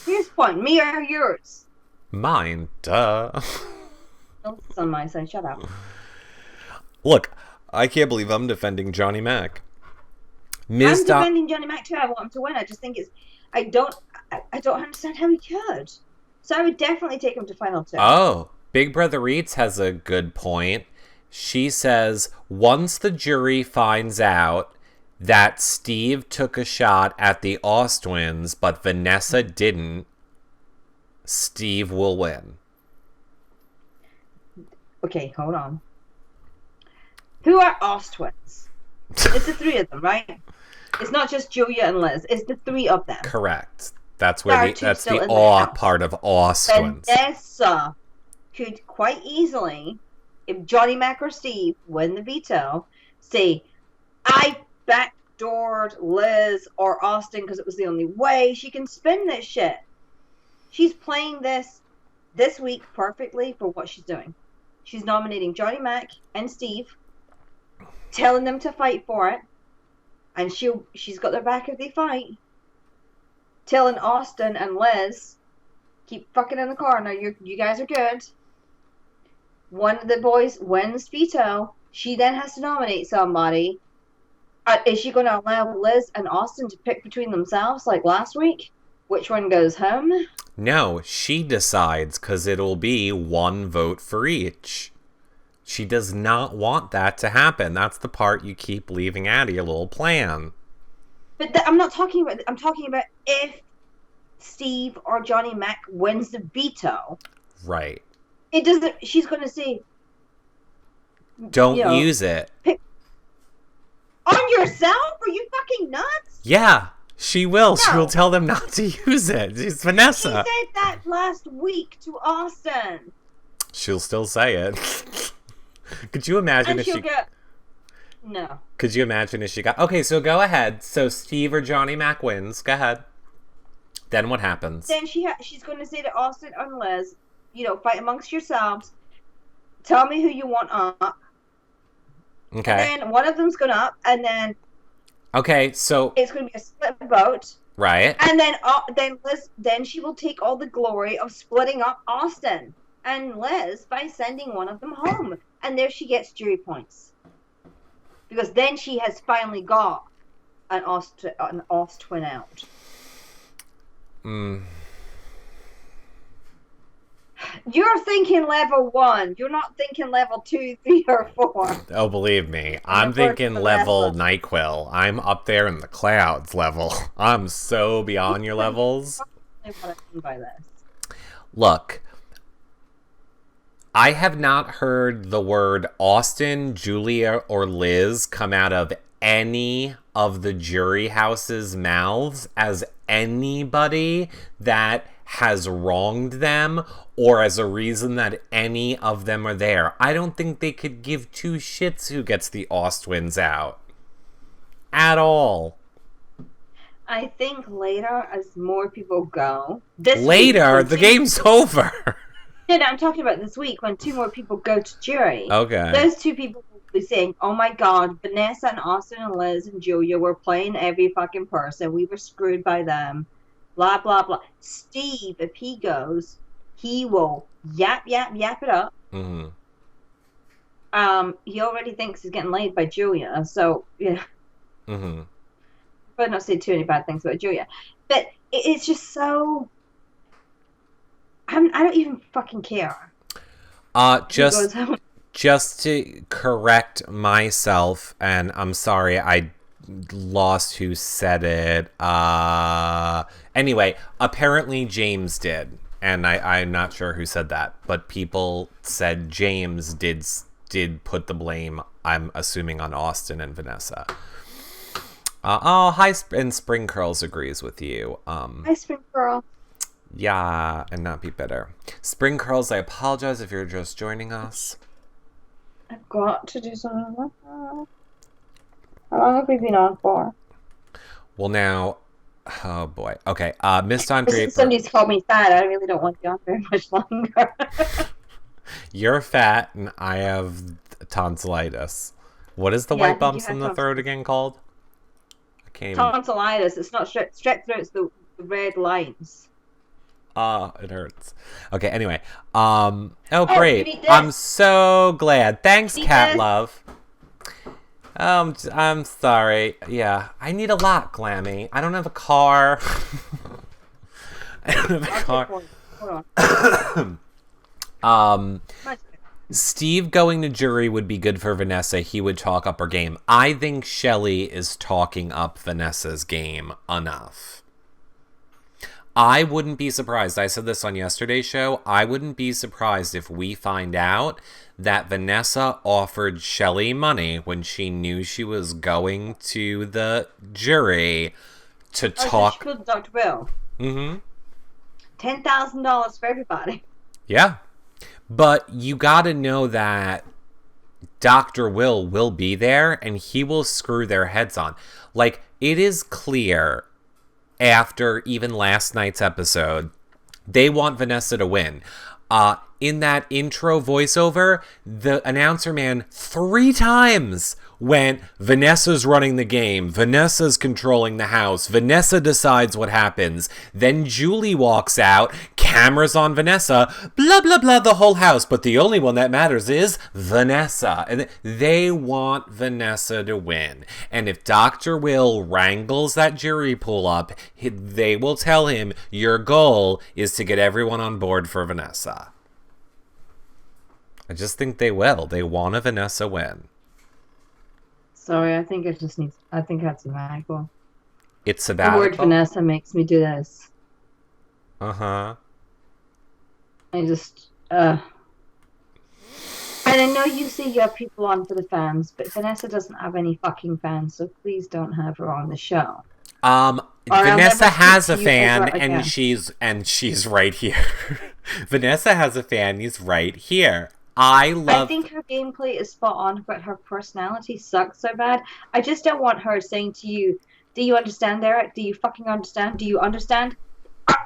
Whose point? Me or yours? Mine. Duh. Oh, it's on my side. Shut up. Look, I can't believe I'm defending Johnny Mac. I'm defending Johnny Mac too. I want him to win. I just think it's... I don't understand how he could. So I would definitely take him to Final 2. Oh, Big Brother Eats has a good point. She says, once the jury finds out that Steve took a shot at the Austwins, but Vanessa didn't, Steve will win. Okay, hold on. Who are Austwins? It's the three of them, right? It's not just Julia and Liz. It's the three of them. Correct. That's where that's the awe part of Austwins. Vanessa could quite easily, if Johnny Mac or Steve win the veto, say, I backdoored Liz or Austin because it was the only way. She can spin this shit. She's playing this week perfectly for what she's doing. She's nominating Johnny Mac and Steve, telling them to fight for it, and she's got their back if they fight. Telling Austin and Liz, keep fucking in the car. Now you guys are good. One of the boys wins veto. She then has to nominate somebody. Is she going to allow Liz and Austin to pick between themselves like last week? Which one goes home? No, she decides because it'll be one vote for each. She does not want that to happen. That's the part you keep leaving out of your little plan. But I'm not talking about. I'm talking about if Steve or Johnny Mac wins the veto. Right. It doesn't. She's going to say, Don't use it. On yourself? Are you fucking nuts? Yeah, she will. No. She will tell them not to use it. It's Vanessa. She said that last week to Austin. She'll still say it. Could you imagine if she... No. Could you imagine if she got... Okay, so go ahead. So Steve or Johnny Mac wins. Go ahead. Then what happens? Then she's going to say to Austin and Liz, fight amongst yourselves. Tell me who you want up. Okay. And then one of them's going up, and then... Okay, so... It's going to be a split vote. Right. And then Liz, then she will take all the glory of splitting up Austin and Liz by sending one of them home. And there she gets jury points. Because then she has finally got an Ost twin out. You're thinking level 1. You're not thinking level 2, 3, or 4. Oh, believe me. I'm thinking level NyQuil. I'm up there in the clouds level. I'm so beyond your levels. What I mean by this. Look, I have not heard the word Austin, Julia, or Liz come out of any of the jury house's mouths as anybody that has wronged them or as a reason that any of them are there. I don't think they could give two shits who gets the Ostwins out. At all. I think later, as more people go... Later? The game's over. No, I'm talking about this week when 2 more people go to jury. Okay. Those 2 people will be saying, oh my god, Vanessa and Austin and Liz and Julia were playing every fucking person. We were screwed by them. Blah, blah, blah. Steve, if he goes, he will yap it up. Mm-hmm. He already thinks he's getting laid by Julia, so, yeah. Mm-hmm. But not say too many bad things about Julia. But it's just so... I don't even fucking care. Just to correct myself, and I'm sorry, I lost who said it. Anyway, apparently James did, and I'm not sure who said that, but people said James did put the blame, I'm assuming, on Austin and Vanessa. Hi, and Spring Curls agrees with you. Hi, Spring Curl. Yeah, and not be bitter. Spring Curls, I apologize if you're just joining us. I've got to do something like that. How long have we been on for? Well, now, oh boy. Okay, Miss Andre. Somebody's called me fat. I really don't want to be on very much longer. You're fat, and I have tonsillitis. What is the white bumps in the throat again called? Tonsillitis. It's not strep throat. It's the red lines. It hurts. Okay, anyway. Great. I'm so glad. Thanks, Cat Love. I'm sorry. Yeah, I need a lot, Glammy. I don't have a car. I don't have a car. Hold on. Steve going to jury would be good for Vanessa. He would talk up her game. I think Shelley is talking up Vanessa's game enough. I wouldn't be surprised. I said this on yesterday's show. I wouldn't be surprised if we find out that Vanessa offered Shelley money when she knew she was going to the jury to talk. So she called Dr. Will. Mm-hmm. $10,000 for everybody. Yeah. But you got to know that Dr. Will be there and he will screw their heads on. Like, it is clear after even last night's episode, they want Vanessa to win. In that intro voiceover, the announcer man 3 times went, Vanessa's running the game, Vanessa's controlling the house, Vanessa decides what happens. Then Julie walks out, cameras on Vanessa, blah, blah, blah, the whole house. But the only one that matters is Vanessa. And they want Vanessa to win. And if Dr. Will wrangles that jury pool up, they will tell him, your goal is to get everyone on board for Vanessa. I just think they will. They want a Vanessa win. Sorry, I think it just needs... I think that's a Michael. It's The about word Vanessa makes me do this. Uh-huh. I just, and I know you say you have people on for the fans, but Vanessa doesn't have any fucking fans, so please don't have her on the show. Vanessa has a fan, again. and she's right here. Vanessa has a fan. He's right here. I think her gameplay is spot on, but her personality sucks so bad. I just don't want her saying to you, "Do you understand, Eric? Do you fucking understand? Do you understand?"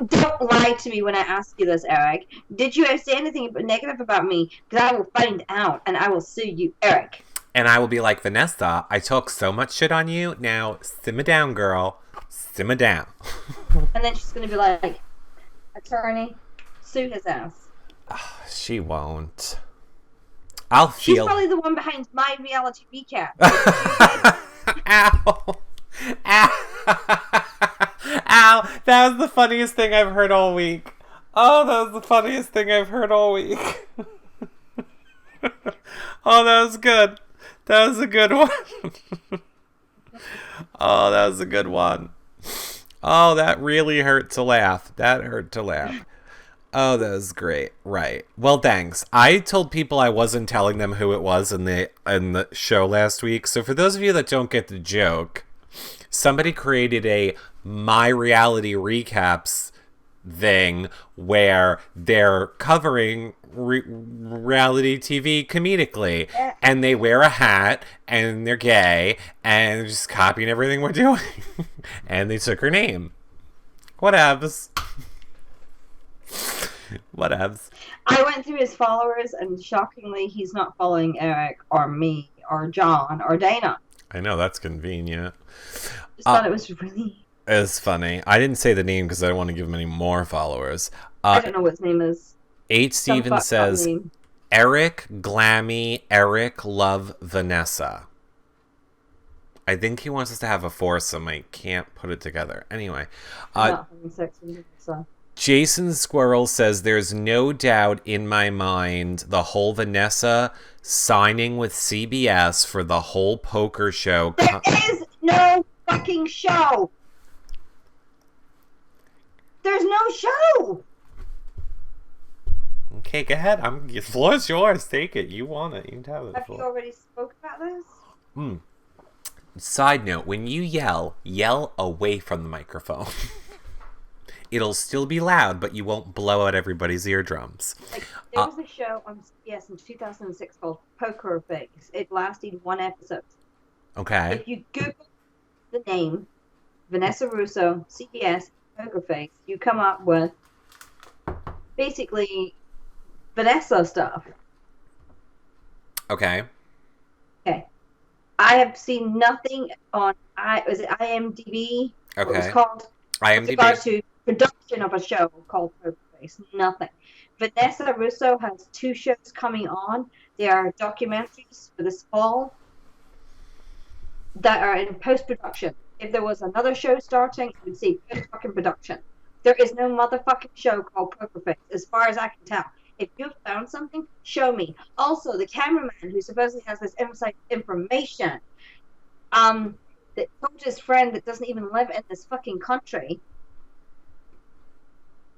Don't lie to me when I ask you this, Eric. Did you ever say anything negative about me? Because I will find out, and I will sue you, Eric. And I will be like, Vanessa, I talk so much shit on you. Now, simmer down, girl. Simmer down. And then she's going to be like, attorney, sue his ass. She won't. She's probably the one behind my reality recap. Ow. Ow. Ow. That was the funniest thing I've heard all week. Oh, that was the funniest thing I've heard all week. Oh, that was good. That was a good one. Oh, that was a good one. Oh, that really hurt to laugh. That hurt to laugh. Oh, that was great. Right. Well, thanks. I told people I wasn't telling them who it was in the show last week. So for those of you that don't get the joke, somebody created a My Reality Recaps thing where they're covering reality TV comedically, and they wear a hat, and they're gay, and they're just copying everything we're doing. And they took her name. Whatevs. Whatevs. I went through his followers, and shockingly, he's not following Eric or me or John or Dana. I know, that's convenient. Just thought it was really... It's funny. I didn't say the name because I don't want to give him any more followers. I don't know what his name is. H. Steven says, Eric, Glammy, Eric, love Vanessa. I think he wants us to have a foursome. I can't put it together. Anyway. I'm not having sex with him, so. Jason Squirrel says, there's no doubt in my mind the whole Vanessa signing with CBS for the whole poker show. There is no fucking show. There's no show. Okay, go ahead. The floor's yours. Take it. You want it. You can have it. Have you already spoke about this? Side note, when you yell away from the microphone. It'll still be loud, but you won't blow out everybody's eardrums. Like, there was a show on CBS in 2006 called Poker Face. It lasted one episode. Okay. If you Google the name Vanessa Russo, CBS, Poker Face, you come up with basically Vanessa stuff. Okay. Okay. I have seen nothing on was it IMDb? Okay. What it was called? IMDb. With regard to production of a show called Poker Face. Nothing. Vanessa Russo has 2 shows coming on. They are documentaries for this fall that are in post-production. If there was another show starting, I would say post-fucking production. There is no motherfucking show called Poker Face, as far as I can tell. If you've found something, show me. Also, the cameraman who supposedly has this inside information, that told his friend that doesn't even live in this fucking country,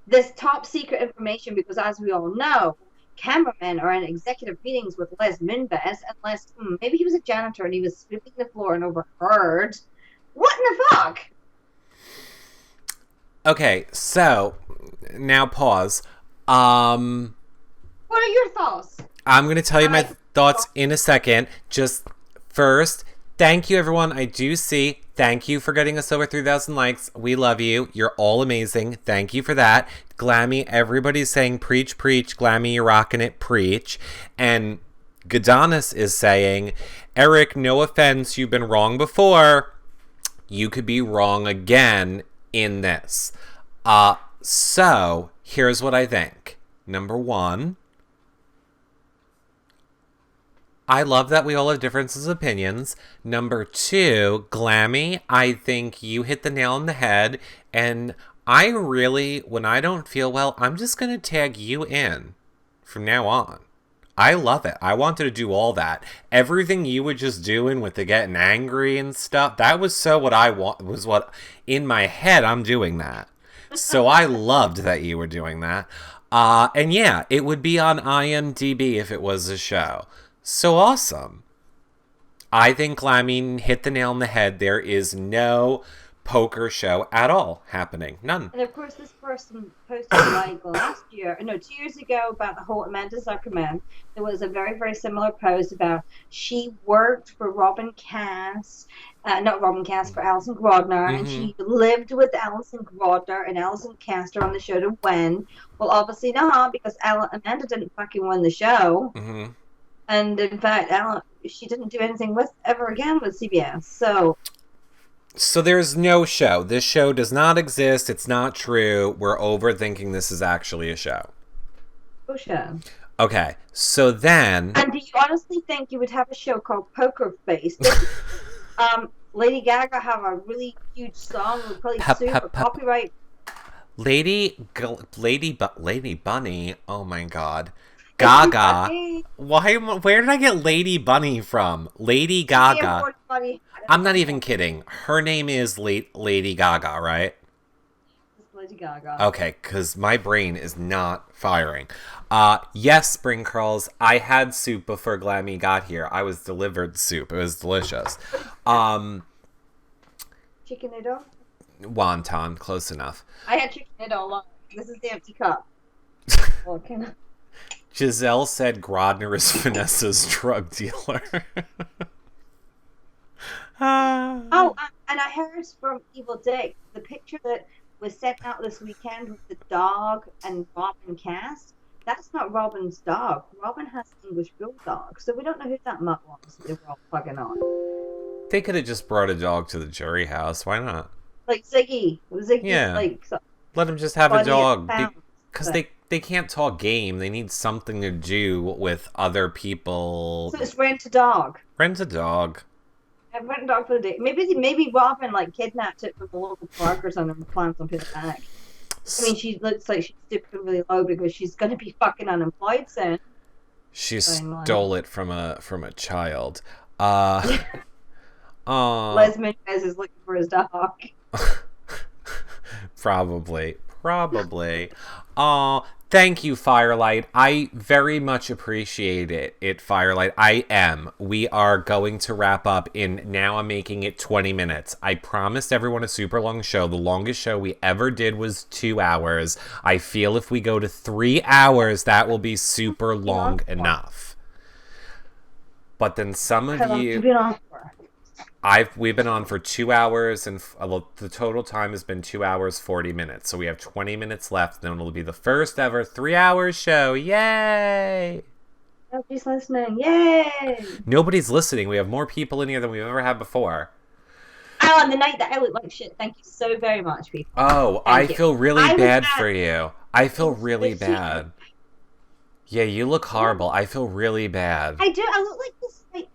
this top secret information, because as we all know, cameramen are in executive meetings with Les Moonves, unless maybe he was a janitor and he was sweeping the floor and overheard. What in the fuck? Okay, so now pause. What are your thoughts? I'm going to tell you my thoughts in a second. Just first, thank you, everyone. I do see. Thank you for getting us over 3,000 likes. We love you. You're all amazing. Thank you for that. Glammy, everybody's saying preach, preach. Glammy, you're rocking it. Preach. And Gadanis is saying, Eric, no offense. You've been wrong before. You could be wrong again in this. So here's what I think. Number 1, I love that we all have differences of opinions. Number 2, Glammy, I think you hit the nail on the head. And I really, when I don't feel well, I'm just going to tag you in from now on. I love it. I wanted to do all that. Everything you were just doing with the getting angry and stuff, that was so what I want, was what, in my head, I'm doing that. So I loved that you were doing that. And yeah, it would be on IMDb if it was a show. So awesome. I think Glammy hit the nail on the head. There is no poker show at all happening. None. And of course, this person posted like 2 years ago about the whole Amanda Zuckerman. There was a very, very similar post about she worked for Robin Cass, not Robin Cass, for Alison Grodner, and she lived with Alison Grodner, and Alison cast her on the show to win. Well, obviously not, because Amanda didn't fucking win the show. And in fact, she didn't do anything ever again with CBS. So there's no show. This show does not exist. It's not true. We're overthinking this is actually a show. No show. Okay, so then... And do you honestly think you would have a show called Poker Face? Lady Gaga have a really huge song would probably sue for copyright. Lady Bunny. Oh my God. Gaga. Where did I get Lady Bunny from? Lady Gaga. I'm not even kidding. Her name is Lady Gaga, right? It's Lady Gaga. Okay, because my brain is not firing. Yes, Spring Curls. I had soup before Glammy got here. I was delivered soup. It was delicious. Chicken noodle? Wonton, close enough. I had chicken noodle alone. This is the empty cup. Giselle said Grodner is Vanessa's drug dealer. Oh, and I heard from Evil Dick, the picture that was sent out this weekend with the dog and Robin cast, that's not Robin's dog. Robin has an English bulldog, so we don't know who that mutt was that they were all plugging on. They could have just brought a dog to the jury house. Why not? Like Ziggy. Ziggy, yeah. Like, let him just have a dog. Because they can't talk game. They need something to do with other people. So it's rent a dog. Rent a dog. I rent a dog for the day. Maybe Robin kidnapped it from the local park or something and plants on his back. I mean, she looks like she's stooping really low because she's going to be fucking unemployed soon. She stole it from a child. Les Mendez is looking for his dog. Probably. Thank you, Firelight. I very much appreciate it, Firelight. We are going to wrap up now I'm making it 20 minutes. I promised everyone a super long show. The longest show we ever did was 2 hours. I feel if we go to 3 hours, that will be super long enough. But then some of you... been on for? We've been on for 2 hours, and the total time has been 2 hours 40 minutes. So we have 20 minutes left. Then it'll be the first ever 3 hour show. Yay! Nobody's listening. Yay! Nobody's listening. We have more people in here than we've ever had before. Oh, and the night that I look like shit. Thank you so very much, people. Oh, I feel really bad for you. I feel really bad. Yeah, you look horrible. I feel really bad. I do. I look like this. I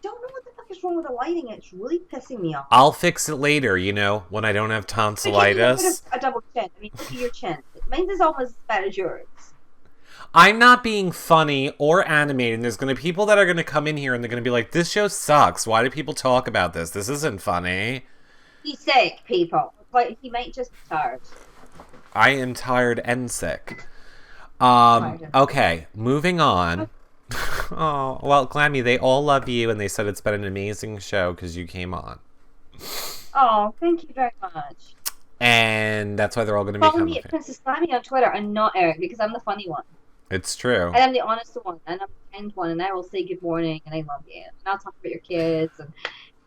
don't know what the fuck is wrong with the lighting. It's really pissing me off. I'll fix it later, when I don't have tonsillitis. A double chin. I mean, look at your chin. Mine is almost as bad as yours. I'm not being funny or animated. There's going to be people that are going to come in here and they're going to be like, this show sucks. Why do people talk about this? This isn't funny. He's sick, people. Like, he might just be tired. I am tired and sick. Okay, moving on. Oh, well, Glammy, they all love you, and they said it's been an amazing show because you came on. Oh, thank you very much. And that's why they're all going to be coming. Follow me at Princess Glammy on Twitter and not Eric, because I'm the funny one. It's true. And I'm the honest one, and I'm the kind one, and I will say good morning, and I love you. And I'll talk about your kids, and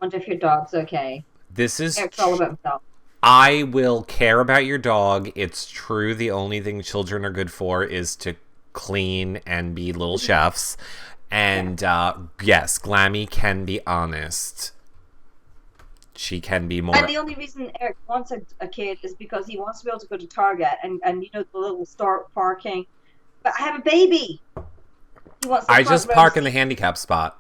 wonder if your dog's okay. This is Eric's all about himself. I will care about your dog. It's true. The only thing children are good for is to clean and be little chefs. And yes, Glammy can be honest. She can be more. And the only reason Eric wants a kid is because he wants to be able to go to Target and the little store parking. But I have a baby. He wants. I just park in the handicap spot.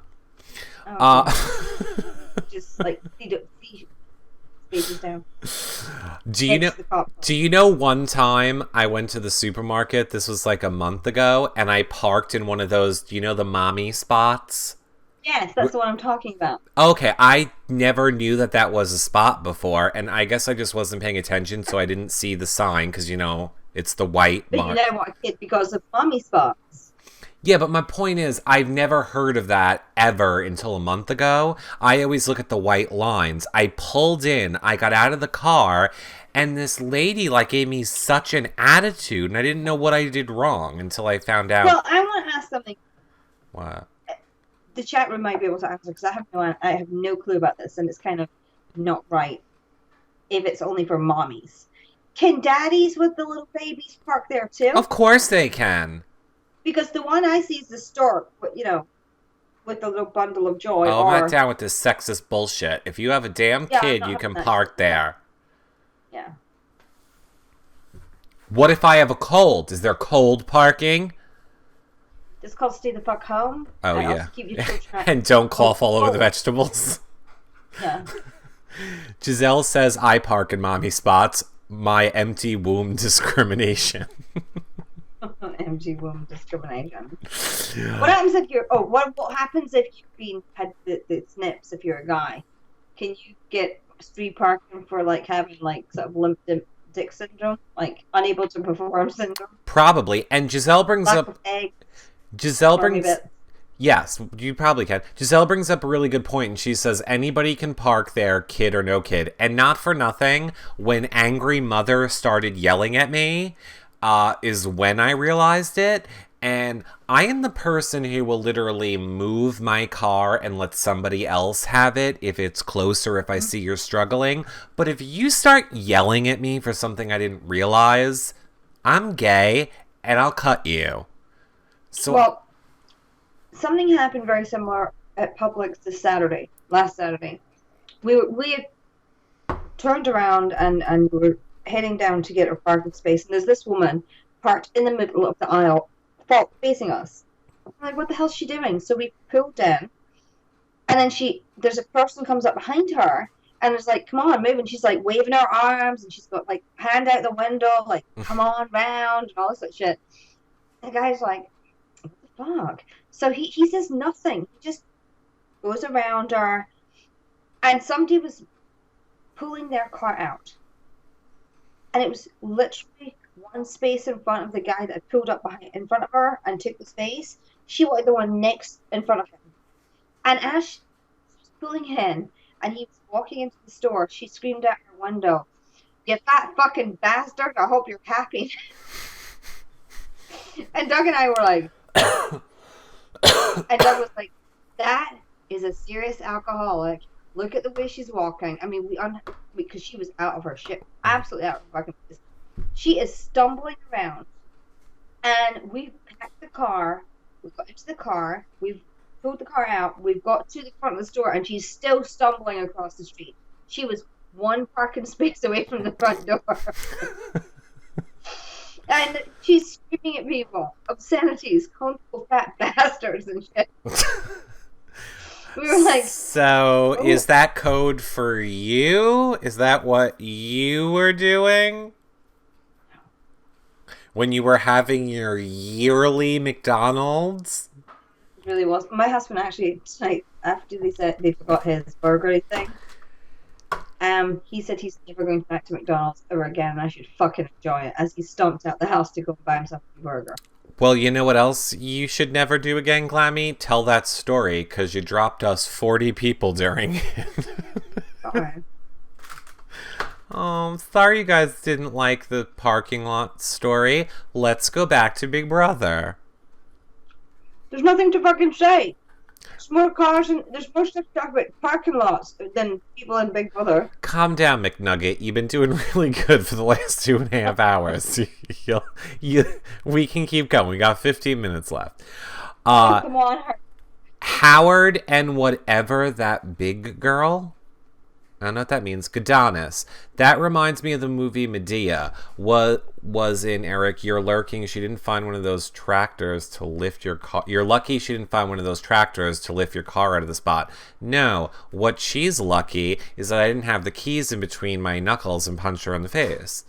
Just like see faces down. Do you know one time I went to the supermarket, this was like a month ago, and I parked in one of those, do you know the mommy spots? Yes, that's the one I'm talking about. Okay, I never knew that was a spot before, and I guess I just wasn't paying attention, so I didn't see the sign, because, you know, it's the white But mark. you never want a kid because of mommy spots. Yeah, but my point is, I've never heard of that ever until a month ago. I always look at the white lines. I pulled in, I got out of the car, and this lady, like, gave me such an attitude, and I didn't know what I did wrong until I found out. Well, I want to ask something. What? The chat room might be able to answer, because I have no clue about this, and it's kind of not right if it's only for mommies. Can daddies with the little babies park there too? Of course they can. Because the one I see is the stork, you know, with the little bundle of joy. Oh, I'm not down with this sexist bullshit. If you have a damn kid, you can park there. Yeah. What if I have a cold? Is there cold parking? It's called stay the fuck home. Oh, and yeah. also keep your children And don't cough all over the vegetables. Yeah. Giselle says, I park in mommy spots. My empty womb discrimination. Empty womb discrimination. What happens if you're... Oh, what happens if you've had the snips if you're a guy? Can you get street parking for, like, having, like, sort of limp dick syndrome? Like, unable to perform syndrome? Probably. And Giselle brings Lack up... of eggs. Giselle brings... Yes, you probably can. Giselle brings up a really good point, and she says anybody can park there, kid or no kid. And not for nothing, when Angry Mother started yelling at me, is when I realized it. And I am the person who will literally move my car and let somebody else have it if it's closer, if I see you're struggling. But if you start yelling at me for something I didn't realize, I'm gay, and I'll cut you. So, well, something happened very similar at Publix last Saturday. We had turned around and we were heading down to get our parking space, and there's this woman parked in the middle of the aisle, facing us. I'm like, what the hell's she doing? So we pulled in, and then there's a person comes up behind her, and is like, come on, move, and she's like waving her arms, and she's got like hand out the window, like, come on round, and all this sort of shit. And the guy's like, what the fuck? So he says nothing. He just goes around her, and somebody was pulling their car out. And it was literally one space in front of the guy that had pulled up in front of her and took the space. She wanted the one next in front of him. And as she was pulling in, and he was walking into the store, she screamed out her window, "You fat fucking bastard, I hope you're happy." And Doug and I were like... And Doug was like, that is a serious alcoholic. Look at the way she's walking. I mean, because she was out of her shit. Absolutely out of her fucking shit. She is stumbling around. And we've packed the car. We've got into the car. We've pulled the car out. We've got to the front of the store. And she's still stumbling across the street. She was one parking space away from the front door. And she's screaming at people, obscenities, calling people fat bastards and shit. We were like... So, is that code for you? Is that what you were doing? When you were having your yearly McDonald's? It really was. My husband actually, tonight, after they said they forgot his burger thing, he said he's never going back to McDonald's ever again, and I should fucking enjoy it, as he stomped out the house to go buy himself a burger. Well, you know what else you should never do again, Glammy? Tell that story, because you dropped us 40 people during it. Sorry. Oh, sorry you guys didn't like the parking lot story. Let's go back to Big Brother. There's nothing to fucking say. There's more cars and there's more stuff to talk about parking lots than people in Big Brother. Calm down, McNugget. You've been doing really good for the last 2.5 hours. We can keep going. We got 15 minutes left. Come on, Howard and whatever that big girl. I don't know what that means. Gadanis. That reminds me of the movie Medea. What was in Eric? You're lurking. She didn't find one of those tractors to lift your car. You're lucky she didn't find one of those tractors to lift your car out of the spot. No. What she's lucky is that I didn't have the keys in between my knuckles and punch her in the face.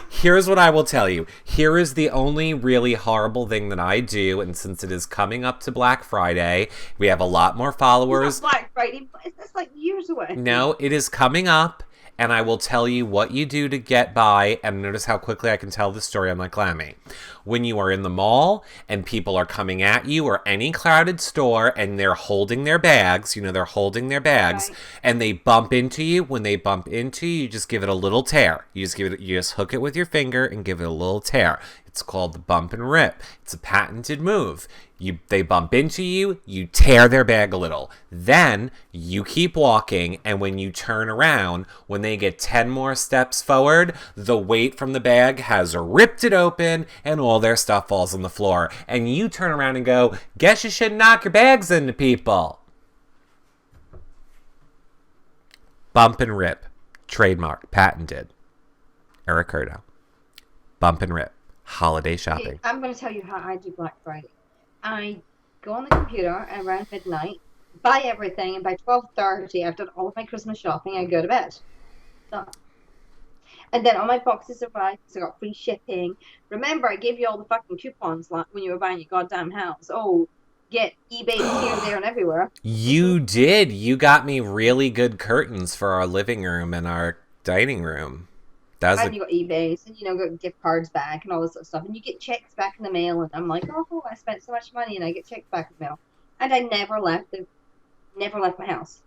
Here's what I will tell you. Here is the only really horrible thing that I do, and since it is coming up to Black Friday, we have a lot more followers. It's not Black Friday, it's like years away. No, it is coming up, and I will tell you what you do to get by, and notice how quickly I can tell the story on my Glammy. When you are in the mall, and people are coming at you, or any crowded store, and they're holding their bags, right, and they bump into you. When they bump into you, you just give it a little tear. You just hook it with your finger and give it a little tear. It's called the bump and rip. It's a patented move. They bump into you, you tear their bag a little. Then you keep walking, and when you turn around, when they get 10 more steps forward, the weight from the bag has ripped it open, and all their stuff falls on the floor. And you turn around and go, guess you shouldn't knock your bags into people. Bump and rip. Trademark. Patented. Eric Curto. Bump and rip. Holiday shopping. Okay, I'm going to tell you how I do Black Friday. I go on the computer around midnight, buy everything, and by 12:30, I've done all of my Christmas shopping, I go to bed. Done. And then all my boxes arrive, so I got free shipping. Remember, I gave you all the fucking coupons when you were buying your goddamn house. Oh, get eBay here, there, and everywhere. You did. You got me really good curtains for our living room and our dining room. And you got eBays, and got gift cards back and all this sort of stuff, and you get checks back in the mail, and I'm like, oh, I spent so much money, and I get checks back in the mail, and I never left my house.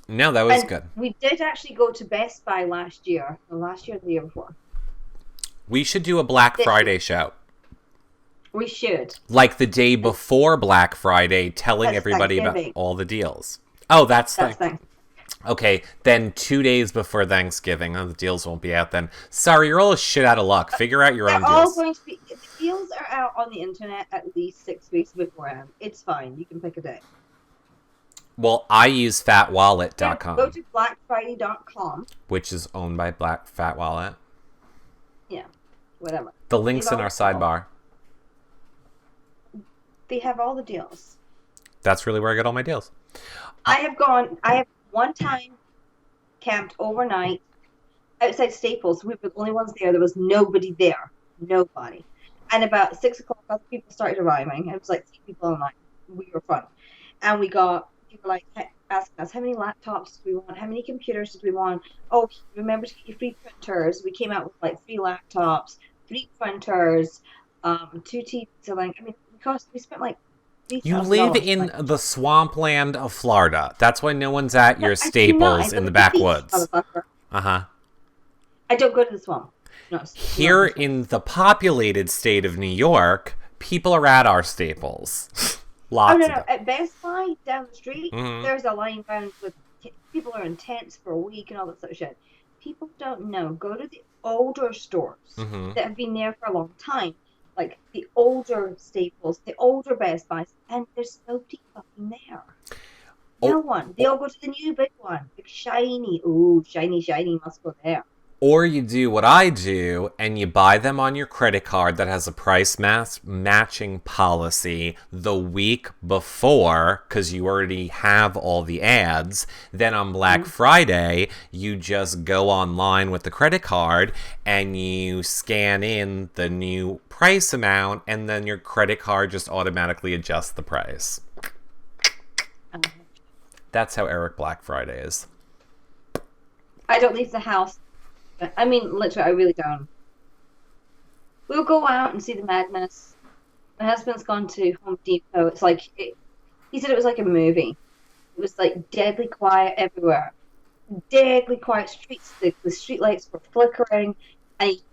No, that was good. We did actually go to Best Buy last year, or the year before. We should do a Black Friday show. We should. Like the day before Black Friday, telling everybody about all the deals. Oh, that's Thanksgiving. Okay, then 2 days before Thanksgiving. Oh, the deals won't be out then. Sorry, you're all a shit out of luck. Figure out your own deals. All going to be, the deals are out on the internet at least 6 weeks beforehand. It's fine. You can pick a day. Well, I use fatwallet.com. Go to blackfriday.com. Which is owned by Fat Wallet. Yeah, whatever. The link's in our sidebar. They have all the deals. That's really where I get all my deals. I have one time camped overnight outside Staples. We were the only ones there. There was nobody there. Nobody. And about 6 o'clock, other people started arriving. It was like 3 people online. We were fun. And people like asking us, how many laptops do we want? How many computers do we want? Oh, remember to get your free printers. We came out with like 3 laptops, 3 printers, 2 TVs. So we spent like You live in the swampland of Florida. That's why no one's at your Staples in the backwoods. Uh-huh. I don't go to the swamp. No, here in the populated state of New York, people are at our Staples. Lots of them. At Best Buy down the street, there's a line round with people are in tents for a week and all that sort of shit. People don't know. Go to the older stores that have been there for a long time. Like the older Staples, the older Best Buys, and there's nobody fucking there. No one. They all go to the new big one. Big shiny. Ooh, shiny, must go there. Or you do what I do, and you buy them on your credit card that has a price matching policy the week before, because you already have all the ads. Then on Black Friday, you just go online with the credit card, and you scan in the new price amount, and then your credit card just automatically adjusts the price. That's how Eric Black Friday is. I don't leave the house. I mean, literally, I really don't. We'll go out and see the madness. My husband's gone to Home Depot. It's like, he said it was like a movie. It was like deadly quiet everywhere. Deadly quiet streets. The street lights were flickering. And he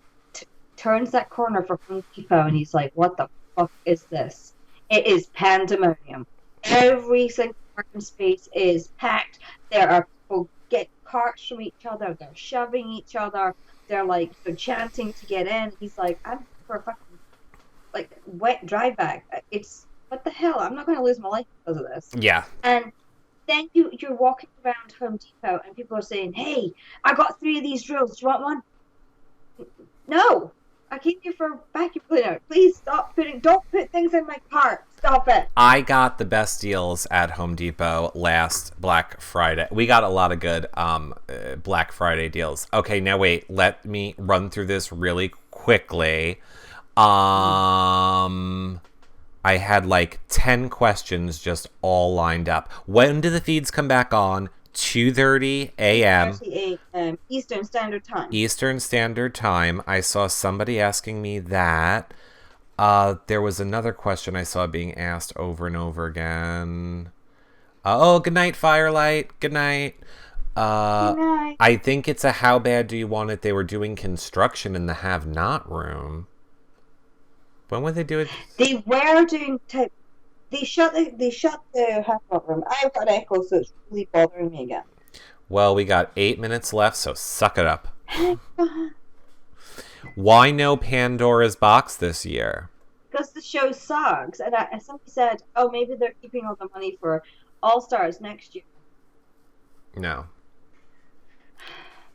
turns that corner for Home Depot and he's like, what the fuck is this? It is pandemonium. Every single parking space is packed. There are people get carts from each other. They're shoving each other. They're chanting to get in. He's like, I'm for a fucking wet drive back. It's what the hell? I'm not going to lose my life because of this. Yeah. And then you're walking around Home Depot and people are saying, "Hey, I got 3 of these drills. Do you want one?" No, I came here for a vacuum cleaner. Please don't put things in my cart. Stop it. I got the best deals at Home Depot last Black Friday. We got a lot of good Black Friday deals. Okay, now wait. Let me run through this really quickly. I had like 10 questions just all lined up. When do the feeds come back on? 2:30 a.m. 2:30 a.m. Eastern Standard Time. Eastern Standard Time. I saw somebody asking me that. There was another question I saw being asked over and over again. Good night, Firelight. Good night. Good night. I think it's a how bad do you want it? They were doing construction in the have not room. When would they do it? They were doing They shut the half not room. I've got echo, so it's really bothering me again. Well, we got 8 minutes left, so suck it up. Why no Pandora's Box this year? Because the show sucks, and somebody said, "Oh, maybe they're keeping all the money for All Stars next year." No.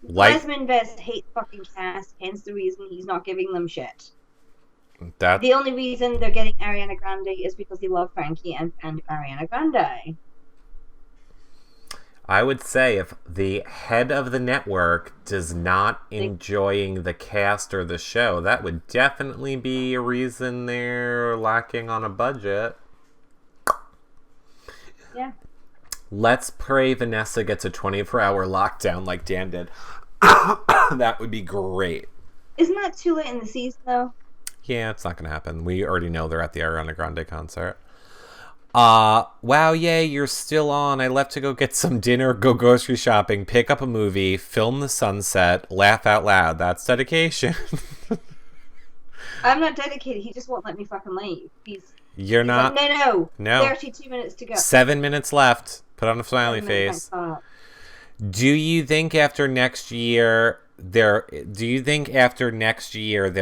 Desmond Vest hates fucking cast, hence the reason he's not giving them shit. That The only reason they're getting Ariana Grande is because they love Frankie and Ariana Grande. I would say if the head of the network does not enjoying the cast or the show, that would definitely be a reason they're lacking on a budget. Yeah. Let's pray Vanessa gets a 24-hour lockdown like Dan did. That would be great. Isn't that too late in the season, though? Yeah, it's not going to happen. We already know they're at the Ariana Grande concert. Wow, yay, you're still on. I left to go get some dinner, go grocery shopping, pick up a movie, film the sunset, laugh out loud. That's dedication. I'm not dedicated. He just won't let me fucking leave. You're not? Like, No. 32 minutes to go. 7 minutes left. Put on a smiley face. Do you think after next year there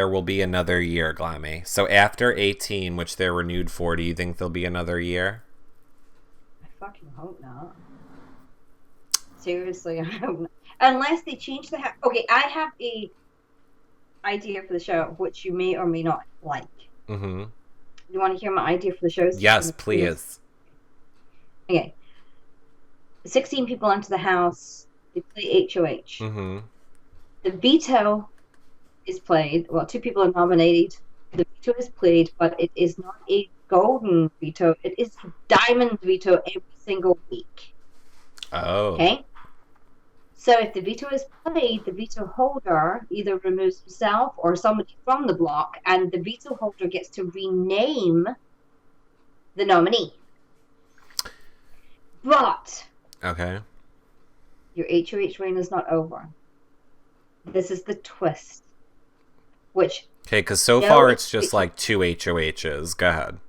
will be another year, Glammy? So after 18, which they're renewed for, do you think there'll be another year? I fucking hope not. Seriously, I hope not. Unless they change the okay, I have a idea for the show, which you may or may not like. Mm-hmm. You want to hear my idea for the show? Yes, please. Okay. 16 people enter the house. They play HOH. Mm-hmm. The veto is played. Well, 2 people are nominated. The veto is played, but it is not a golden veto. It is a diamond veto every single week. Oh. Okay? So if the veto is played, the veto holder either removes himself or somebody from the block, and the veto holder gets to rename the nominee. But Okay. your HOH reign is not over. This is the twist. Which... Okay, because so far it's just like 2 HOHs. Go ahead.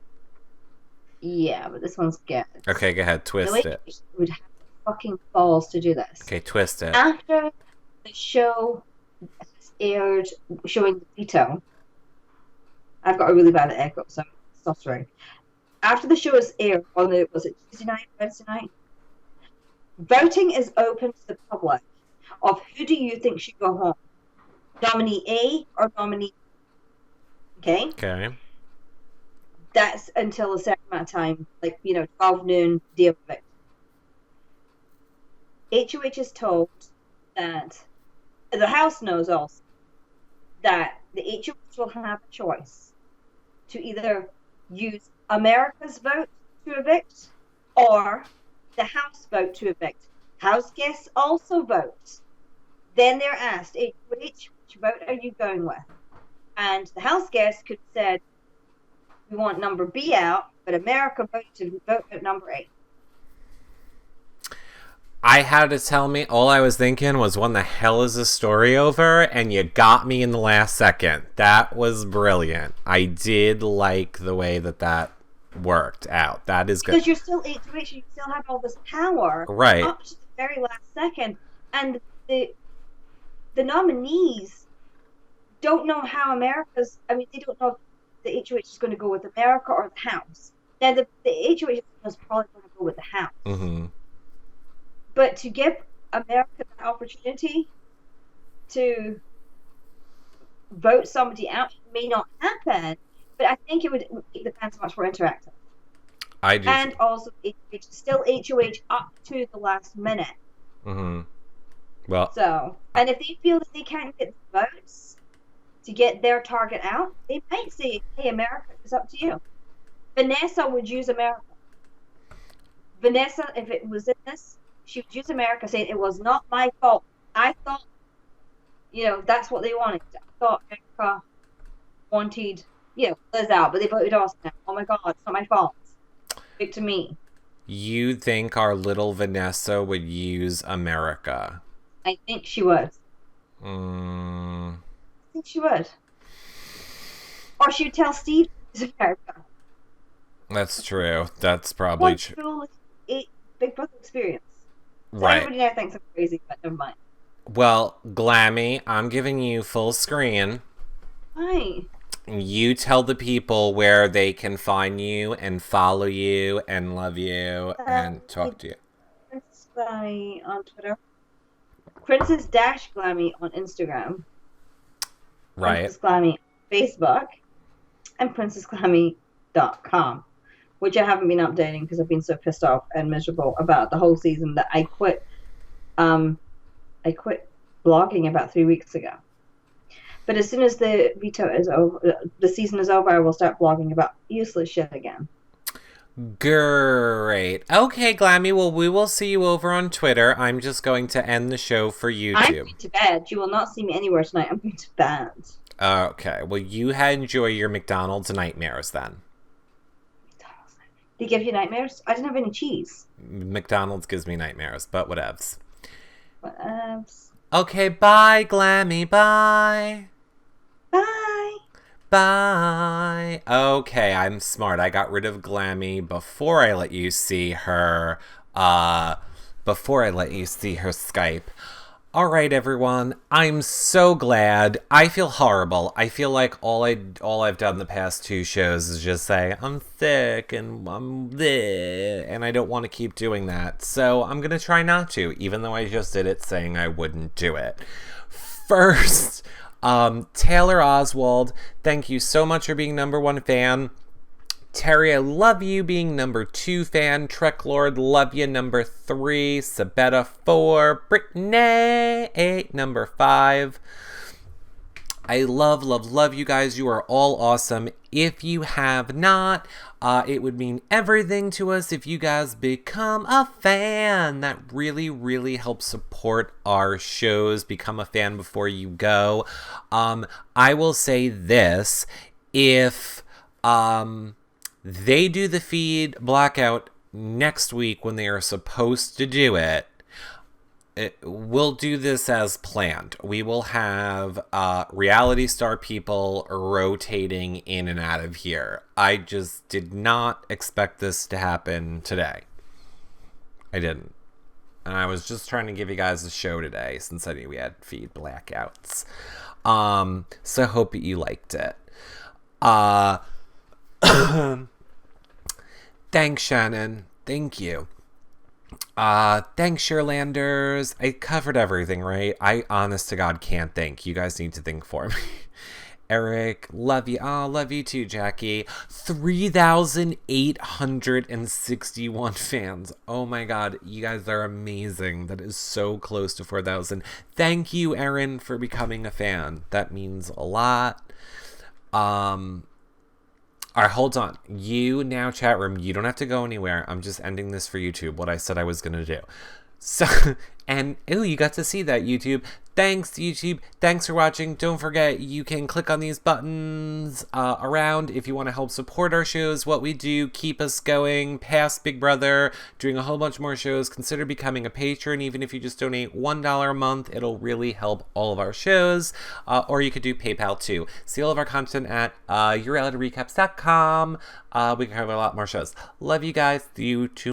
Yeah, but this one's good. Okay, go ahead. Twist it. Would have the fucking balls to do this. Okay, twist it. After the show has aired showing the veto, I've got a really bad echo, so I'm stuttering. After the show is aired on was it Tuesday night, Wednesday night? Voting is open to the public of who do you think should go home? Nominee A or nominee B? Okay? Okay. That's until a certain amount of time, like, 12 noon, day of it. HOH is told that the House knows also that the HOH will have a choice to either use America's vote to evict or the House vote to evict. House guests also vote. Then they're asked, HOH, which vote are you going with? And the House guests could have said, we want number B out, but America voted to vote at number A. I had to tell me, all I was thinking was, when the hell is this story over? And you got me in the last second. That was brilliant. I did like the way that worked out. That is good. Because you're still HOH, you still have all this power. Right. Up to the very last second. And the nominees don't know how they don't know if the HOH is going to go with America or the House. Now, the HOH is probably going to go with the House. Mm-hmm. But to give America the opportunity to vote somebody out may not happen, but I think it would make the fans much more interactive. I do. And also, still HOH up to the last minute. Mm-hmm. Well, so, and if they feel that they can't get the votes to get their target out, they might say, hey, America, it's up to you. Vanessa would use America. Vanessa, if it was in this, she would use America, saying it was not my fault. I thought, that's what they wanted. I thought America wanted, Liz out, but they voted Austin out. Oh my God, it's not my fault. Speak to me. You think our little Vanessa would use America? I think she would. I think she would. Or she would tell Steve to use America. That's true. That's probably true. Big Brother experience. So right. Everybody now thinks I'm crazy, but never mind. Well, Glammy, I'm giving you full screen. Hi. You tell the people where they can find you and follow you and love you and talk to you. Princess Glammy on Twitter. Princess-Glammy on Instagram. Right. Princess Glammy on Facebook. And princessglammy.com. Which I haven't been updating because I've been so pissed off and miserable about the whole season that I quit. I quit blogging about 3 weeks ago. But as soon as the veto is over, the season is over, I will start blogging about useless shit again. Great. Okay, Glammy, well, we will see you over on Twitter. I'm just going to end the show for YouTube. I'm going to bed. You will not see me anywhere tonight. I'm going to bed. Okay, well, you enjoy your McDonald's nightmares then. They give you nightmares? I didn't have any cheese. McDonald's gives me nightmares, but whatevs. Whatevs. Okay, bye, Glammy, bye. Bye. Bye. Okay, I'm smart. I got rid of Glammy before I let you see her, Skype. All right, everyone. I'm so glad. I feel horrible. I feel like all I've done the past 2 shows is just say I'm sick and I'm bleh, and I don't want to keep doing that. So I'm gonna try not to, even though I just did it saying I wouldn't do it. First, Taylor Oswald, thank you so much for being #1 fan. Terry, I love you being #2 fan. Trek Lord, love you #3. Sabetta 4. Brittany 8 #5. I love you guys. You are all awesome. If you have not, it would mean everything to us if you guys become a fan. That really, really helps support our shows. Become a fan before you go. I will say this. If they do the feed Blackout next week when they are supposed to do it, we'll do this as planned. We will have reality star people rotating in and out of here. I just did not expect this to happen today. I didn't. And I was just trying to give you guys a show today since I knew we had feed Blackouts. So I hope you liked it. Thanks, Shannon. Thank you. Thanks, Sherlanders. I covered everything, right? I, honest to God, can't think. You guys need to think for me. Eric, love you. Oh, love you too, Jackie. 3,861 fans. Oh my God, you guys are amazing. That is so close to 4,000. Thank you, Erin, for becoming a fan. That means a lot. All right, hold on. You now, chat room, you don't have to go anywhere. I'm just ending this for YouTube, what I said I was going to do. So, and, ooh, you got to see that, YouTube. Thanks, YouTube. Thanks for watching. Don't forget, you can click on these buttons around if you want to help support our shows, what we do, keep us going, past Big Brother, doing a whole bunch more shows. Consider becoming a patron. Even if you just donate $1 a month, it'll really help all of our shows. Or you could do PayPal, too. See all of our content at yourrealityrecaps.com. We can cover a lot more shows. Love you guys. See you too.